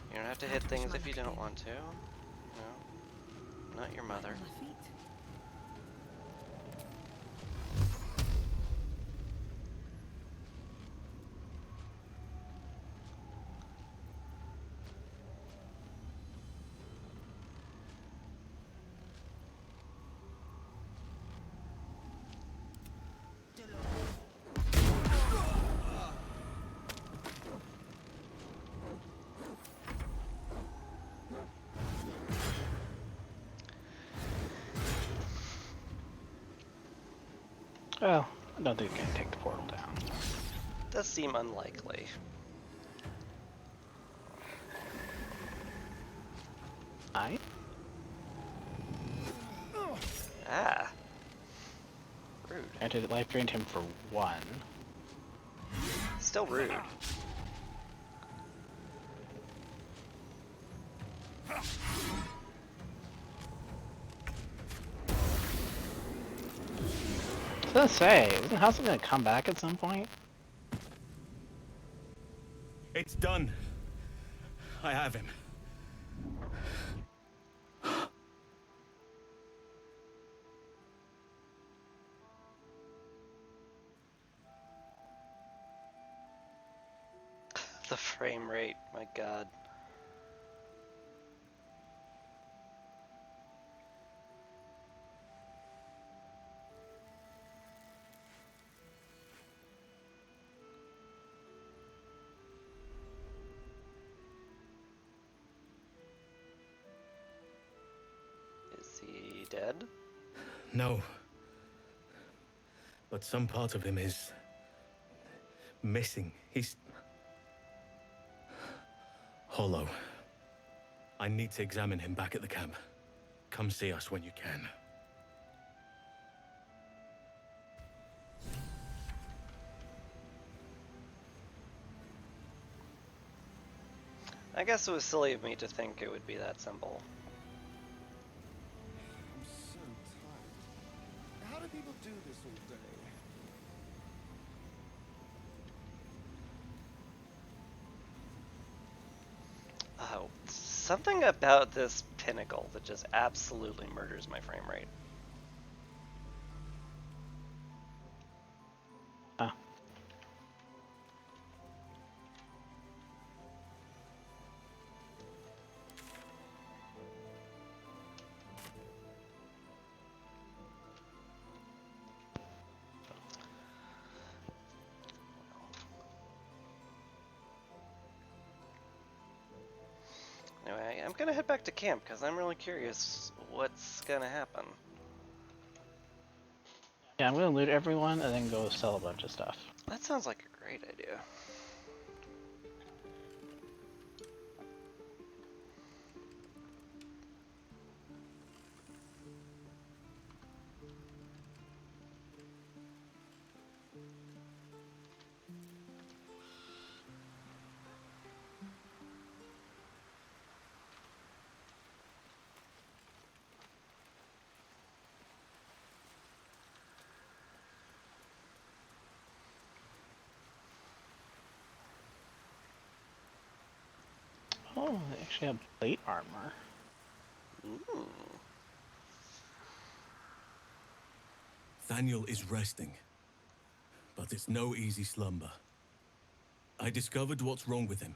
You don't have to hit things if you don't want to. No, not your mother. Well, I don't think we can take the portal down. Does seem unlikely. I? Ah. Rude. Granted, life drained him for 1. Still rude. I was gonna say, isn't Hustle gonna come back at some point? It's done. I have him. The frame rate, my god. Is he dead? No. But some part of him is missing. He's hollow. I need to examine him back at the camp. Come see us when you can. I guess it was silly of me to think it would be that simple. I'm so tired. How do people do this all day? Oh, something about this pinnacle that just absolutely murders my frame rate. Anyway, I'm gonna head back to camp because I'm really curious what's gonna happen. Yeah, I'm gonna loot everyone and then go sell a bunch of stuff. That sounds like a great idea. Oh, they actually have plate armor. Ooh. Thaniel is resting, but it's no easy slumber. I discovered what's wrong with him.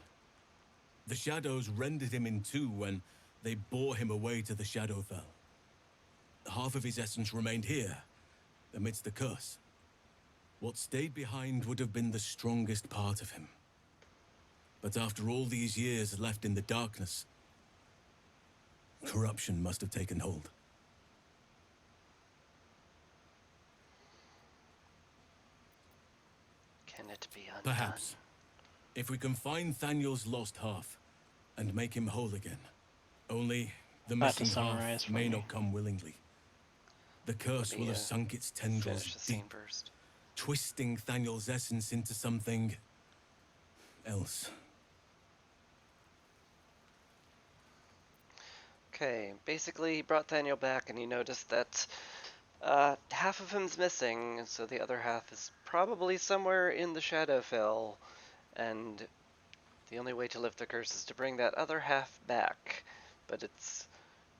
The shadows rendered him in two when they bore him away to the Shadowfell. Half of his essence remained here, amidst the curse. What stayed behind would have been the strongest part of him. But after all these years left in the darkness, corruption must have taken hold. Can it be undone? Perhaps. If we can find Thaniel's lost half and make him whole again. Only the missing half may not come willingly. The curse will have sunk its tendrils deep, first. twisting Thaniel's essence into something else. Okay, basically he brought Thaniel back and he noticed that half of him's missing, so the other half is probably somewhere in the Shadowfell, and the only way to lift the curse is to bring that other half back, but its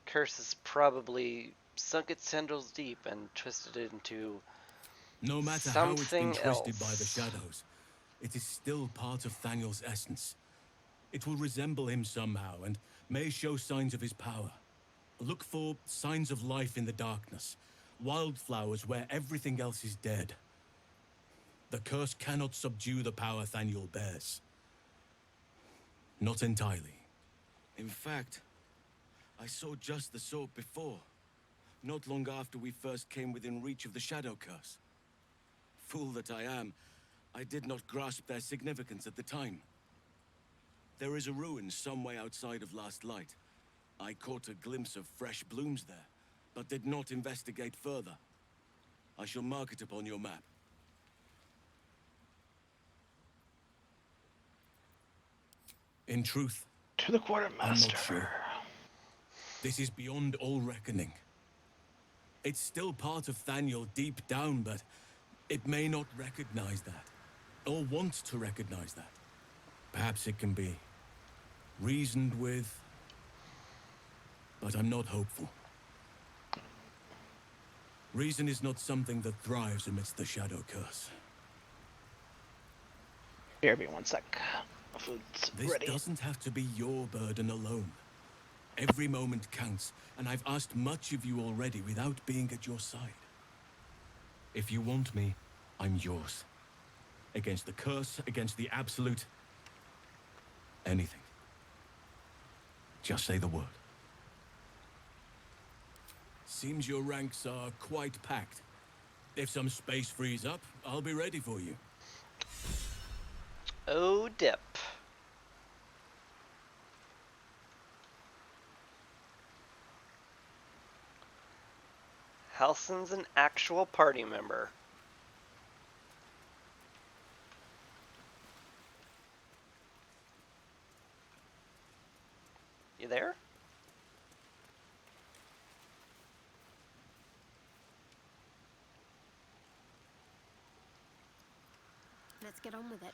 curse has probably sunk its tendrils deep and twisted it into No matter how it's been twisted by the shadows, it is still part of Thaniel's essence. It will resemble him somehow and may show signs of his power. Look for signs of life in the darkness, wildflowers where everything else is dead. The curse cannot subdue the power Thaniel bears. Not entirely. In fact, I saw just the sort before, not long after we first came within reach of the Shadow Curse. Fool that I am, I did not grasp their significance at the time. There is a ruin some way outside of Last Light. I caught a glimpse of fresh blooms there, but did not investigate further. I shall mark it upon your map. In truth, to the quartermaster. I'm not sure. This is beyond all reckoning. It's still part of Thaniel deep down, but it may not recognize that, or want to recognize that. Perhaps it can be reasoned with, but I'm not hopeful. Reason is not something that thrives amidst the Shadow Curse. Bear me one sec. Food's This ready. doesn't have to be your burden alone. Every moment counts, and I've asked much of you already without being at your side. If you want me, I'm yours. Against the curse, against the absolute... anything. Just say the word. Seems your ranks are quite packed. If some space frees up, I'll be ready for you. Oh, dip. Halsin's an actual party member. You there? Let's get on with it.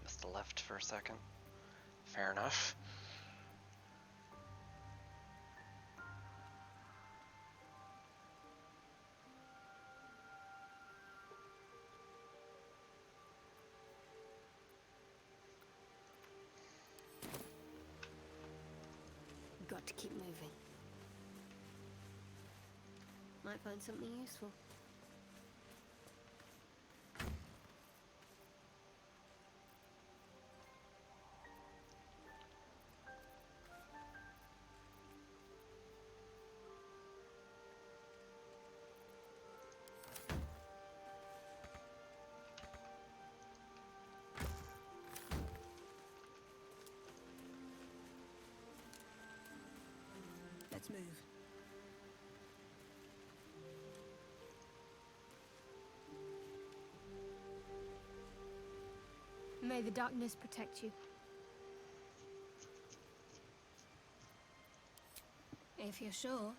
Must have left for a second. Fair enough. Got to keep moving. Might find something useful. Let's move. May the darkness protect you. If you're sure.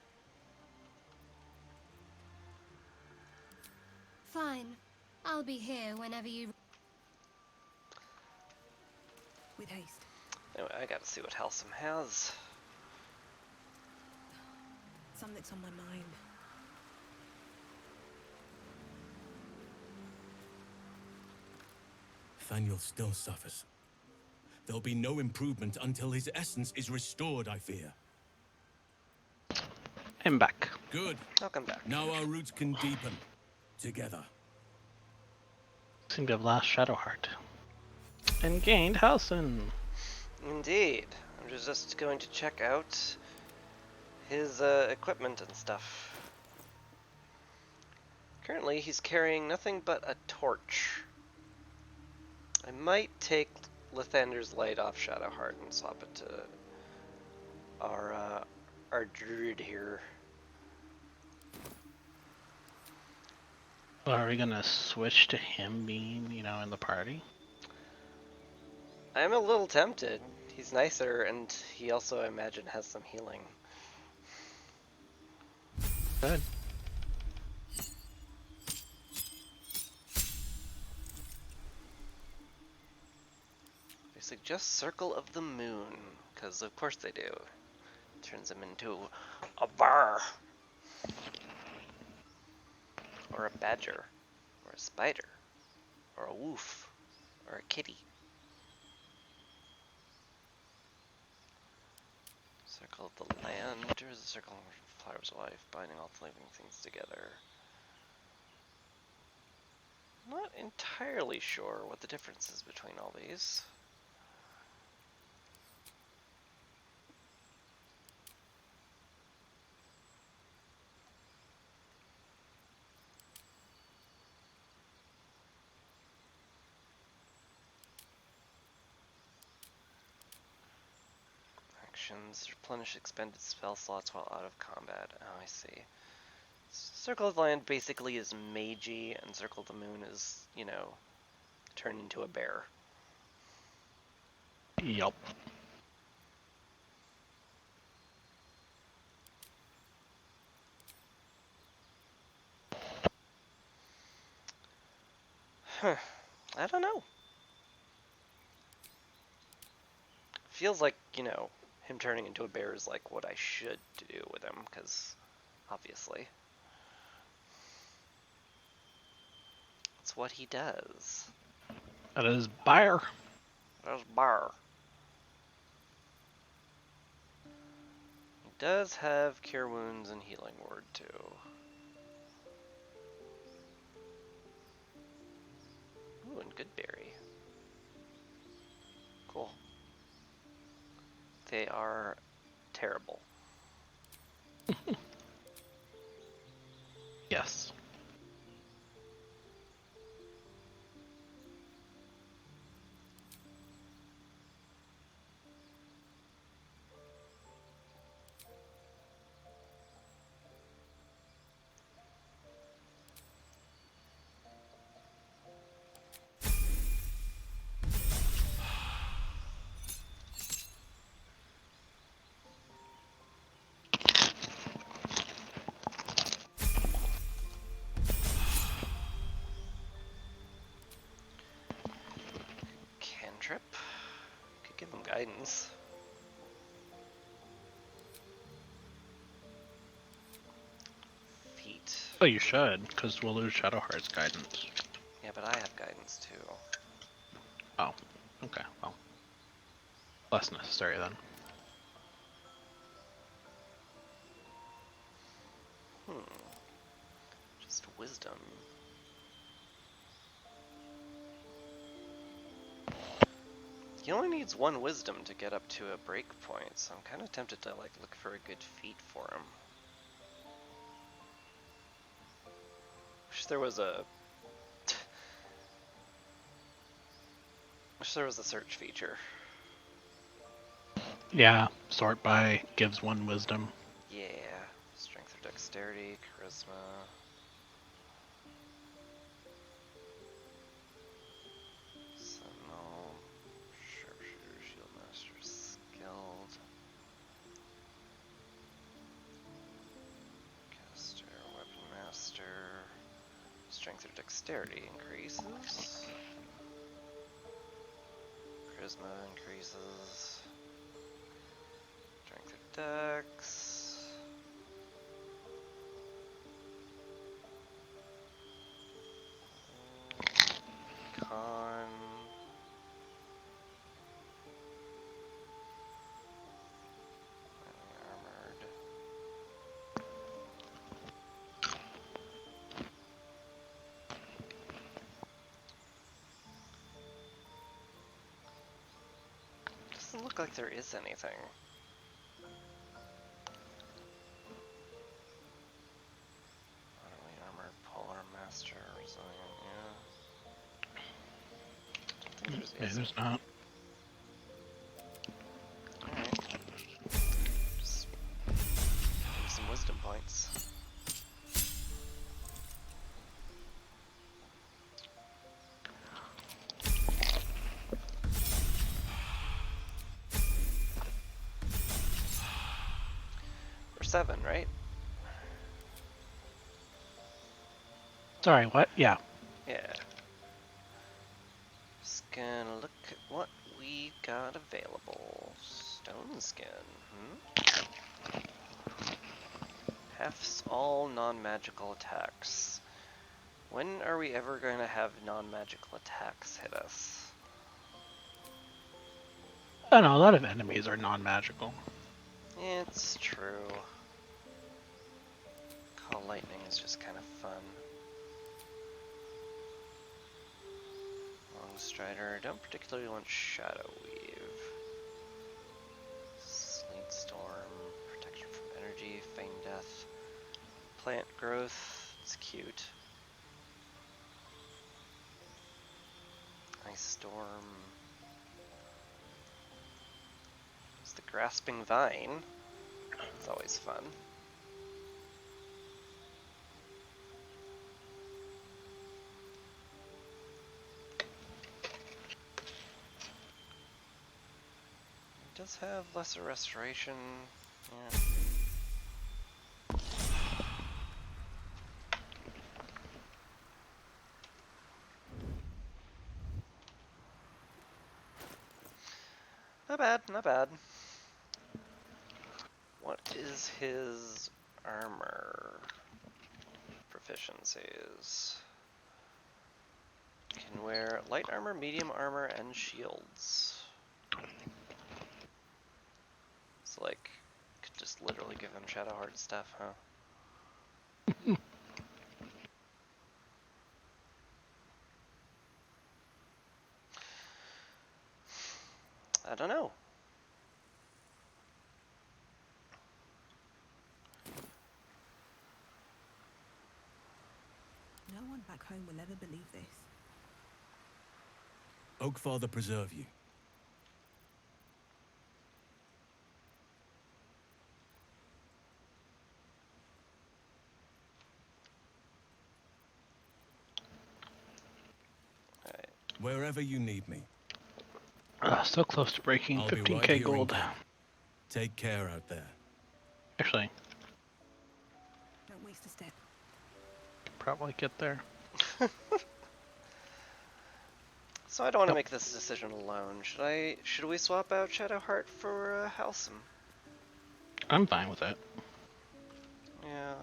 Fine. I'll be here whenever you... With haste. Anyway, I gotta see what Halsim has. Something's on my mind. Thaniel still suffers. There'll be no improvement until his essence is restored, I fear. I'm back. Good. Welcome back. Now our roots can deepen. Together. Seem to have lost Shadowheart. And gained Halsin. Indeed. I'm just going to check out his equipment and stuff. Currently, he's carrying nothing but a torch. I might take Lathander's Light off Shadowheart and swap it to our druid here. Well, are we gonna switch to him being, in the party? I'm a little tempted. He's nicer, and he also, I imagine, has some healing. Good. They suggest Circle of the Moon, because of course they do. Turns him into a bar. Or a badger. Or a spider. Or a wolf. Or a kitty. Circle of the land, or is the circle of flower's life, binding all living things together. I'm not entirely sure what the difference is between all these. Actions, replenish expended spell slots while out of combat. Oh, I see. Circle of the Land basically is magey, and Circle of the Moon is, turn into a bear. Yup. Huh. I don't know. Feels like, him turning into a bear is like what I should do with him, because obviously. That's what he does. That is Bayer. That's Bar. He does have Cure Wounds and Healing Word, too. Ooh, and Goodberry. Cool. They are terrible. Yes. Cantrip? Could give him guidance. Feet. Oh, you should, because we'll lose Shadowheart's guidance. Yeah, but I have guidance too. Oh, okay, well. Less necessary then. Just wisdom. He only needs one wisdom to get up to a break point, so I'm kind of tempted to like look for a good feat for him. Wish there was a search feature. Yeah, sort by gives one wisdom. Yeah. Strength or dexterity, charisma. Sentinel, sharpshooter, shield master, skilled. Caster, weapon master. Strength or dexterity increases. Charisma increases. Strength or dex. Con. Armored. Doesn't look like there is anything. Utterly armored, polar master, resilient, yeah. Don't think Yeah, there's not. Alright. Just give some wisdom points. We're 7, right? Sorry, what? Yeah. Yeah. Just gonna look at what we got available. Stone skin. Halfs all non-magical attacks. When are we ever going to have non-magical attacks hit us? I don't know, a lot of enemies are non-magical. It's true. Call lightning is just kind of fun. Long Strider, don't particularly want Shadow Weave. Sleet Storm, protection from energy, Feign Death. Plant growth, it's cute. Ice Storm. It's the Grasping Vine. It's always fun. It does have lesser restoration. Yeah. Not bad, not bad. What is his armor proficiencies? light armor, medium armor, and shields. So like, could just literally give them Shadowheart stuff, huh? I don't know. No one back home will ever believe this. Oakfather preserve you. Alright. Wherever you need me. So close to breaking I'll be 15k right here in gold. camp. Take care out there. Actually, Don't waste a step. probably get there. So I don't want to make this decision alone. Should we swap out Shadowheart for Halcyon? I'm fine with it. Yeah.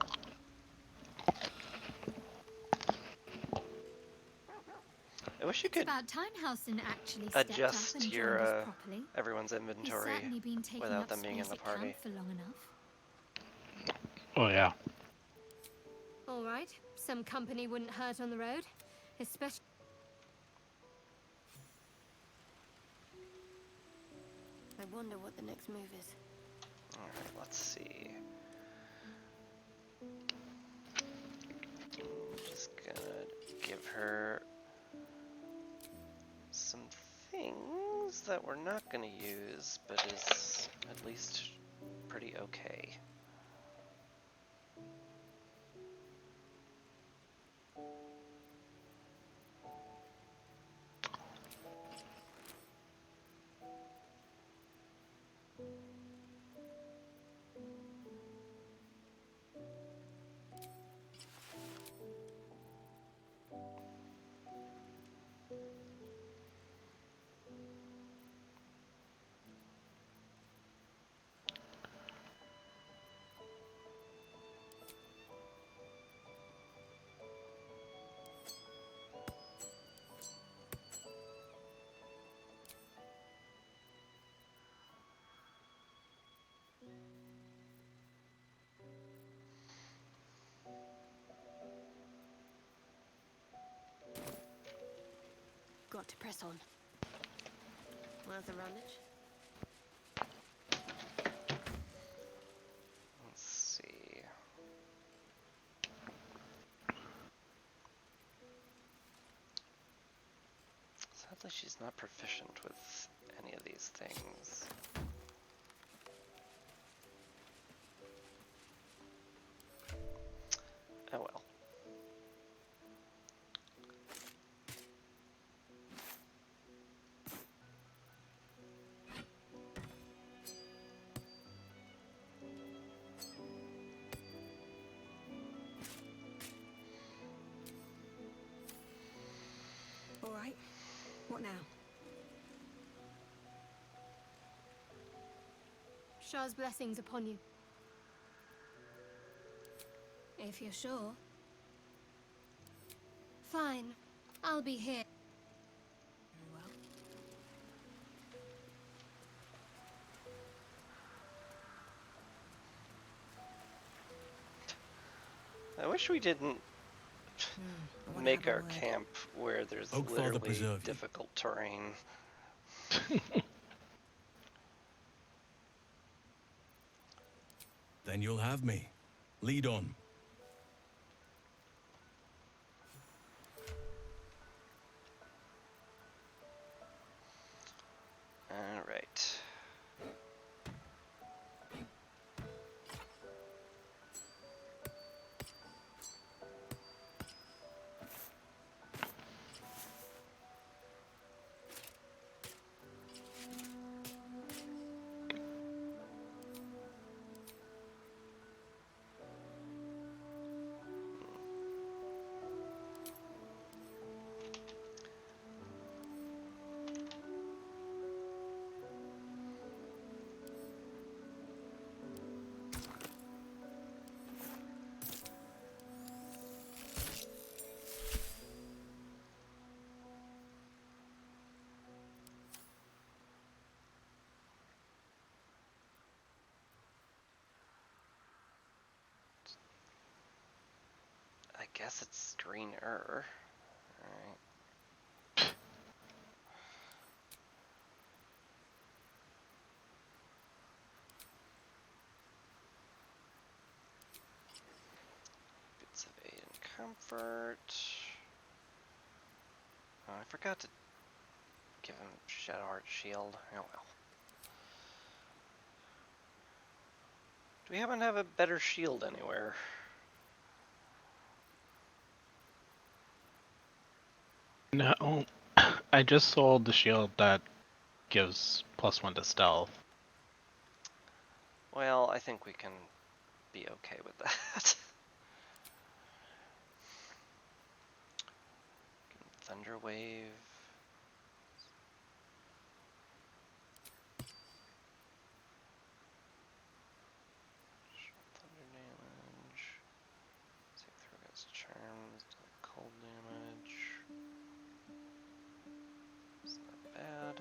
I wish you It's could about time Halcyon actually stepped up adjust and joined your us properly. everyone's He's inventory certainly been taking without up them being in space the at party. camp for long enough. Oh yeah. All right, some company wouldn't hurt on the road, especially. I wonder what the next move is. Alright, let's see. I'm just gonna give her some things that we're not gonna use, but is at least pretty okay. Got to press on. Worth a rummage? Let's see. Sadly, she's not proficient with any of these things. Oh well. All right. What now? Shah's blessings upon you. If you're sure. Fine. I'll be here. I wish we didn't make our camp where there's Oakfather literally preserve you. difficult terrain. Then you'll have me. Lead on. All right. guess it's greener. Alright. Bits of aid and comfort. Oh, I forgot to give him Shadowheart Shield. Oh well. Do we happen to have a better shield anywhere? No, I just sold the shield that gives +1 to stealth. Well, I think we can be okay with that. Thunder Wave. Thunder damage. Save throw against charms. Cold damage. It's not bad.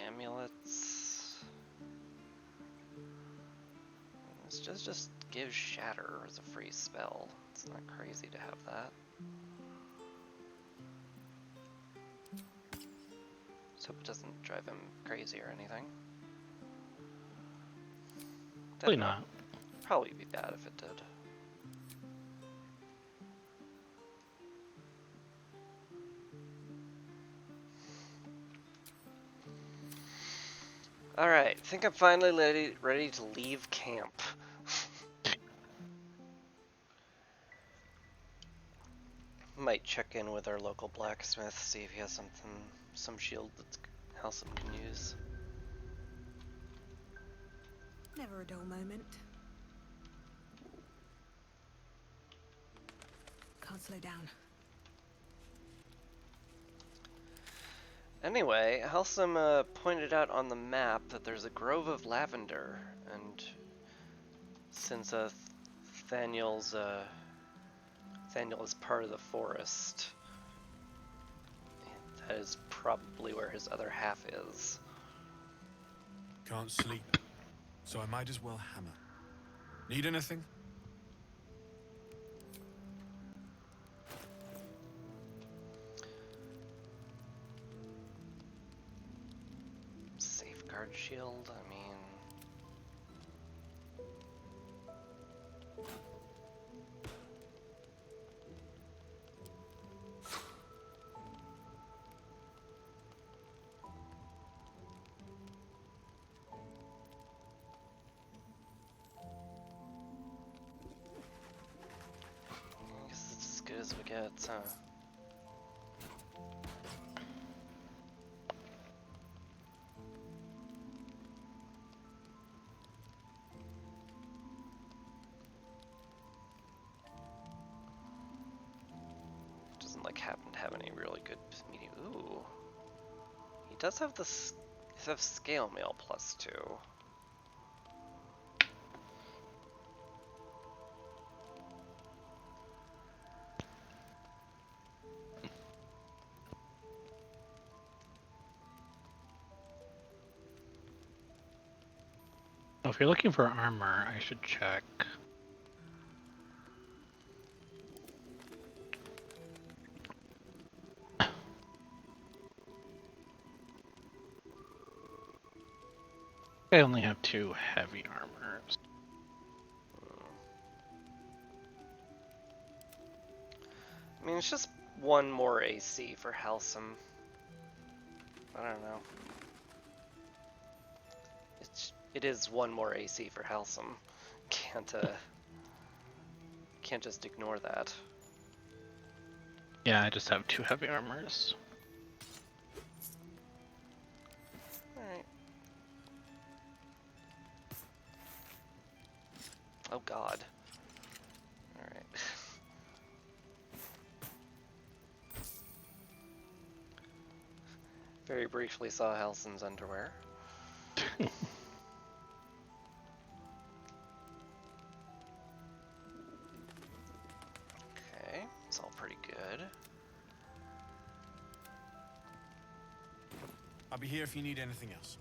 Amulets. This just gives Shatter as a free spell. It's not crazy to have that. Let's hope it doesn't drive him crazy or anything. Probably not. Probably be bad if it did. Alright, I think I'm finally ready to leave camp. Might check in with our local blacksmith, see if he has some shield that Halcyon can use. Never a dull moment. Can't slow down. Anyway, Halcyon pointed out on the map that there's a grove of lavender, and since Thaniel is part of the forest, that is probably where his other half is. Can't sleep, so I might as well hammer. Need anything? Safeguard shield, I mean... I guess it's as good as we get, huh? Doesn't like happen to have any really good medium. Ooh, he does have scale mail +2. Well, if you're looking for armor, I should check. I only have 2 heavy armors. I mean, it's just 1 more AC for Halcyon. I don't know. It is 1 more AC for Halcyon. Can't just ignore that. Yeah, I just have 2 heavy armors. Alright. Oh god. Alright. Very briefly saw Halcyon's underwear. Okay, it's all pretty good. I'll be here if you need anything else.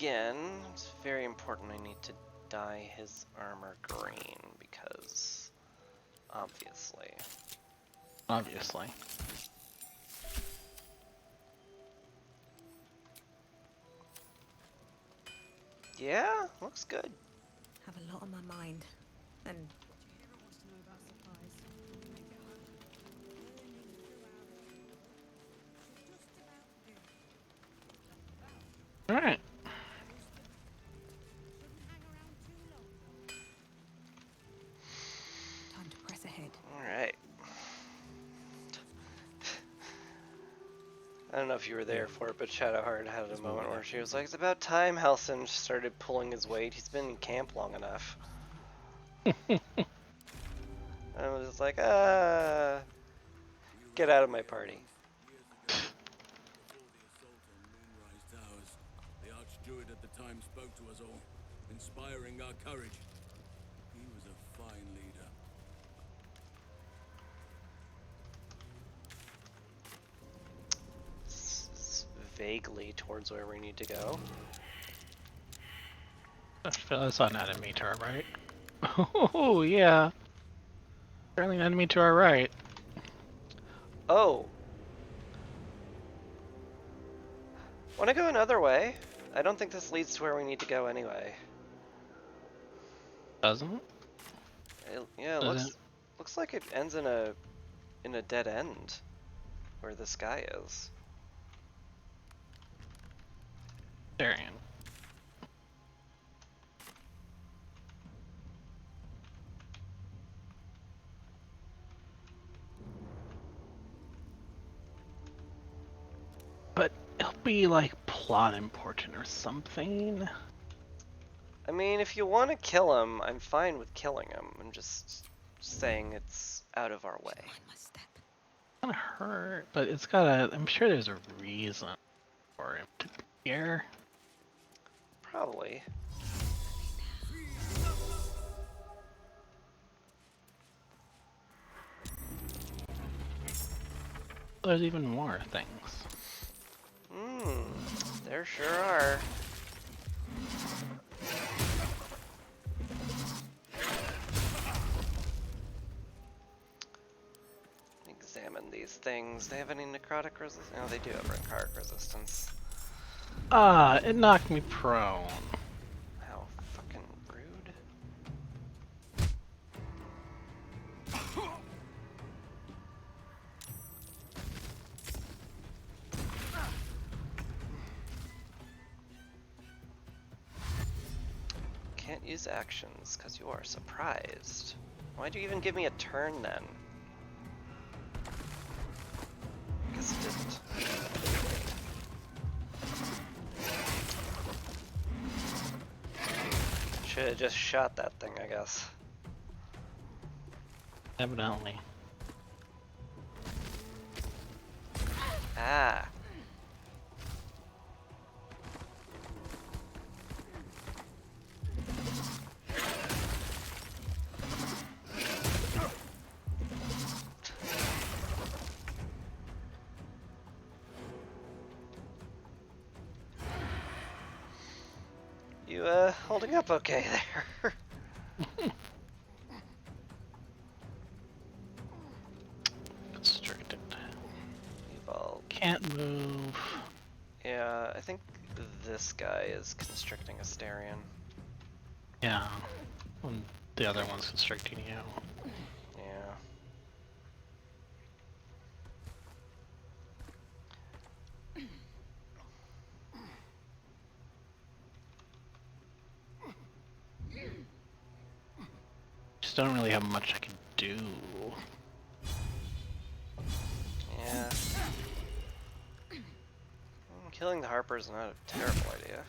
again, it's very important I need to dye his armor green because obviously. Obviously. Yeah, looks good. Have a lot on my mind. And Alright. time to press ahead. Alright. I don't know if you were there for it, but Shadowheart had a moment where she was like, it's about time Halsin started pulling his weight. He's been in camp long enough. I was like, get out of my party. The Archdruid at the time spoke to us all, inspiring our courage. He was a fine leader. It's vaguely towards where we need to go. That's an enemy to our right. Oh, yeah. Certainly an enemy to our right. Oh. Wanna go another way? I don't think this leads to where we need to go anyway. Doesn't it? Yeah, it looks like it ends in a dead end where this guy is. Darian. But it'll be like plot important or something. I mean, if you want to kill him, I'm fine with killing him. I'm just saying it's out of our way. It's gonna hurt, but it's gotta. I'm sure there's a reason for him to be here. Probably. There's even more things. There sure are. Examine these things. They have any necrotic resistance? No, they do have necrotic resistance. Ah, it knocked me prone. How fucking rude. Can't use actions because you are surprised. Why'd you even give me a turn then? Guess it didn't. Should have just shot that thing, I guess. Evidently. Ah. You, holding up okay there? Constricted. Evolve. Can't move. Yeah, I think this guy is constricting Asterion. Yeah. When the other one's constricting you. Yeah. Just don't really have much I can do. Yeah. Killing the Harper's not a terrible idea.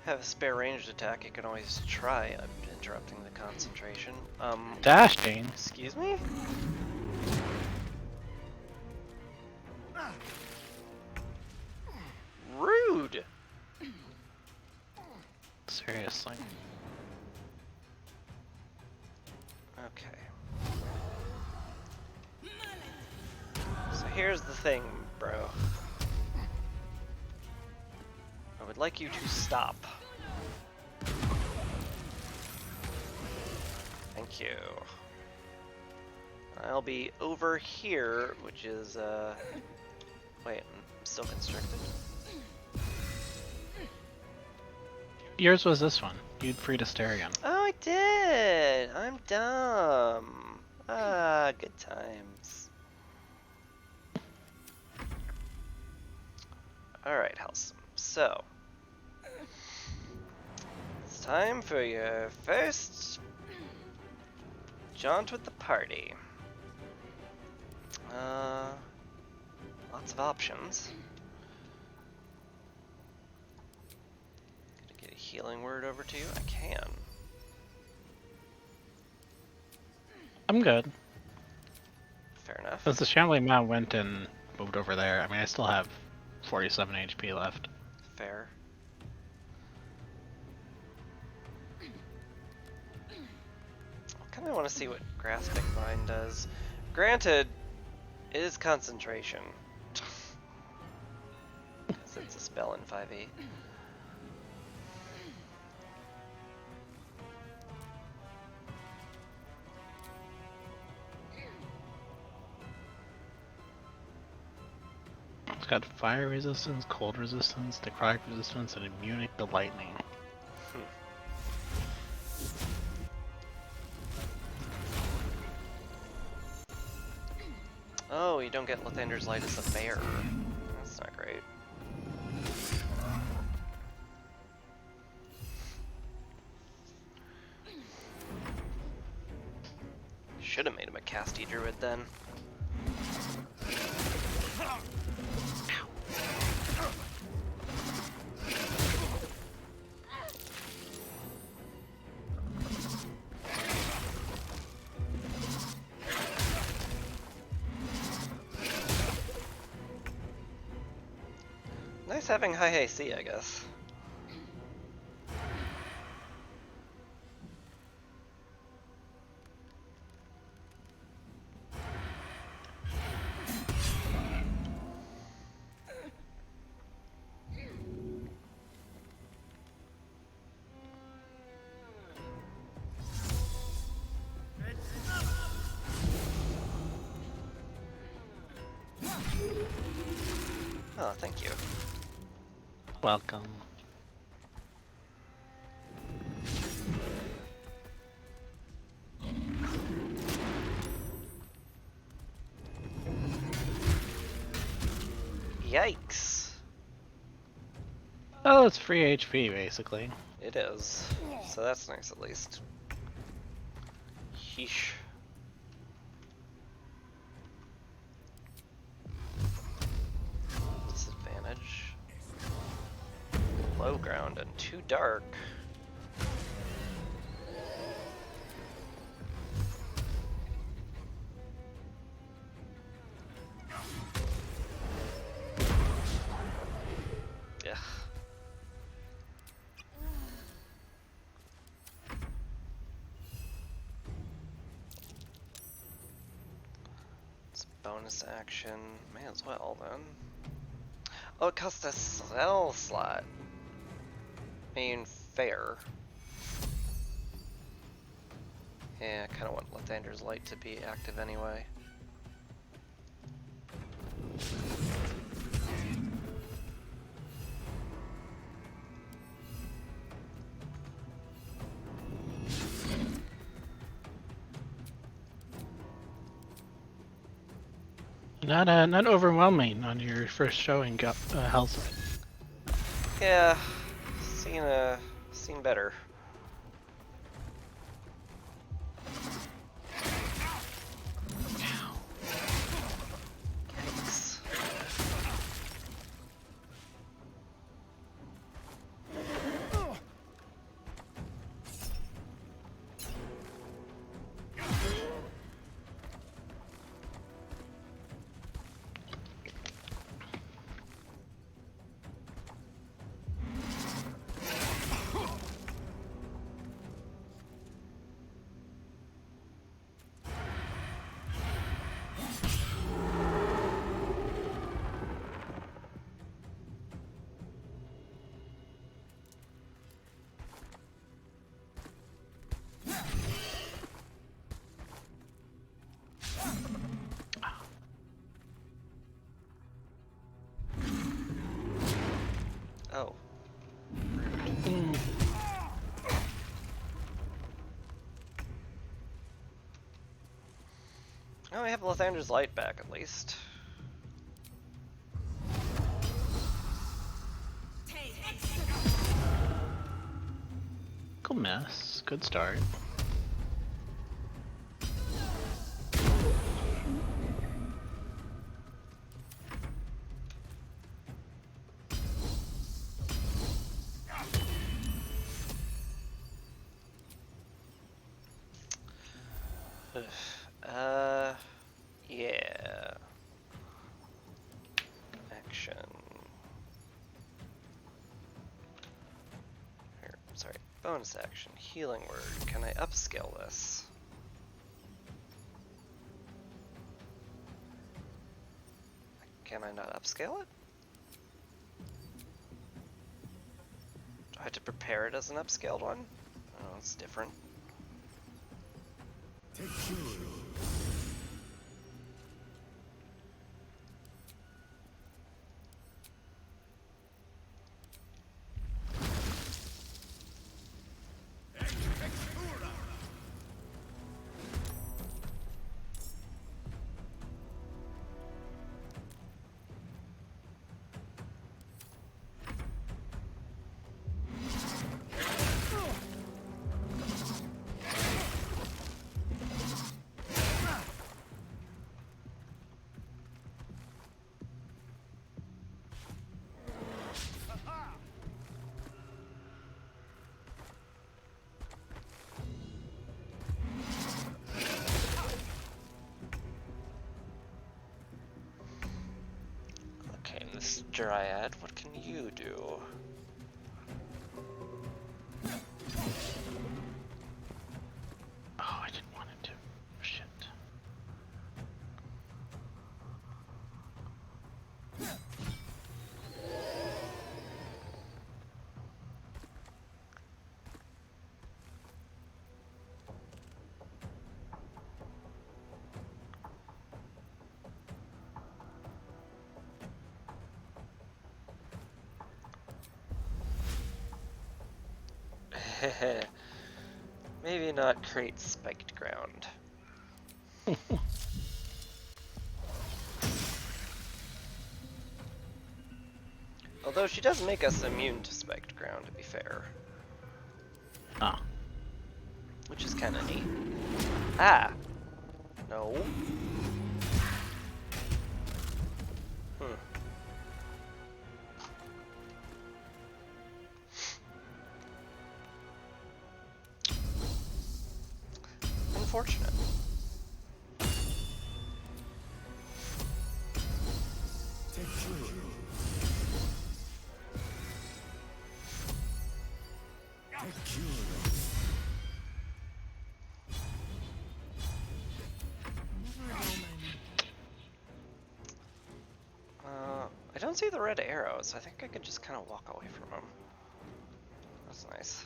Have a spare ranged attack, you can always try interrupting the concentration. Dashing? Excuse me? Rude! Seriously. Okay. here's the thing, bro. I would like you to stop. Thank you. I'll be over here, which is, wait, I'm still constricted. Yours was this one. You'd free to stare again. Oh, I did! I'm dumb. Ah, good times. Alright, Halsum. So, it's time for your first jaunt with the party. Lots of options. Gonna get a healing word over to you? I can. I'm good. Fair enough. Since the Shambling Mount went and moved over there, I mean, I still have 47 HP left. Fair. I kinda wanna see what Grasping Vine does. Granted, it is concentration. Because it's a spell in 5e. It's got fire resistance, cold resistance, necrotic resistance, and immunity to lightning. Oh, you don't get Lathander's Light as a bear. That's not great. Should have made him a casty druid then. Nice having high AC, I guess. Oh, thank you. Welcome. Yikes. Oh, it's free HP, basically. It is. So that's nice at least. Yeesh. Disadvantage. Low ground and too dark. Ugh. It's bonus action. May as well then. Oh, it costs a spell slot. I mean, fair. Yeah, I kind of want Lathander's Light to be active anyway. Not overwhelming on your first showing, Hellside. Yeah, seen better. Yikes. Oh, I have Lathander's light back at least. Cool mess. Good start. Yeah. Action. Here, sorry, bonus action. Healing word. Can I upscale this? Can I not upscale it? Do I have to prepare it as an upscaled one? Oh, it's different. Take two. Okay, this Dryad, what can you do? Oh, I didn't want it to. Shit. Maybe not create spiked ground. Although she does make us immune to spiked ground, to be fair. Ah. Which is kind of neat. Ah! No. Unfortunate. Take two. Take two. I don't see the red arrows. I think I could just kind of walk away from them. That's nice.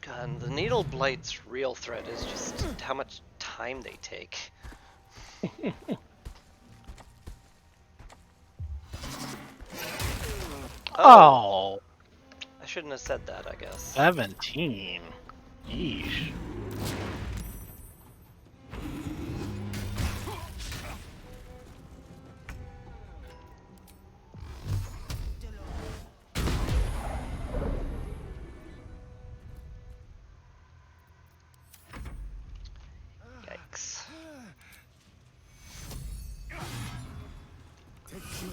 God, and the Needle Blight's real threat is just how much time they take. Oh! I shouldn't have said that, I guess. 17. Yeesh. Yikes. Take two.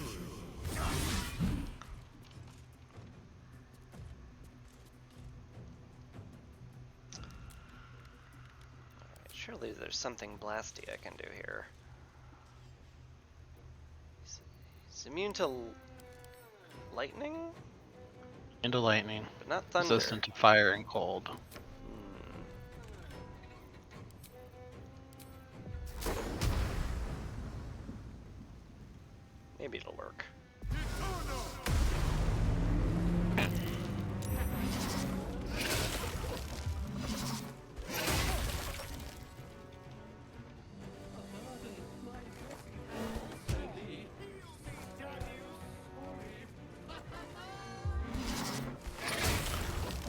Surely there's something blasty I can do here. He's immune to lightning? Into lightning. But not thunder. Resistant to fire and cold. Maybe it'll work.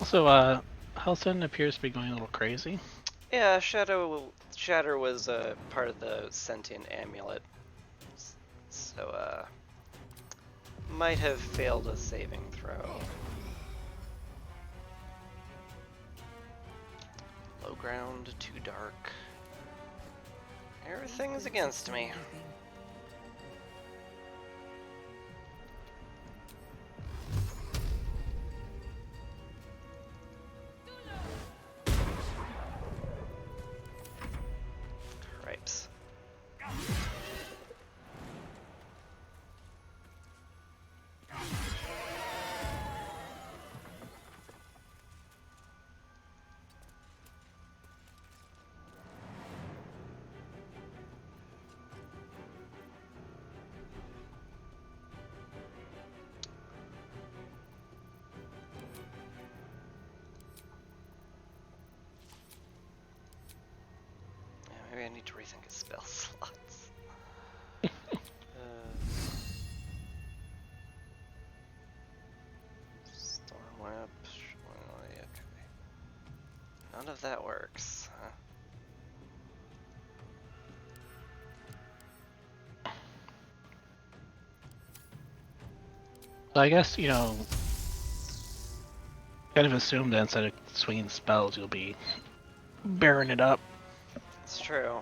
Also, Halsin appears to be going a little crazy. Yeah, Shatter was part of the sentient amulet, so might have failed a saving throw. Low ground, too dark. Everything's against me. Cripes. Maybe I need to rethink his spell slots. Storm Whip. Okay. None of that works, huh? So I guess, you know, kind of assume that instead of swinging spells, you'll be bearing it up. It's true.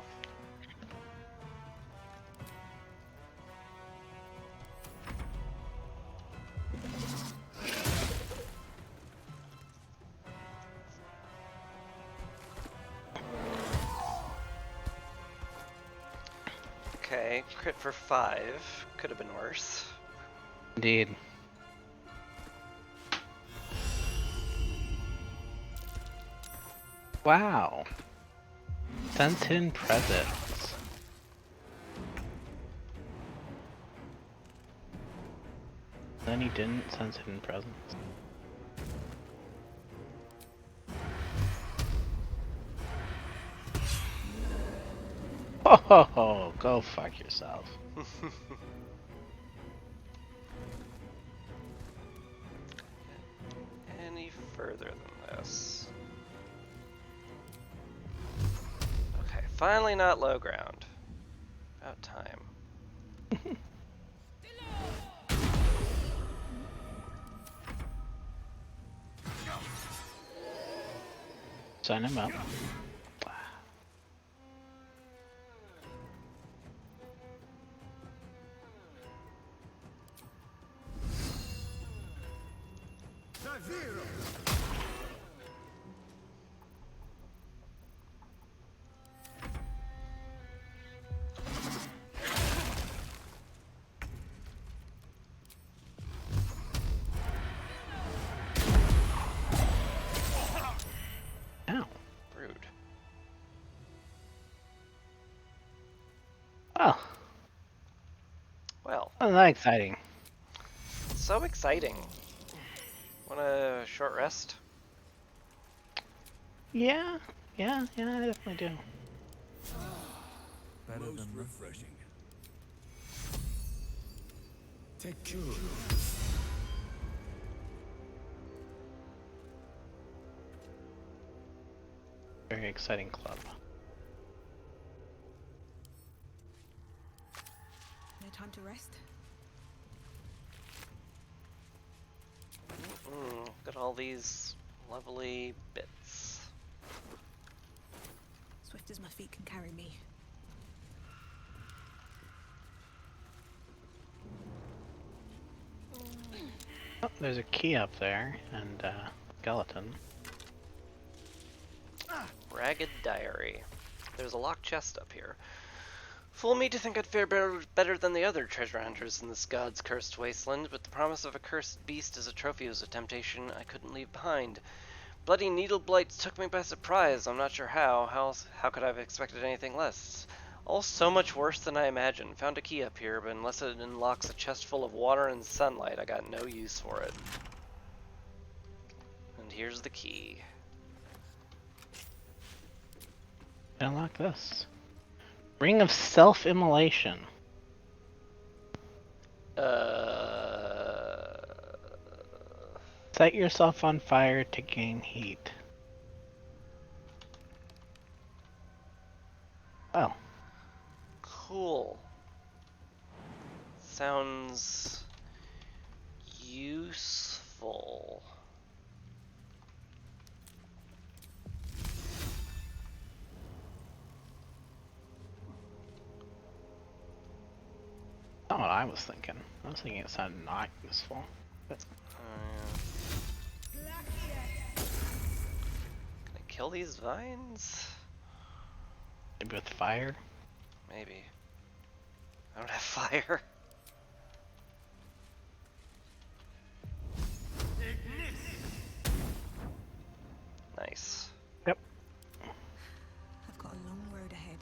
Okay, crit for 5. Could have been worse. Indeed. Wow. Sense hidden presence. Then he didn't sense hidden presence. Oh, go fuck yourself. Any further than this. Okay, finally not low ground. About time. Sign him up. Ow. Rude. Oh. Well. Wasn't that exciting? So exciting. Want a short rest? Yeah, I definitely do. Better Most than refreshing. Take two. Very exciting club. No time to rest. Got all these lovely bits. Swift as my feet can carry me. Oh, there's a key up there, and skeleton. Ragged Diary. There's a locked chest up here. Fool me to think I'd fare better than the other treasure hunters in this god's cursed wasteland, but the promise of a cursed beast as a trophy was a temptation I couldn't leave behind. Bloody needle blights took me by surprise. I'm not sure how. How could I have expected anything less? All so much worse than I imagined. Found a key up here, but unless it unlocks a chest full of water and sunlight, I got no use for it. And here's the key. Unlock this. Ring of self-immolation. Set yourself on fire to gain heat. Oh. Cool. Sounds useful. Not what I was thinking. I was thinking it sounded not useful. But... Can I kill these vines? Maybe with fire? Maybe. I don't have fire. Nice. Yep. I've got a long road ahead.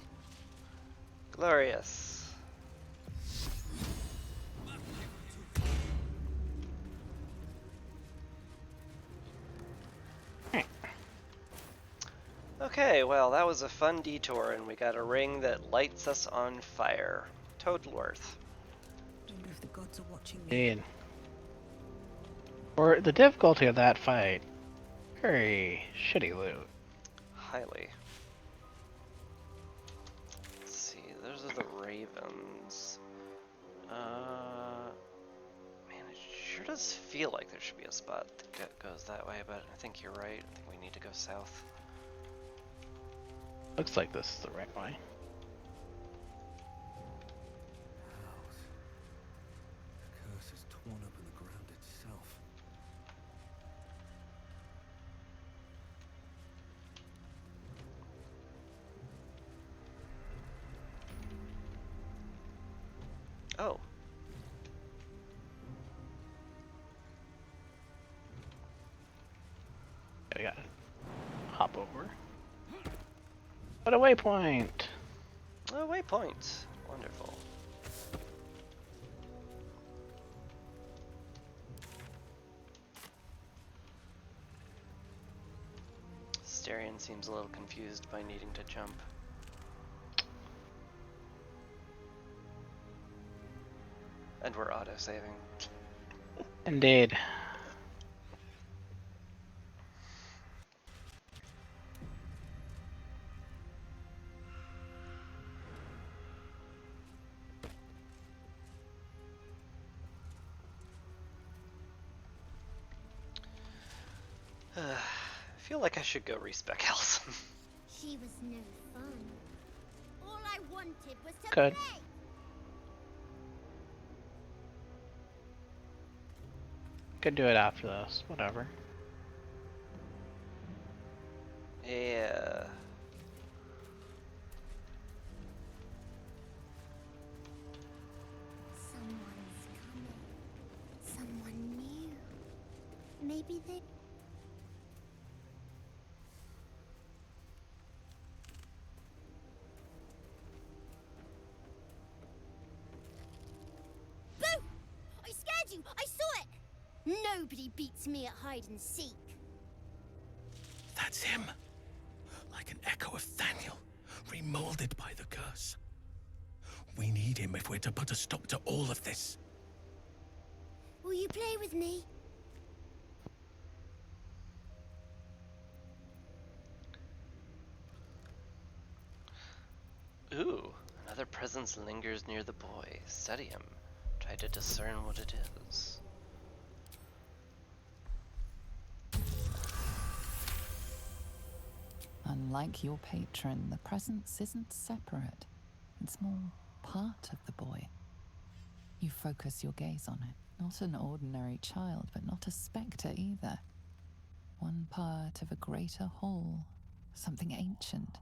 Glorious. Okay, well, that was a fun detour, and we got a ring that lights us on fire. Total worth. Wonder if the gods are watching me. Indeed. For the difficulty of that fight, very shitty loot. Highly. Let's see, those are the ravens. Man, it sure does feel like there should be a spot that goes that way, but I think you're right. I think we need to go south. Looks like this is the right way. The curse has torn open the ground itself. Oh. I gotta hop over. What a waypoint! Oh, waypoint. Wonderful. Starion seems a little confused by needing to jump. And we're auto-saving. Indeed. I feel like I should go respec health. She was no fun. All I wanted was to Good. play. Could do it after this, whatever. Yeah. Someone's coming. Someone new. Maybe they... Boo! I scared you! I saw it! Nobody beats me at hide and seek. That's him. Like an echo of Thaniel, remolded by the curse. We need him if we're to put a stop to all of this. Will you play with me? Ooh, another presence lingers near the boy. Study him. Try to discern what it is. Unlike your patron, the presence isn't separate. It's more part of the boy. You focus your gaze on it. Not an ordinary child, but not a spectre either. One part of a greater whole, something ancient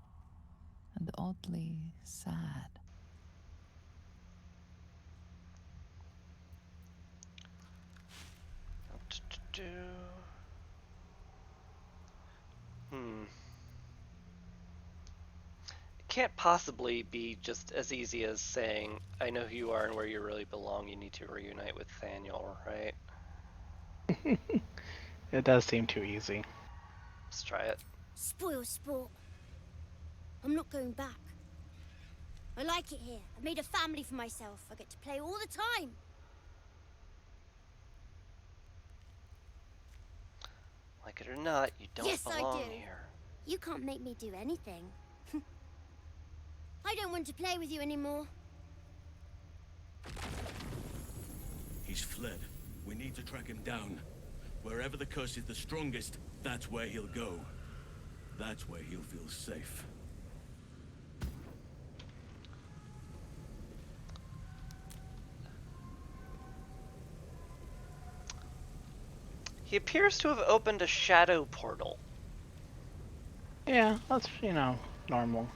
and oddly sad. It can't possibly be just as easy as saying, I know who you are and where you really belong. You need to reunite with Thaniel, right? It does seem too easy. Let's try it. Spoil sport. I'm not going back. I like it here. I've made a family for myself. I get to play all the time. Like it or not, you don't Yes, I belong do. here. You can't make me do anything. I don't want to play with you anymore. He's fled. We need to track him down. Wherever the curse is the strongest, that's where he'll go. That's where he'll feel safe. He appears to have opened a shadow portal. Yeah, that's, you know, normal.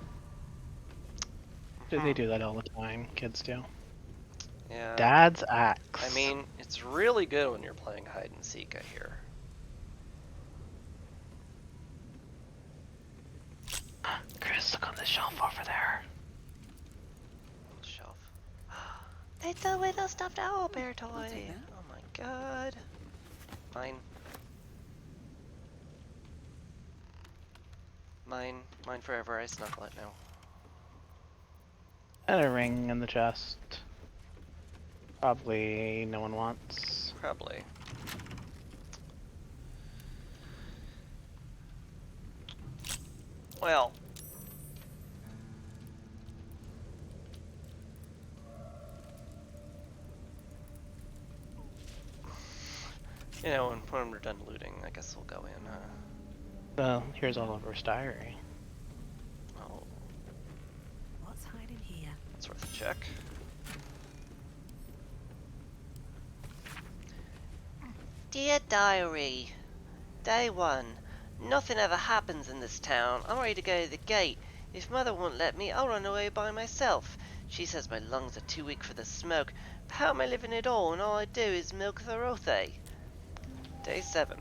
They do that all the time. Kids do. Yeah. Dad's axe. I mean, it's really good when you're playing hide and seek, I hear. Chris, look on the shelf over there. Shelf. It's a little stuffed owl bear toy. Oh my god. Mine. Mine forever. I snuggle it now. And a ring in the chest. Probably no one wants. Probably. Well. You know, when we're done looting, I guess we'll go in, Well, here's Oliver's diary. Oh. What's hiding here? It's worth a check. Dear Diary, Day 1. Nothing ever happens in this town. I'm ready to go to the gate. If Mother won't let me, I'll run away by myself. She says my lungs are too weak for the smoke. But how am I living at all when all I do is milk the rothe? Day 7.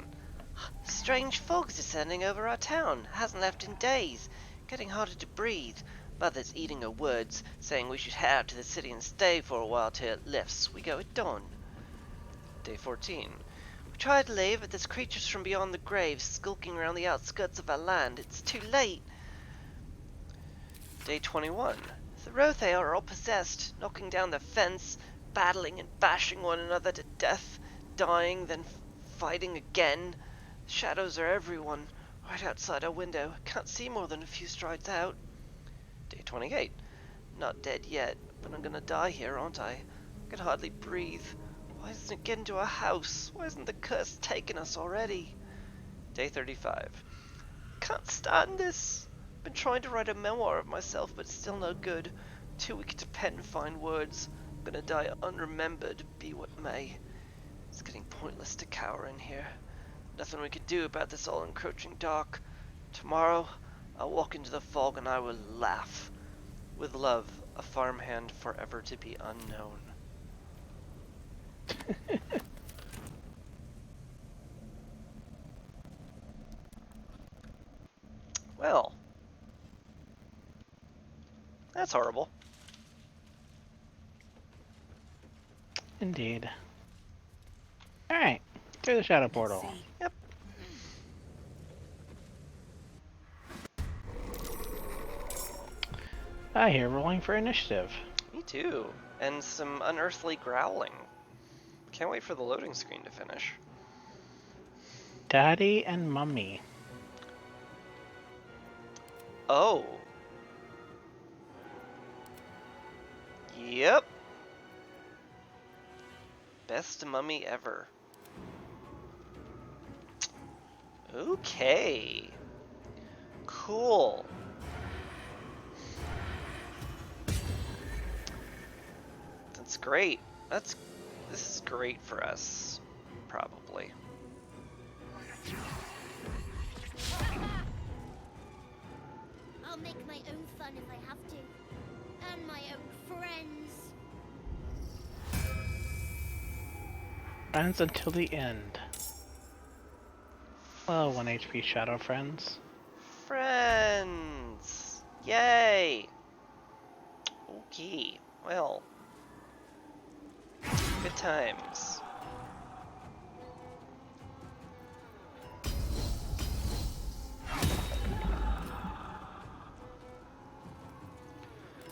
Strange fog descending over our town. Hasn't left in days. Getting harder to breathe. Mother's eating her words, saying we should head out to the city and stay for a while till it lifts. We go at dawn. Day 14. We tried to leave, but there's creatures from beyond the grave skulking around the outskirts of our land. It's too late. Day 21. The Rothe are all possessed, knocking down the fence, battling and bashing one another to death, dying, then fighting again. Shadows are everyone, right outside our window. Can't see more than a few strides out. Day 28. Not dead yet, but I'm gonna die here, aren't I? I can hardly breathe. Why doesn't it get into our house? Why isn't the curse taken us already? Day 35. Can't stand this. Been trying to write a memoir of myself, but still no good. Too weak to pen and find words. I'm gonna die unremembered, be what may. It's getting pointless to cower in here. Nothing we can do about this all-encroaching dark. Tomorrow, I'll walk into the fog and I will laugh. With love, a farmhand forever to be unknown. Well, that's horrible. Indeed. Alright, through the shadow portal. Yep. I hear rolling for initiative. Me too. And some unearthly growling. Can't wait for the loading screen to finish. Daddy and Mummy. Oh. Yep. Best mummy ever. Okay. Cool. That's great. This is great for us, probably. I'll make my own fun if I have to. And my own friends. Friends until the end. Hello, 1 HP shadow friends. Friends! Yay! Okay, well. Good times.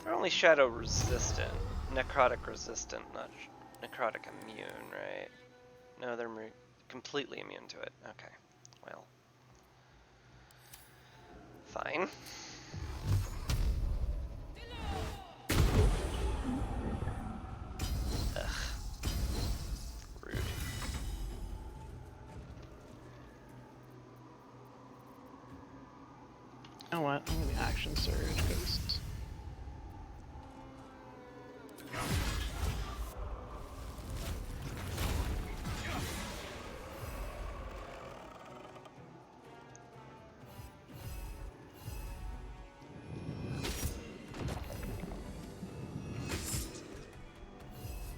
They're only shadow resistant. Necrotic resistant, not necrotic immune, right? No, they're completely immune to it. Okay. Well. Fine. Ugh. Rude. You know what? I'm gonna action surge because.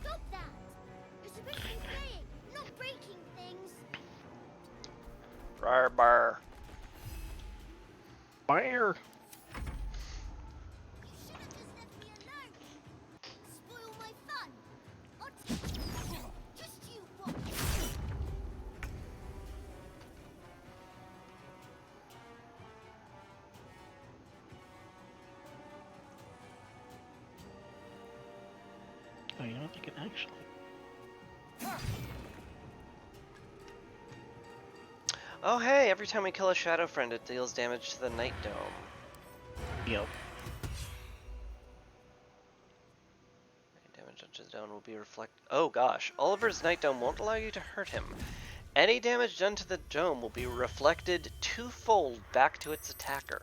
Stop that! You're supposed to be playing, not breaking things. Rar bar. Fire! You should have just left me alone. Spoil my fun. Just you watch. Oh, you know what? I can actually. Oh hey, every time we kill a shadow friend it deals damage to the Night Dome. Yep. Damage onto the dome will be reflected. Oh gosh, Oliver's Night Dome won't allow you to hurt him. Any damage done to the dome will be reflected twofold back to its attacker.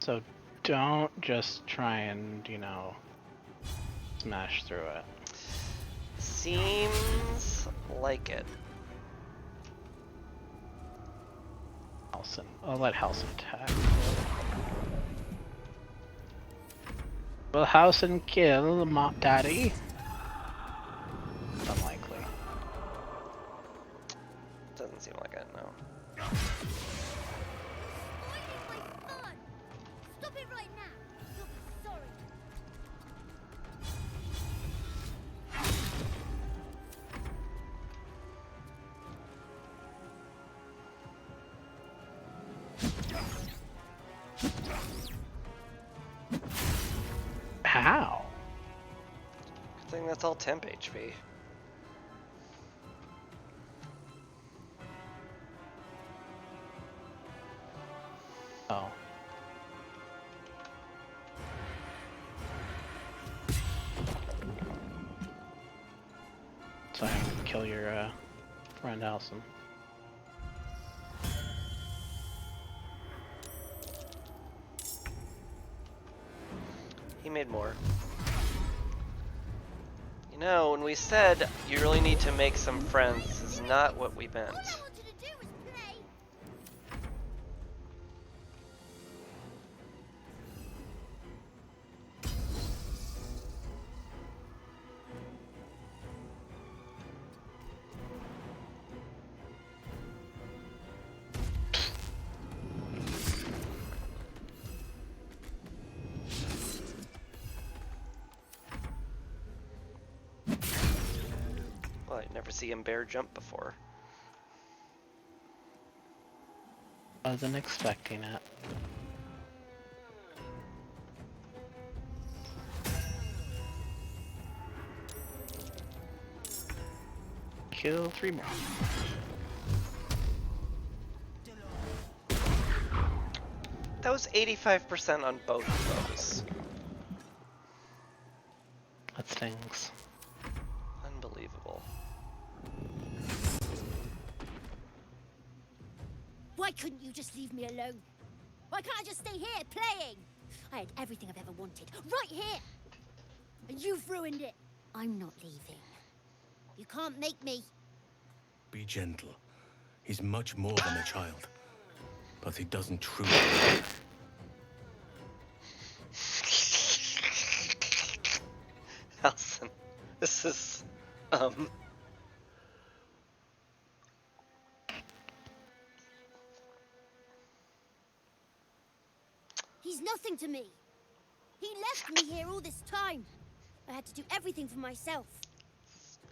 So don't just try and, you know, smash through it. Seems like it. Halson. I'll let Halson attack. Will Halson kill Daddy? Unlikely. Doesn't seem like it, no. Spoiling my fun. Stop it right now. You'll be sorry. How? Good thing that's all temp HP. Oh. So I can kill your friend Halson. He made more. You know, when we said you really need to make some friends, this is not what we meant. All I wanted to do was play. Well, I'd never see him bear jump before. Wasn't expecting it. Kill 3 more. That was 85% on both of those. That stings. Unbelievable. Why couldn't you just leave me alone? Why can't I just stay here playing? I had everything I've ever wanted, right here. And you've ruined it. I'm not leaving. You can't make me. Be gentle. He's much more than a child. But he doesn't truly. Halson, this is, He's nothing to me. He left me here all this time. I had to do everything for myself.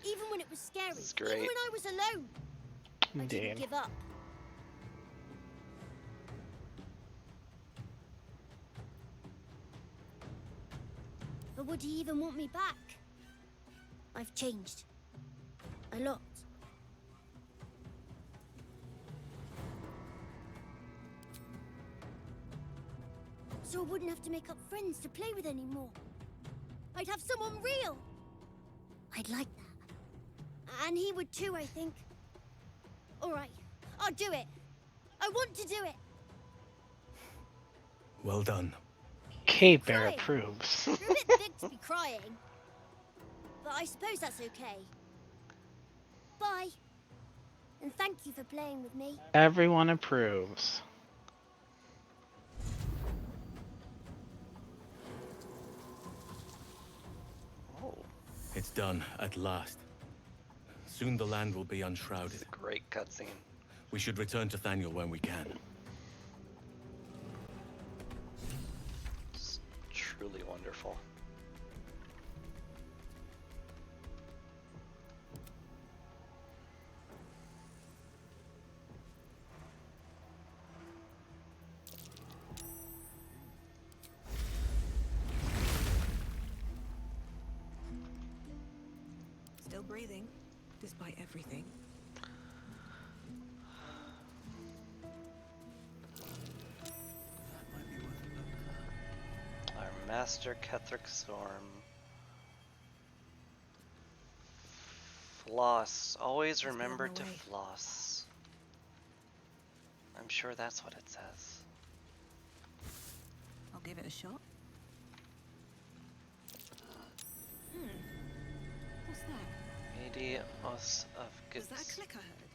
Even when it was scary. This is great. Even when I was alone. I didn't Indeed. give up. But would he even want me back? I've changed. A lot. So I wouldn't have to make up friends to play with anymore. I'd have someone real. I'd like that. And he would too, I think. Alright, I'll do it. I want to do it. Well done. K Bear approves. You're a bit big to be crying. But I suppose that's okay. Bye. And thank you for playing with me. Everyone approves. It's done, at last. Soon the land will be unshrouded. Great cutscene. We should return to Thaniel when we can. It's truly wonderful. Still breathing, despite everything. Our Master Ketheric Storm. Floss. Always remember to floss. I'm sure that's what it says. I'll give it a shot. What's that? Medios of Was Goods. that a click I heard?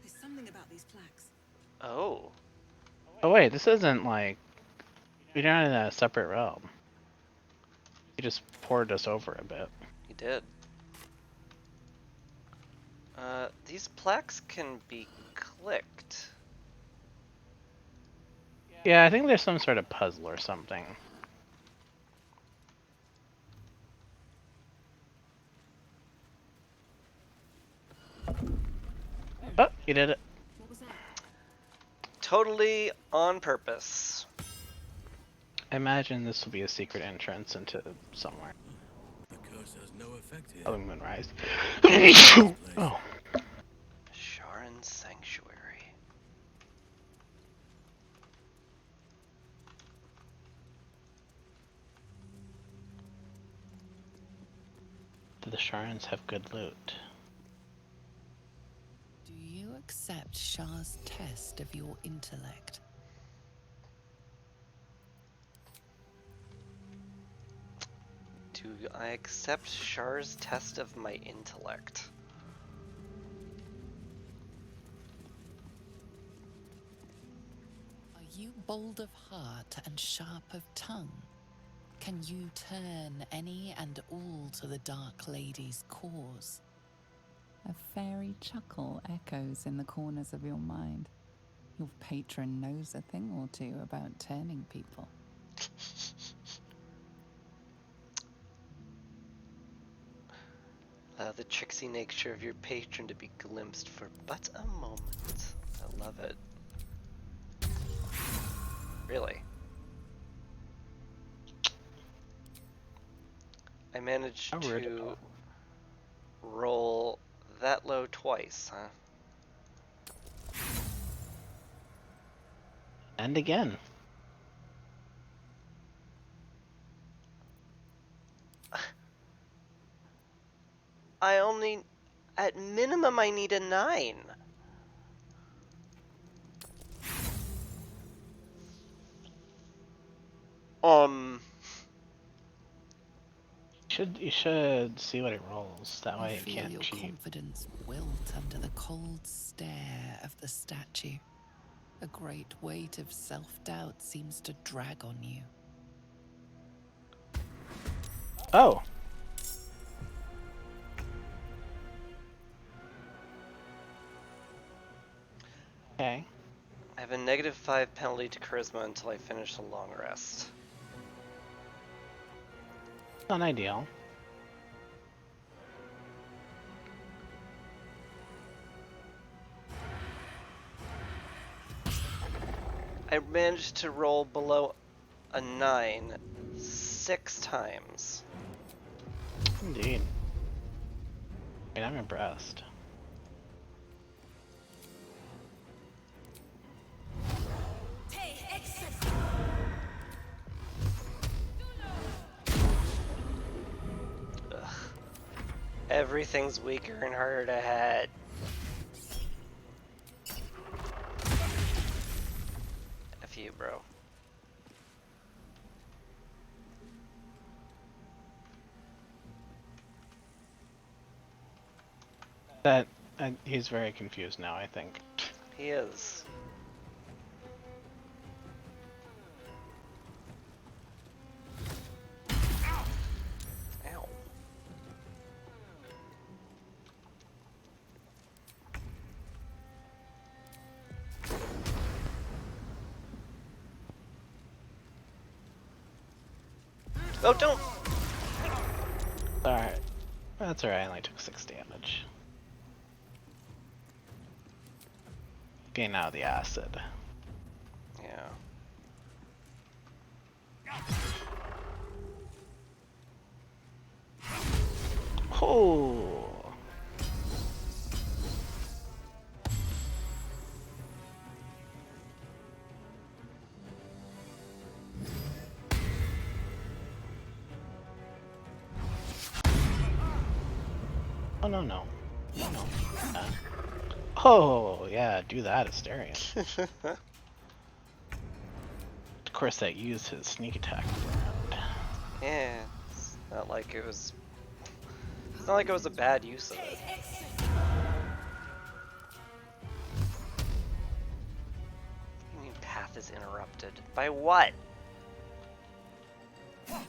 There's something about these plaques. Oh. Oh wait, this isn't like... We're not in a separate realm. He just poured us over a bit. He did. These plaques can be clicked. Yeah, I think there's some sort of puzzle or something. Oh, you did it. What was that? Totally on purpose. I imagine this will be a secret entrance into somewhere. The curse has no effect here. Oh, Moonrise. Oh. Sharon's Sanctuary. Do the Sharons have good loot? Do you accept Shah's test of your intellect? Do I accept Shar's test of my intellect? Are you bold of heart and sharp of tongue? Can you turn any and all to the Dark Lady's cause? A fairy chuckle echoes in the corners of your mind. Your patron knows a thing or two about turning people. Allow the tricksy nature of your patron to be glimpsed for but a moment. I love it. Really? I managed to roll that low twice, huh? And again. I only... At minimum, I need a 9. You should see what it rolls. That way You you feel can't your cheat. confidence wilt under the cold stare of the statue. A great weight of self-doubt seems to drag on you. Oh! Okay. I have a -5 penalty to charisma until I finish a long rest. Not ideal. I managed to roll below a 9 6 times. Indeed. And I'm impressed. Everything's weaker and harder to hit. F you, bro. That he's very confused now, I think. He is. Ow. Oh, don't! Alright. That's alright, I only took 6 damage. Getting out of the acid. Yeah. Oh! Oh, no, no. No, no. Oh, yeah, do that, Asterion. Of course, that used his sneak attack around. Yeah, it's not like it was... It's not like it was a bad use of it. I mean, path is interrupted. By what? Path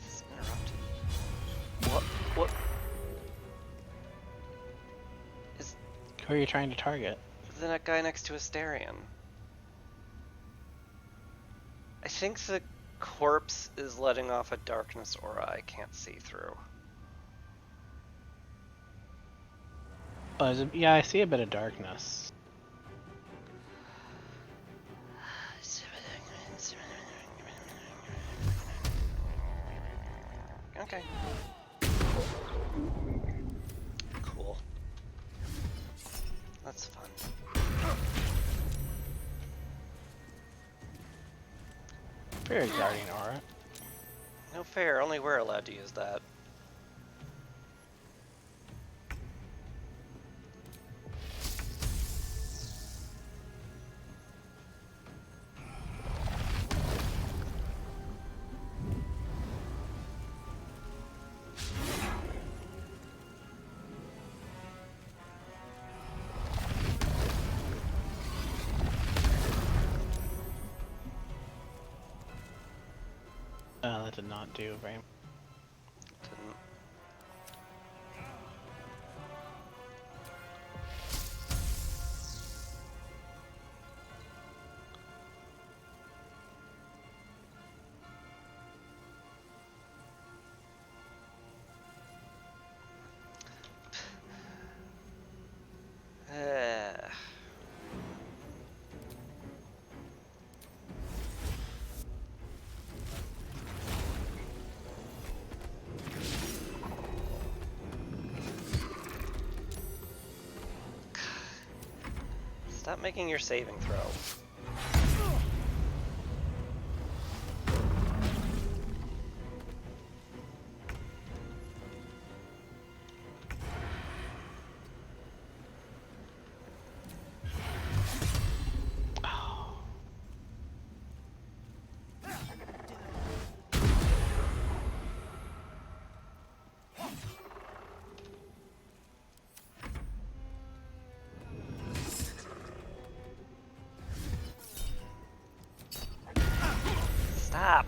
is interrupted. What? Is... Who are you trying to target? that guy next to Asterion. I think the corpse is letting off a darkness aura I can't see through. Oh, yeah, I see a bit of darkness. Okay. Cool. That's fun. Very guarding aura. No fair, only we're allowed to use that. That did not do very much. Didn't. Stop making your saving throw. Stop.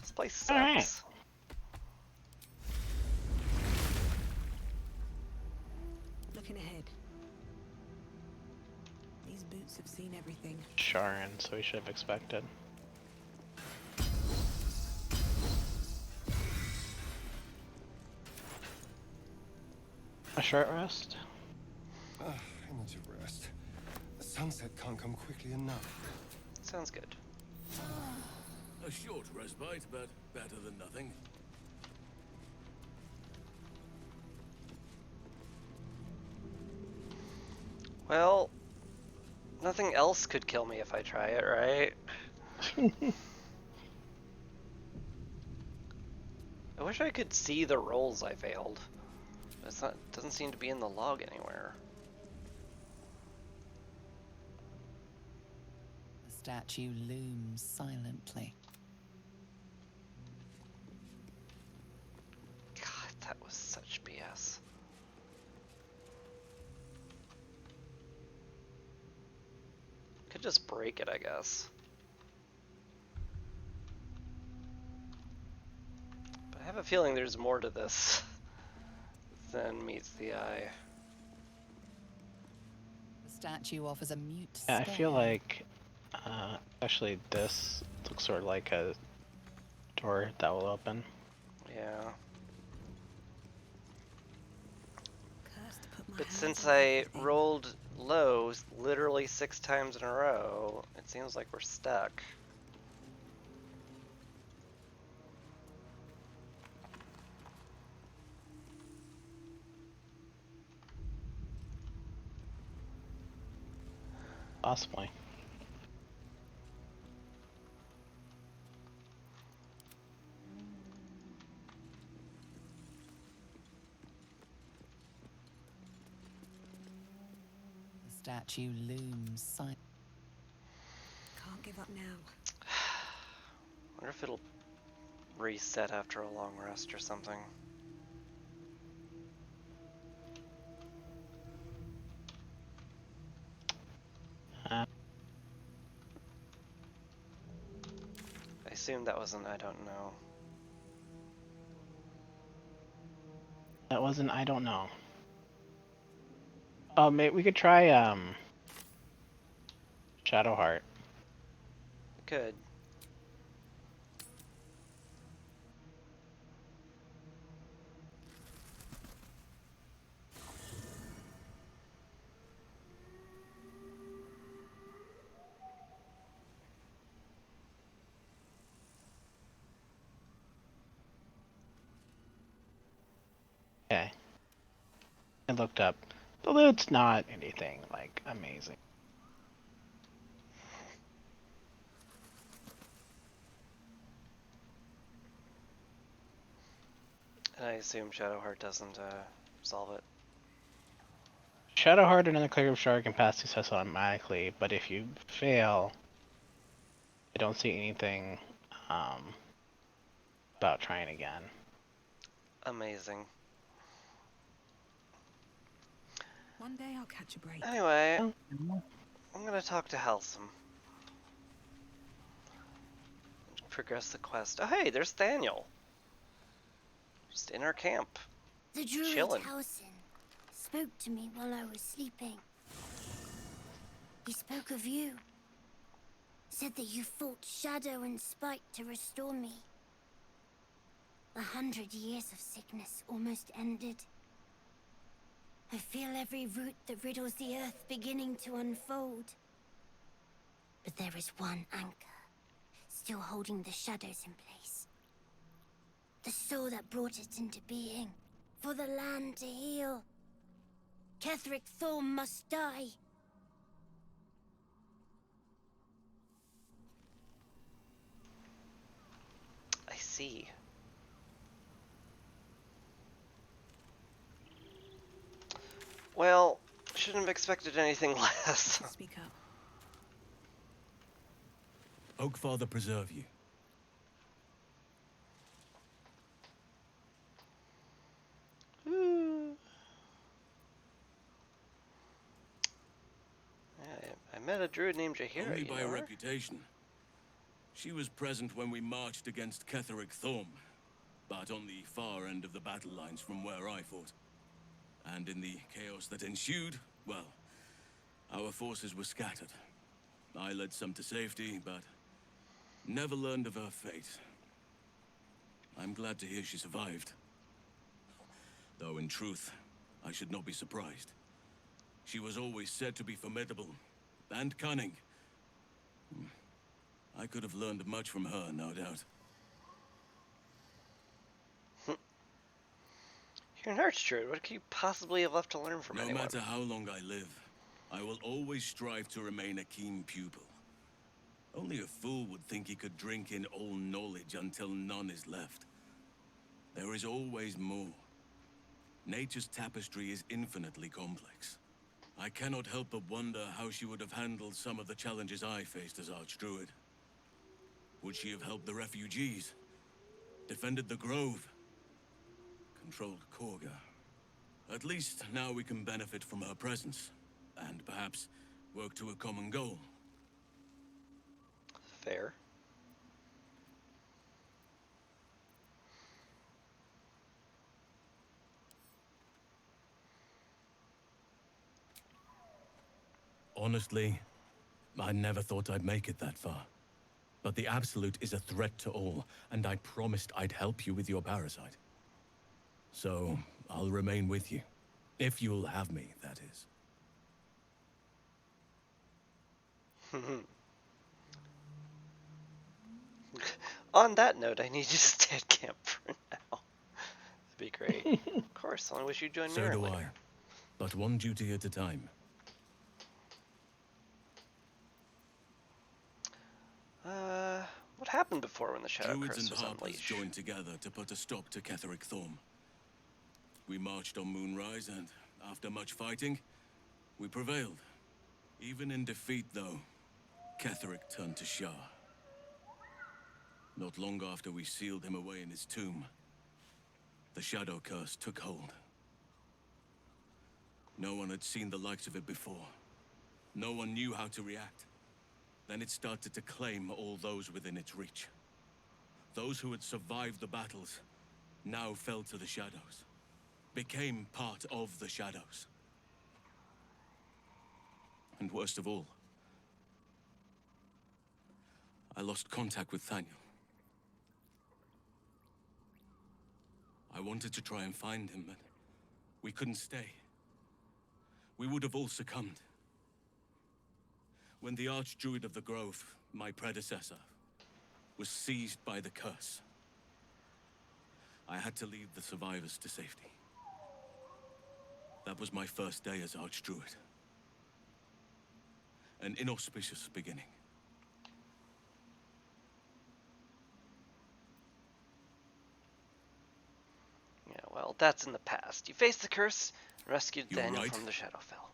This place sucks. All right. looking ahead. These boots have seen everything. Sharon, so we should have expected. A short rest? I need to rest. The sunset can't come quickly enough. Sounds good. A short respite, but better than nothing. Well, nothing else could kill me if I try it, right? I wish I could see the rolls I failed. It's not, doesn't seem to be in the log anywhere. The statue looms silently. God, that was such BS. Could just break it, I guess. But I have a feeling there's more to this than meets the eye. The statue offers a mute Yeah, I stare. feel like, especially this looks sort of like a door that will open. Yeah. Cursed to put my But hands since on I everything. rolled low literally 6 times in a row, it seems like we're stuck. Possibly. The statue looms silently. Can't give up now. Wonder if it'll reset after a long rest or something. I assume that wasn't I don't know. That wasn't, I don't know. Oh, mate, we could try, Shadowheart. Good. Okay. I looked up. The loot's not anything, like, amazing. And I assume Shadowheart doesn't solve it. Shadowheart and another Cleric of Shard can pass these tests automatically, but if you fail, I don't see anything about trying again. Amazing. One day I'll catch a break. Anyway, I'm gonna talk to Halsum. Progress the quest. Oh hey, there's Daniel. Just in our camp. The druid Chillin'. Halsin spoke to me while I was sleeping. He spoke of you. Said that you fought shadow and spite to restore me. 100 years of sickness almost ended. I feel every root that riddles the earth beginning to unfold. But there is one anchor, still holding the shadows in place. The soul that brought it into being, for the land to heal. Ketheric Thorm must die. I see. Well, shouldn't have expected anything less. Speak up. Oakfather preserve you. I met a druid named Jahira, Only you by know her? reputation. She was present when we marched against Ketheric Thorm, but on the far end of the battle lines from where I fought. And in the chaos that ensued, well, our forces were scattered. I led some to safety, but never learned of her fate. I'm glad to hear she survived. Though in truth, I should not be surprised. She was always said to be formidable and cunning. I could have learned much from her, no doubt. You're an archdruid. What could you possibly have left to learn from anyone? No matter how long I live, I will always strive to remain a keen pupil. Only a fool would think he could drink in all knowledge until none is left. There is always more. Nature's tapestry is infinitely complex. I cannot help but wonder how she would have handled some of the challenges I faced as Archdruid. Would she have helped the refugees? Defended the Grove? Controlled Korga? At least now we can benefit from her presence, and perhaps work to a common goal. Fair. Honestly, I never thought I'd make it that far. But the Absolute is a threat to all, and I promised I'd help you with your parasite. So, I'll remain with you. If you'll have me, that is. On that note, I need you to stay at camp for now. That'd be great. Of course, I wish you'd join me So do earlier. I. But one duty at a time. What happened before when the Shadow Druids Curse and was Harpers unleashed? joined together to put a stop to Ketheric Thorm. We marched on Moonrise, and after much fighting, we prevailed. Even in defeat, though, Ketheric turned to Shah. Not long after we sealed him away in his tomb, the Shadow Curse took hold. No one had seen the likes of it before. No one knew how to react. Then it started to claim all those within its reach. Those who had survived the battles now fell to the shadows, became part of the shadows. And worst of all, I lost contact with Thaniel. I wanted to try and find him, but we couldn't stay. We would have all succumbed. When the Archdruid of the Grove, my predecessor, was seized by the curse, I had to lead the survivors to safety. That was my first day as Archdruid. An inauspicious beginning. Yeah, well, that's in the past. You faced the curse and rescued You're Daniel right. from the Shadowfell.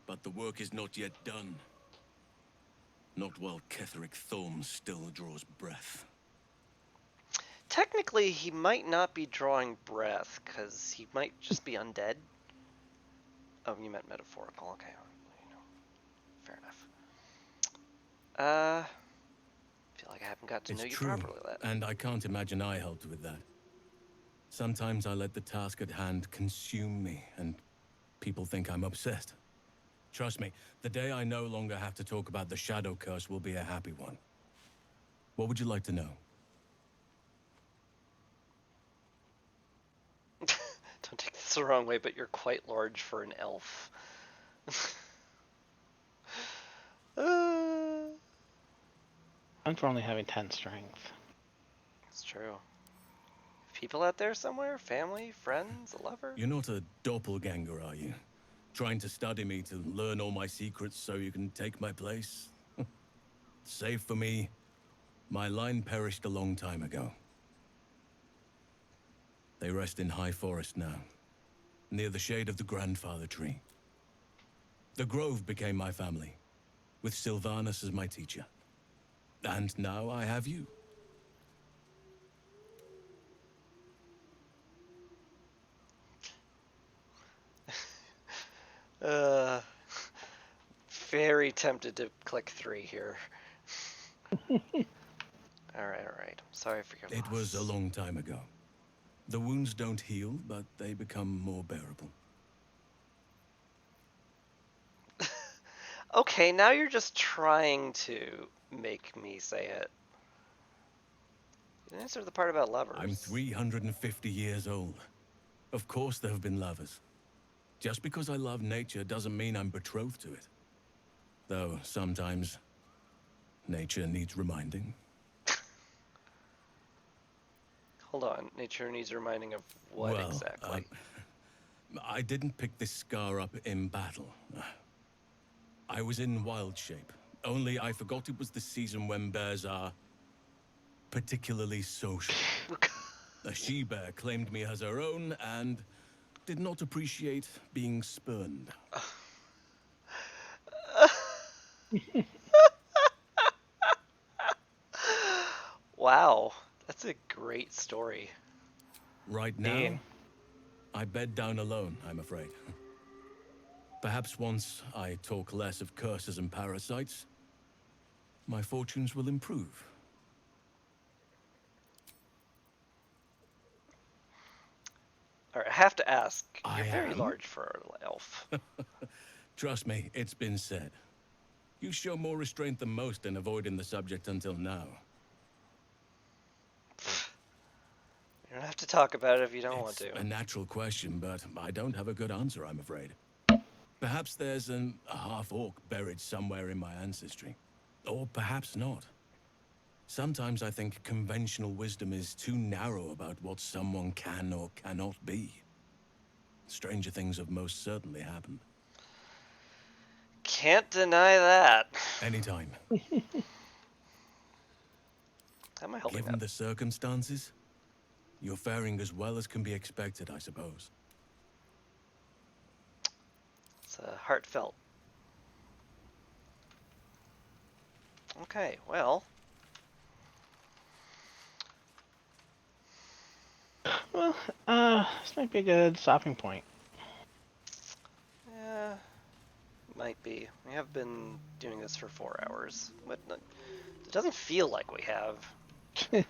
But the work is not yet done. Not while Ketheric Thorm still draws breath. Technically, he might not be drawing breath, because he might just be undead. Oh, you meant metaphorical. Okay, fair enough. Feel like I haven't got to know you It's true, properly yet. and I can't imagine I helped with that. Sometimes I let the task at hand consume me, and people think I'm obsessed. Trust me, the day I no longer have to talk about the Shadow Curse will be a happy one. What would you like to know? Don't take this the wrong way, but you're quite large for an elf. I'm for only having 10 strength. It's true. People out there somewhere? Family? Friends? A lover? You're not a doppelganger, are you? Trying to study me to learn all my secrets so you can take my place? Save for me, my line perished a long time ago. They rest in High Forest now, near the shade of the grandfather tree. The Grove became my family, with Sylvanas as my teacher. And now I have you. Very tempted to click 3 here. Alright. I'm sorry for your loss. It was a long time ago. The wounds don't heal, but they become more bearable. Okay, now you're just trying to make me say it. You didn't answer the part about lovers. I'm 350 years old. Of course there have been lovers. Just because I love nature doesn't mean I'm betrothed to it. Though sometimes nature needs reminding. Hold on, nature needs reminding of what exactly? I didn't pick this scar up in battle. I was in wild shape. Only I forgot it was the season when bears are particularly social. A she-bear claimed me as her own and did not appreciate being spurned. Wow, that's a great story. Right now, I bed down alone, I'm afraid. Perhaps once I talk less of curses and parasites, my fortunes will improve. Alright, I have to ask. You're I very am? large for an elf. Trust me, it's been said. You show more restraint than most in avoiding the subject until now. You don't have to talk about it if you don't want to. A natural question, but I don't have a good answer, I'm afraid. Perhaps there's a half-orc buried somewhere in my ancestry. Or perhaps not. Sometimes I think conventional wisdom is too narrow about what someone can or cannot be. Stranger things have most certainly happened. Can't deny that. Anytime. How am I helping Given that? the circumstances, you're faring as well as can be expected, I suppose. It's heartfelt. Okay, well. Well, this might be a good stopping point. Yeah, might be. We have been doing this for 4 hours, but it doesn't feel like we have. I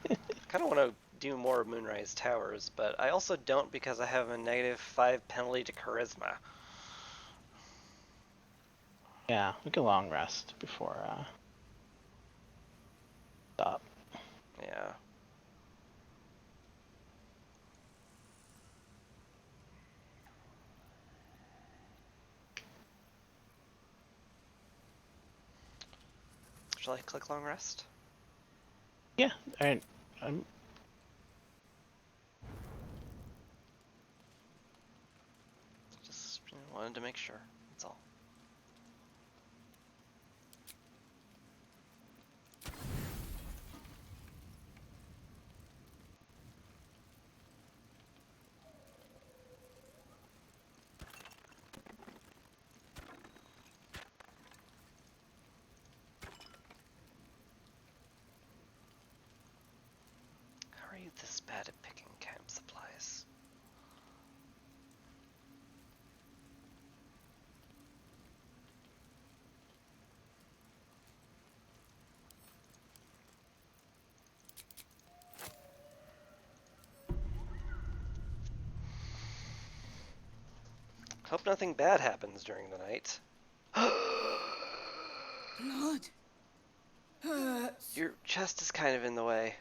kind of want to do more Moonrise Towers, but I also don't because I have a -5 penalty to Charisma. Yeah, we can long rest before stop. Yeah. Shall I click long rest? Yeah, alright. Just wanted to make sure. That's all. How are you this bad at picking camp supplies? Hope nothing bad happens during the night. Blood hurts. Your chest is kind of in the way.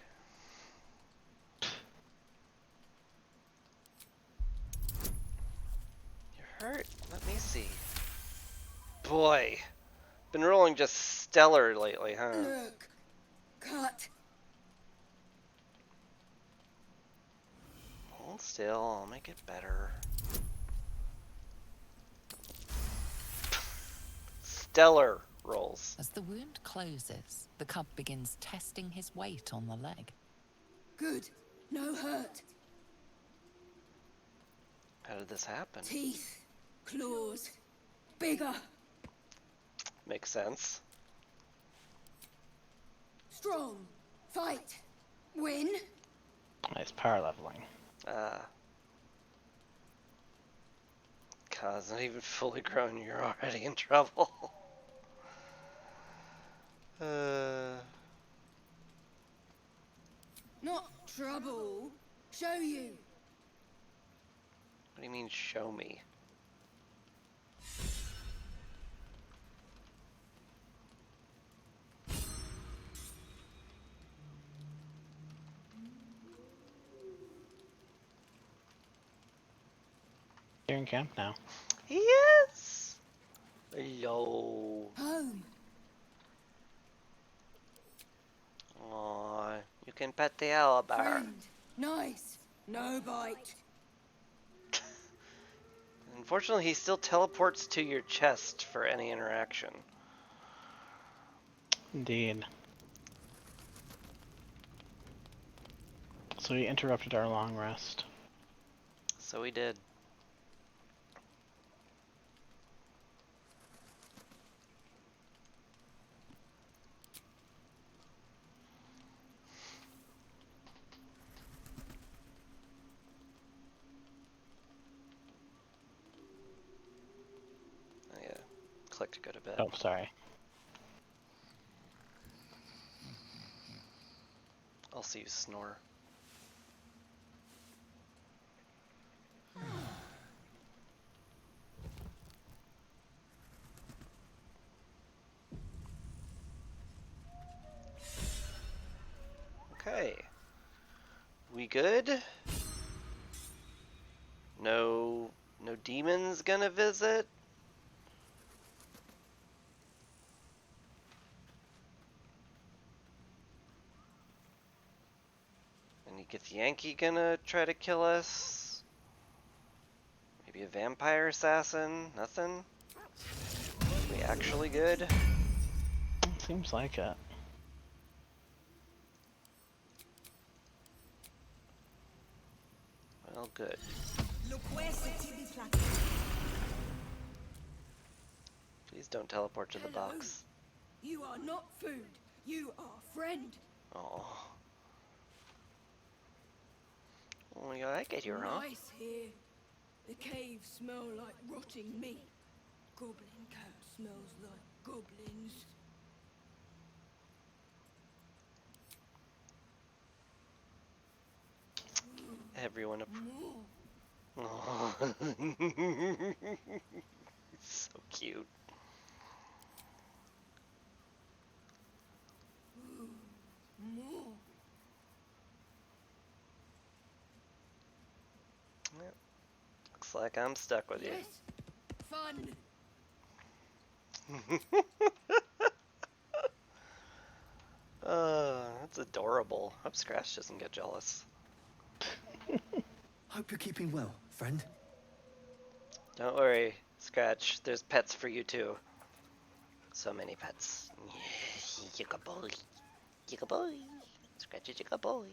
You're hurt? Let me see. Boy. Been rolling just stellar lately, huh? Look. Cut. Hold still, I'll make it better. Stellar rolls. As the wound closes, the cub begins testing his weight on the leg. Good. No hurt. How did this happen? Teeth. Claws. Bigger. Makes sense. Strong. Fight. Win. Nice power leveling. Cause not even fully grown, you're already in trouble. Not trouble. Show you. What do you mean, show me? You're in camp now. Yes! Hello. Home. Aww, you can pet the owlbear. Friend. Nice. No bite. Unfortunately, he still teleports to your chest for any interaction. Indeed. So he interrupted our long rest. So he did. Oh yeah, click to go to bed. Oh, sorry. I'll see you snore. Okay. We good? No demons gonna visit? Any Githyanki gonna try to kill us? Maybe a vampire assassin? Nothing? We actually good? Seems like it. Well, good. Please don't teleport to the box. You are not food. You are friend. Oh. Oh, you like it here, huh? Nice here. The caves smell like rotting meat. Goblin cat smells like goblins. Everyone Oh. So cute. More. Yep. Looks like I'm stuck with Yes. Fun. you. That's adorable. Hope Scratch doesn't get jealous. Hope you're keeping well, friend. Don't worry, Scratch. There's pets for you too. So many pets. Yucca boy. Yucca boy. Scratchy yucca boy.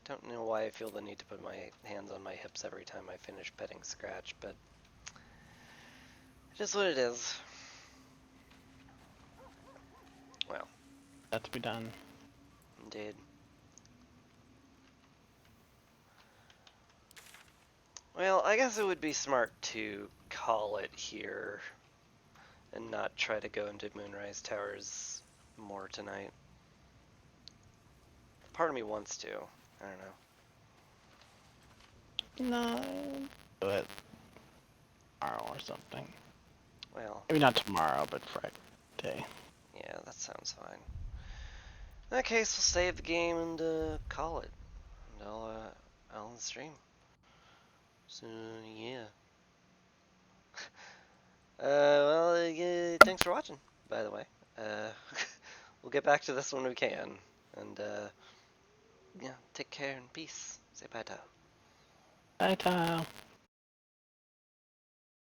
Don't know why I feel the need to put my hands on my hips every time I finish petting Scratch, but it is what it is. Well. That to be done. Indeed. Well, I guess it would be smart to call it here and not try to go into Moonrise Towers more tonight. Part of me wants to. I don't know. No. Do it tomorrow or something. Well. Maybe not tomorrow, but Friday. Yeah, that sounds fine. In that case, we'll save the game and call it. And I'll end the stream. So, yeah. Thanks for watching, by the way. We'll get back to this when we can. And, yeah, take care and peace. Say bye, Taho. Bye, Taho.